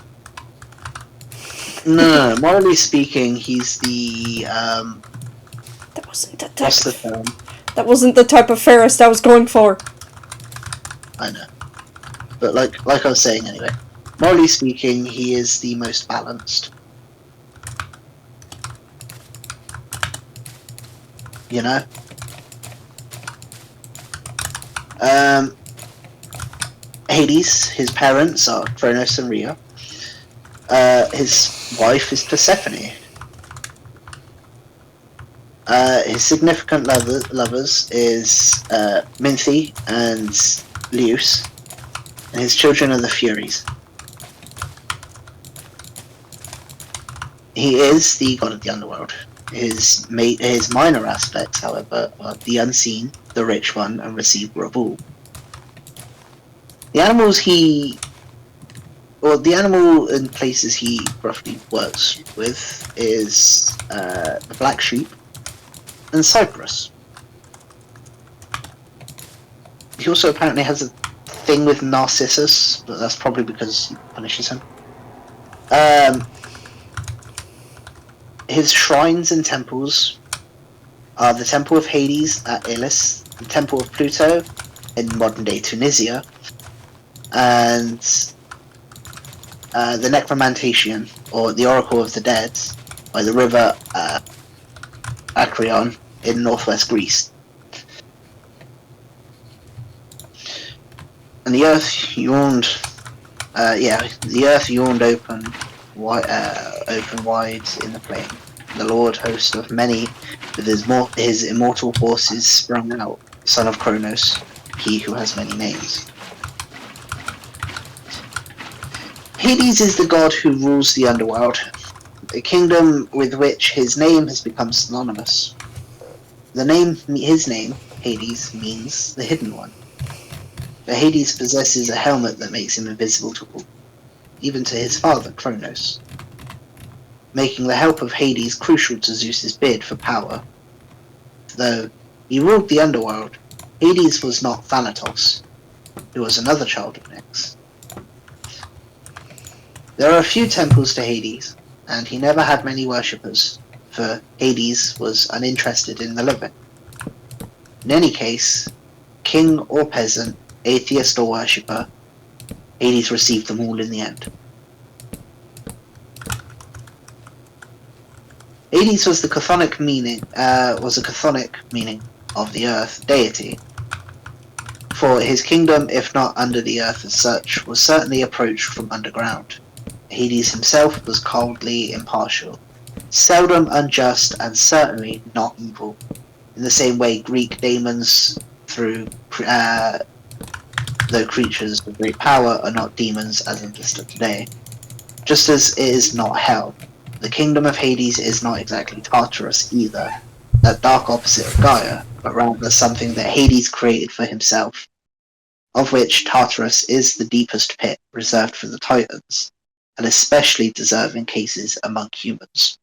No, morally speaking, he's the, That wasn't the type what's the of... term? That wasn't the type of fairest I was going for. I know. But, like I was saying anyway, morally speaking, he is the most balanced. You know? Hades, his parents are Kronos and Rhea. His wife is Persephone. His significant lovers is Minthe and Leus, and his children are the Furies. He is the god of the underworld. His minor aspects, however, are the unseen, the rich one, and receiver of all. The animal and places he roughly works with is the black sheep and Cyprus. He also apparently has a thing with Narcissus, but that's probably because he punishes him. His shrines and temples are the Temple of Hades at Elis, the Temple of Pluto in modern-day Tunisia, and the Necromantation, or the Oracle of the Dead, by the river Acreon in northwest Greece. And the earth yawned. The earth yawned open wide in the plain. The Lord host of many, with his immortal horses, sprung out, son of Kronos, he who has many names. Hades is the god who rules the underworld, a kingdom with which his name has become synonymous. His name, Hades, means the hidden one. But Hades possesses a helmet that makes him invisible to all, even to his father, Kronos, making the help of Hades crucial to Zeus's bid for power. Though he ruled the underworld, Hades was not Thanatos, who was another child of Nyx. There are a few temples to Hades, and he never had many worshippers, for Hades was uninterested in the living. In any case, king or peasant, atheist or worshipper, Hades received them all in the end. Hades was a chthonic meaning of the earth deity, for his kingdom, if not under the earth as such, was certainly approached from underground. Hades himself was coldly impartial, seldom unjust, and certainly not evil, in the same way Greek daemons, though creatures of great power, are not demons as understood today. Just as it is not hell, the kingdom of Hades is not exactly Tartarus either, that dark opposite of Gaia, but rather something that Hades created for himself, of which Tartarus is the deepest pit reserved for the Titans, and especially deserving cases among humans.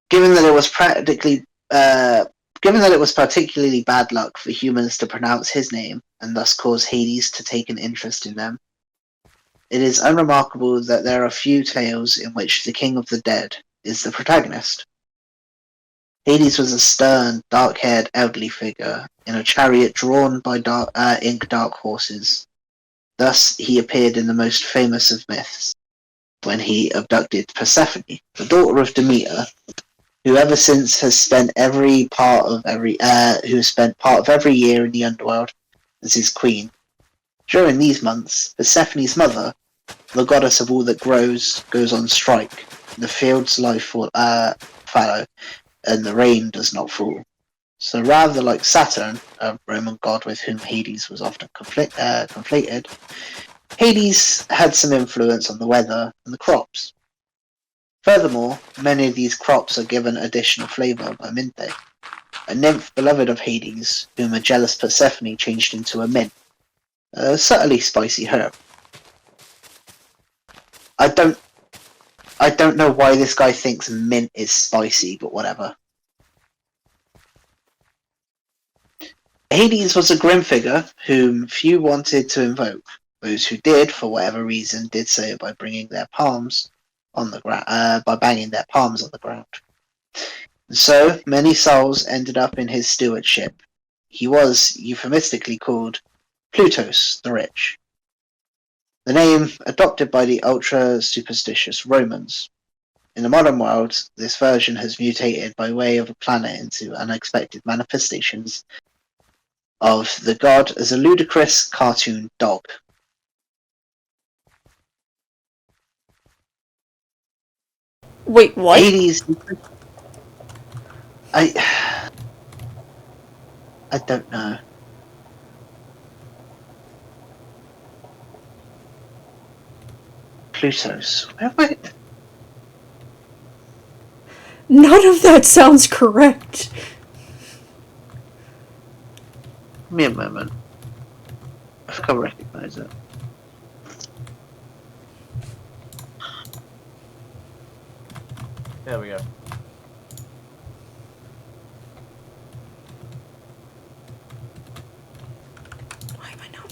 Given that it was particularly bad luck for humans to pronounce his name, and thus cause Hades to take an interest in them, it is unremarkable that there are few tales in which the king of the dead is the protagonist. Hades was a stern, dark-haired, elderly figure in a chariot drawn by ink-dark horses. Thus he appeared in the most famous of myths, when he abducted Persephone, the daughter of Demeter, who ever since has spent part of every year in the underworld as his queen. During these months, Persephone's mother, the goddess of all that grows, goes on strike. The fields lie fallow, and the rain does not fall. So rather like Saturn, a Roman god with whom Hades was often conflated, Hades had some influence on the weather and the crops. Furthermore, many of these crops are given additional flavour by Minthe, a nymph beloved of Hades, whom a jealous Persephone changed into a mint, a subtly spicy herb. I don't know why this guy thinks mint is spicy, but whatever. Hades was a grim figure whom few wanted to invoke. Those who did, for whatever reason, did so by banging their palms on the ground. And so many souls ended up in his stewardship. He was euphemistically called Plutos the Rich, the name adopted by the ultra-superstitious Romans. In the modern world, this version has mutated by way of a planet into unexpected manifestations of the god as a ludicrous cartoon dog. Wait, what? Hades. I don't know. Plutos. Where? None of that sounds correct. Give me a moment. I think I recognize it. There we go. Why am I not?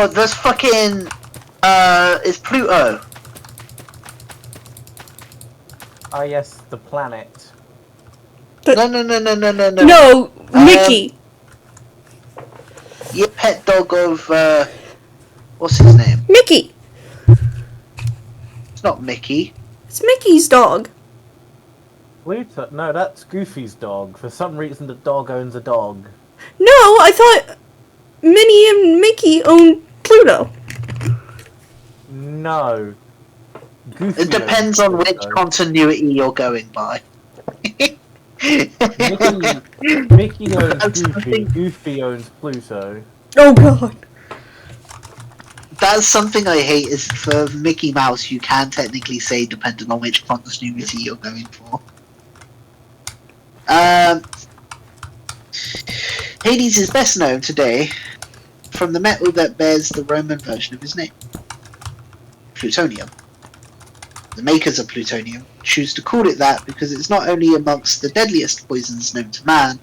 Oh, there's fucking it's Pluto. Ah, yes, the planet. No. No, Mickey. Your pet dog of what's his name? Mickey. It's not Mickey. It's Mickey's dog. Pluto? No, that's Goofy's dog. For some reason, the dog owns a dog. No, I thought Minnie and Mickey own Pluto. No. Goofy It depends owns on which Pluto. continuity you're going by. Mickey owns That's Goofy. something- Goofy owns Pluto. Oh god. That's something I hate. Is for Mickey Mouse, you can technically say depending on which continuity you're going for. Hades is best known today from the metal that bears the Roman version of his name, plutonium. The makers of plutonium choose to call it that because it's not only amongst the deadliest poisons known to man,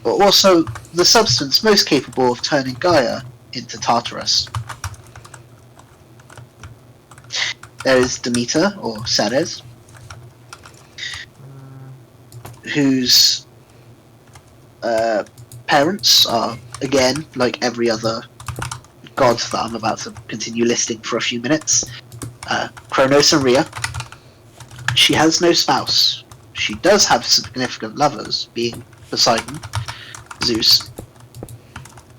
but also the substance most capable of turning Gaia into Tartarus. There is Demeter, or Ceres, whose parents are, again, like every other god that I'm about to continue listing for a few minutes, Kronos and Rhea. She has no spouse. She does have significant lovers, being Poseidon, Zeus,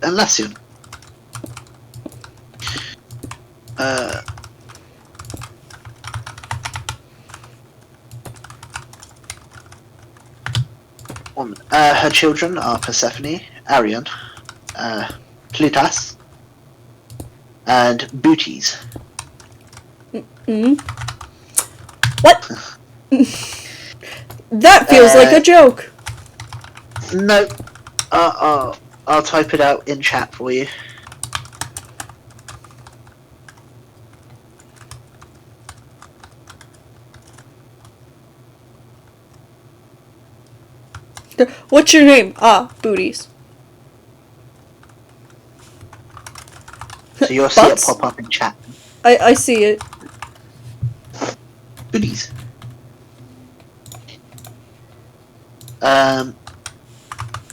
and Lassion. Her children are Persephone, Arion, Plutus, and Booties. What? That feels like a joke. No, I'll type it out in chat for you. What's your name? Ah, Booties. So you'll see it Butts? pop up in chat. I see it. Booties.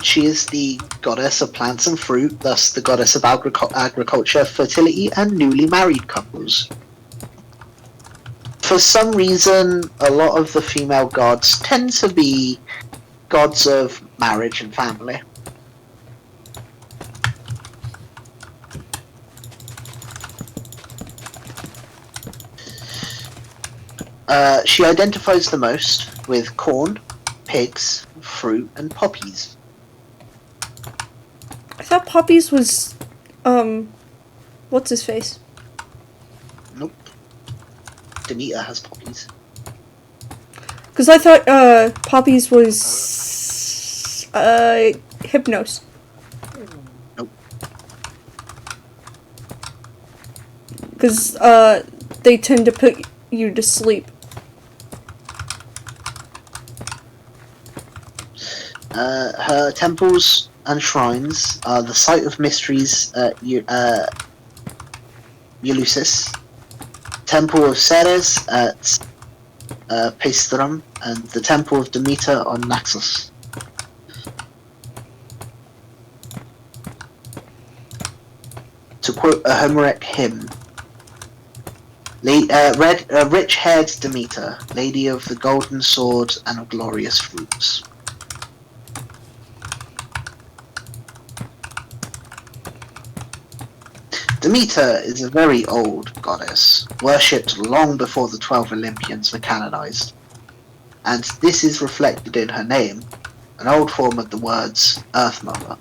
She is the goddess of plants and fruit, thus the goddess of agriculture, fertility, and newly married couples. For some reason, a lot of the female gods tend to be gods of marriage and family. She identifies the most with corn, pigs, fruit, and poppies. I thought Poppies was, what's his face? Nope. Demeter has poppies. Because I thought, Poppies was, Hypnos. Nope. Because, they tend to put you to sleep. Her temples and shrines are the site of mysteries at Eleusis, Temple of Ceres at Paestum, and the Temple of Demeter on Naxos. To quote a Homeric hymn, rich-haired Demeter, lady of the golden sword and of glorious fruits. Demeter is a very old goddess, worshipped long before the 12 Olympians were canonized, and this is reflected in her name, an old form of the words Earth Mother.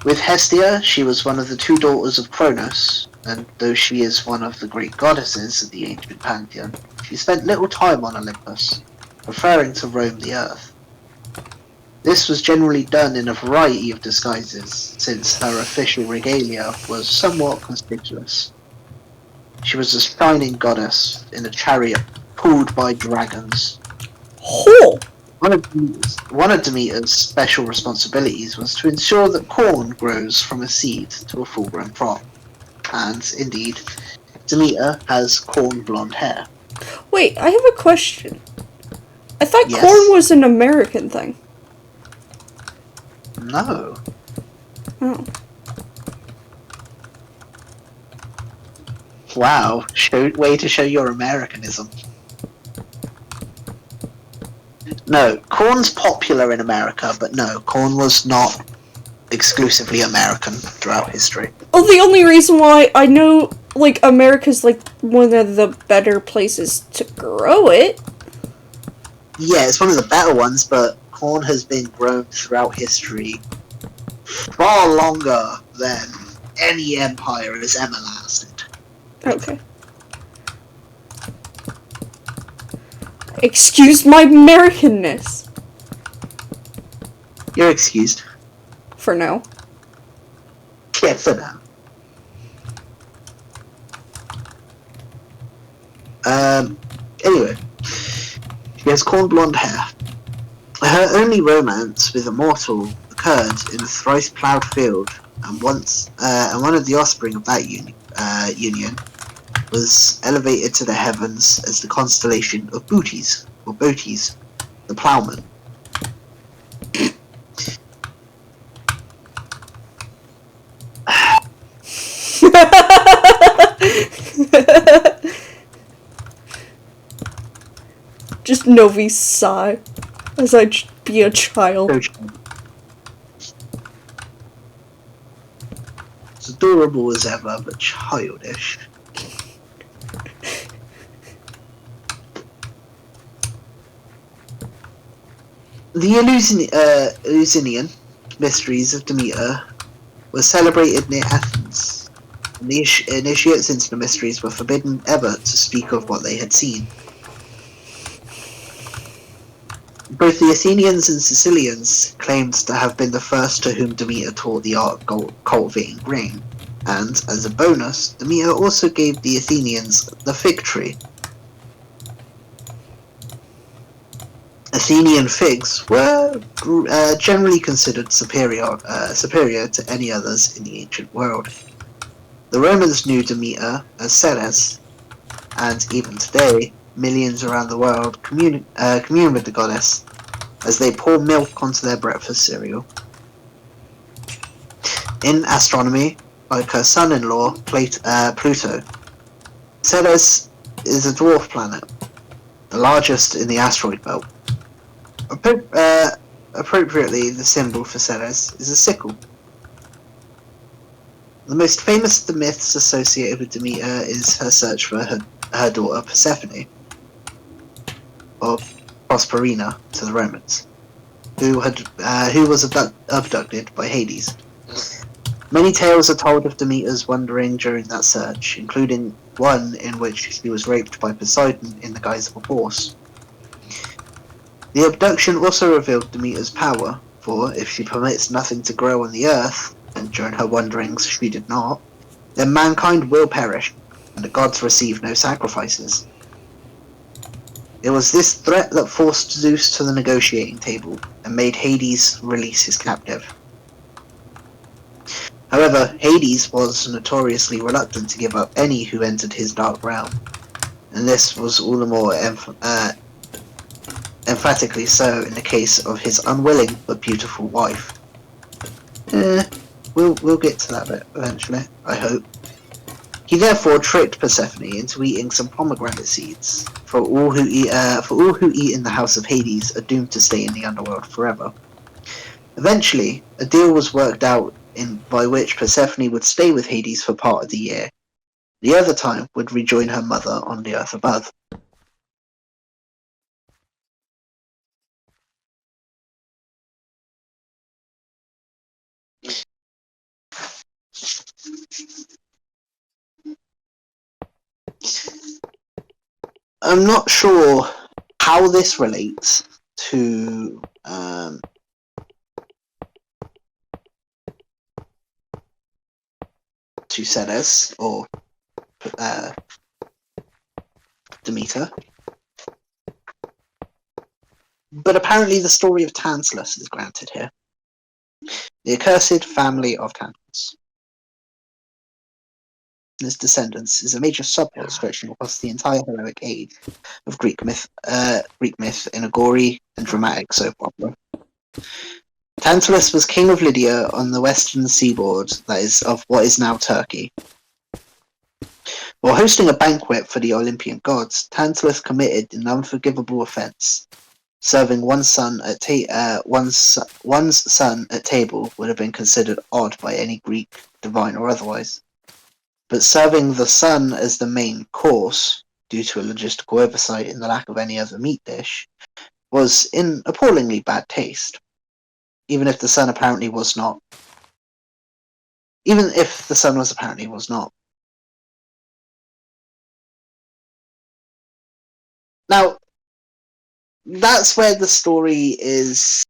With Hestia, she was one of the two daughters of Kronos, and though she is one of the great goddesses of the ancient pantheon, she spent little time on Olympus, preferring to roam the earth. This was generally done in a variety of disguises, since her official regalia was somewhat conspicuous. She was a shining goddess in a chariot pulled by dragons. Hole! One of Demeter's special responsibilities was to ensure that corn grows from a seed to a full-grown crop. And indeed, Demeter has corn blonde hair. Wait, I have a question. I thought corn Yes? was an American thing. No. Oh. Wow, way to show your Americanism. No, corn's popular in America, but no, corn was not exclusively American throughout history. Oh, the only reason why I know, like, America's, like, one of the better places to grow it. Yeah, it's one of the better ones, but corn has been grown throughout history far longer than any empire has ever lasted. Okay. Excuse my Americanness. You're excused. For now. Yeah, for now. Anyway, she has corn blonde hair. Her only romance with a mortal occurred in a thrice-ploughed field, and one of the offspring of that union was elevated to the heavens as the constellation of Bootes, the ploughman. Just Novi sigh as I be a child. As adorable as ever, but childish. The Eleusinian mysteries of Demeter were celebrated near Athens, and the initiates into the mysteries were forbidden ever to speak of what they had seen. Both the Athenians and Sicilians claimed to have been the first to whom Demeter taught the art of cultivating grain, and, as a bonus, Demeter also gave the Athenians the fig tree. Athenian figs were generally considered superior to any others in the ancient world. The Romans knew Demeter as Ceres, and even today, millions around the world commune with the goddess as they pour milk onto their breakfast cereal. In astronomy, like her son-in-law Pluto, Ceres is a dwarf planet, the largest in the asteroid belt. Appropriately, the symbol for Ceres is a sickle. The most famous of the myths associated with Demeter is her search for her daughter Persephone, or Proserpina to the Romans, who was abducted by Hades. Many tales are told of Demeter's wandering during that search, including one in which she was raped by Poseidon in the guise of a horse. The abduction also revealed Demeter's power, for if she permits nothing to grow on the earth, and during her wanderings she did not, then mankind will perish, and the gods receive no sacrifices. It was this threat that forced Zeus to the negotiating table, and made Hades release his captive. However, Hades was notoriously reluctant to give up any who entered his dark realm, and this was all the more emphatically so in the case of his unwilling but beautiful wife. We'll get to that bit eventually, I hope. He therefore tricked Persephone into eating some pomegranate seeds, for all who eat in the house of Hades are doomed to stay in the underworld forever. Eventually, a deal was worked out by which Persephone would stay with Hades for part of the year. The other time would rejoin her mother on the earth above. I'm not sure how this relates to Ceres or Demeter, But apparently the story of Tantalus is granted here. The accursed family of Tantalus and his descendants is a major subplot stretching across the entire heroic age of Greek myth in a gory and dramatic soap opera. Tantalus was king of Lydia on the western seaboard, that is, of what is now Turkey. While hosting a banquet for the Olympian gods, Tantalus committed an unforgivable offense. Serving one's son at table would have been considered odd by any Greek, divine or otherwise. But serving the son as the main course, due to a logistical oversight in the lack of any other meat dish, was in appallingly bad taste. Even if the son apparently was not. Now, that's where the story is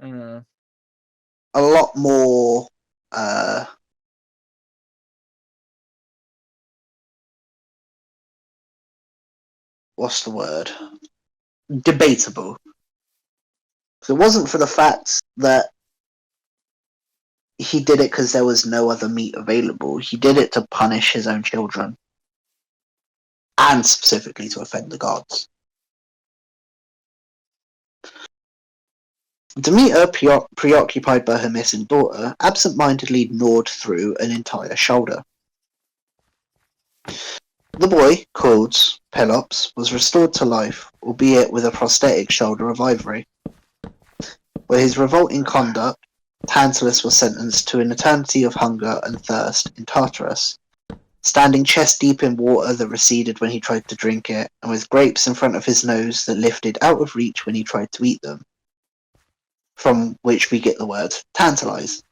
a lot more what's the word? Debatable. So it wasn't for the fact that he did it because there was no other meat available. He did it to punish his own children. And specifically to offend the gods. Demeter, preoccupied by her missing daughter, absent-mindedly gnawed through an entire shoulder. The boy, called Pelops, was restored to life, albeit with a prosthetic shoulder of ivory. For his revolting conduct, Tantalus was sentenced to an eternity of hunger and thirst in Tartarus, standing chest-deep in water that receded when he tried to drink it, and with grapes in front of his nose that lifted out of reach when he tried to eat them, from which we get the word tantalize.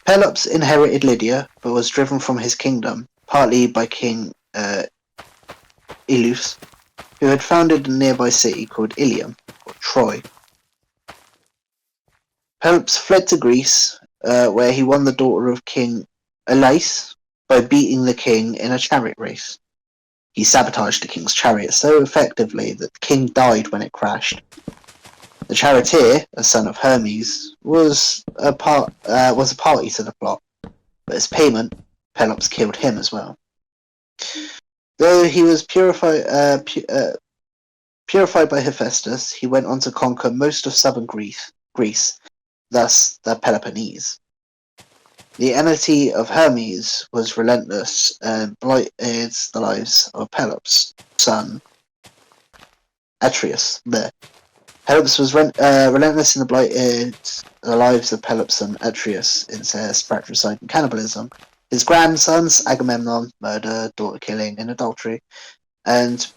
Pelops inherited Lydia, but was driven from his kingdom, partly by King Ilus, who had founded a nearby city called Ilium, or Troy. Pelops fled to Greece, where he won the daughter of King Elais by beating the king in a chariot race. He sabotaged the king's chariot so effectively that the king died when it crashed. The charioteer, a son of Hermes, was a party to the plot, but as payment, Pelops killed him as well. Though he was purified by Hephaestus, he went on to conquer most of southern Greece, thus the Peloponnese. The enmity of Hermes was relentless and blighted the lives of Pelops' son, Atreus. Pelops was relentless and blighted the lives of Pelops' son Atreus, incest, fratricide, and cannibalism. His grandsons, Agamemnon, murder, daughter-killing, and adultery, and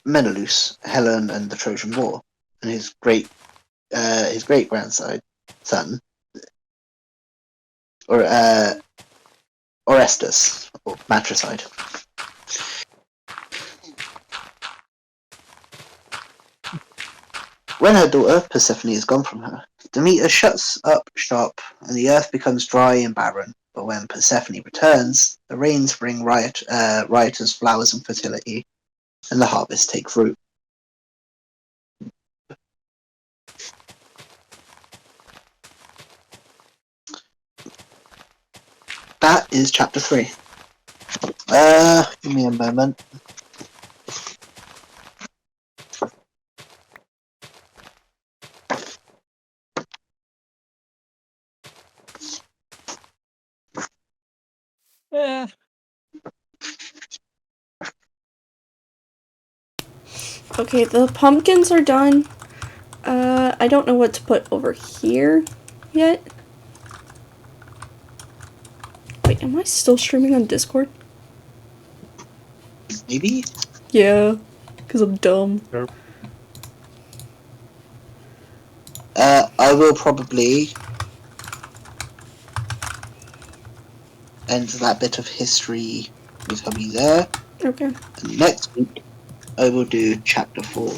Menelaus, Helen, and the Trojan War, and his great-grandson, Orestes, or matricide. When her daughter, Persephone, is gone from her, Demeter shuts up shop and the earth becomes dry and barren. But when Persephone returns, the rains bring riotous flowers and fertility, and the harvest take root. That is chapter 3. Give me a moment. Yeah. Okay, the pumpkins are done. I don't know what to put over here yet. Wait, am I still streaming on Discord? Maybe? Yeah, because I'm dumb. Sure. I will probably end that bit of history with Hubby there. Okay. And next week, I will do chapter 4.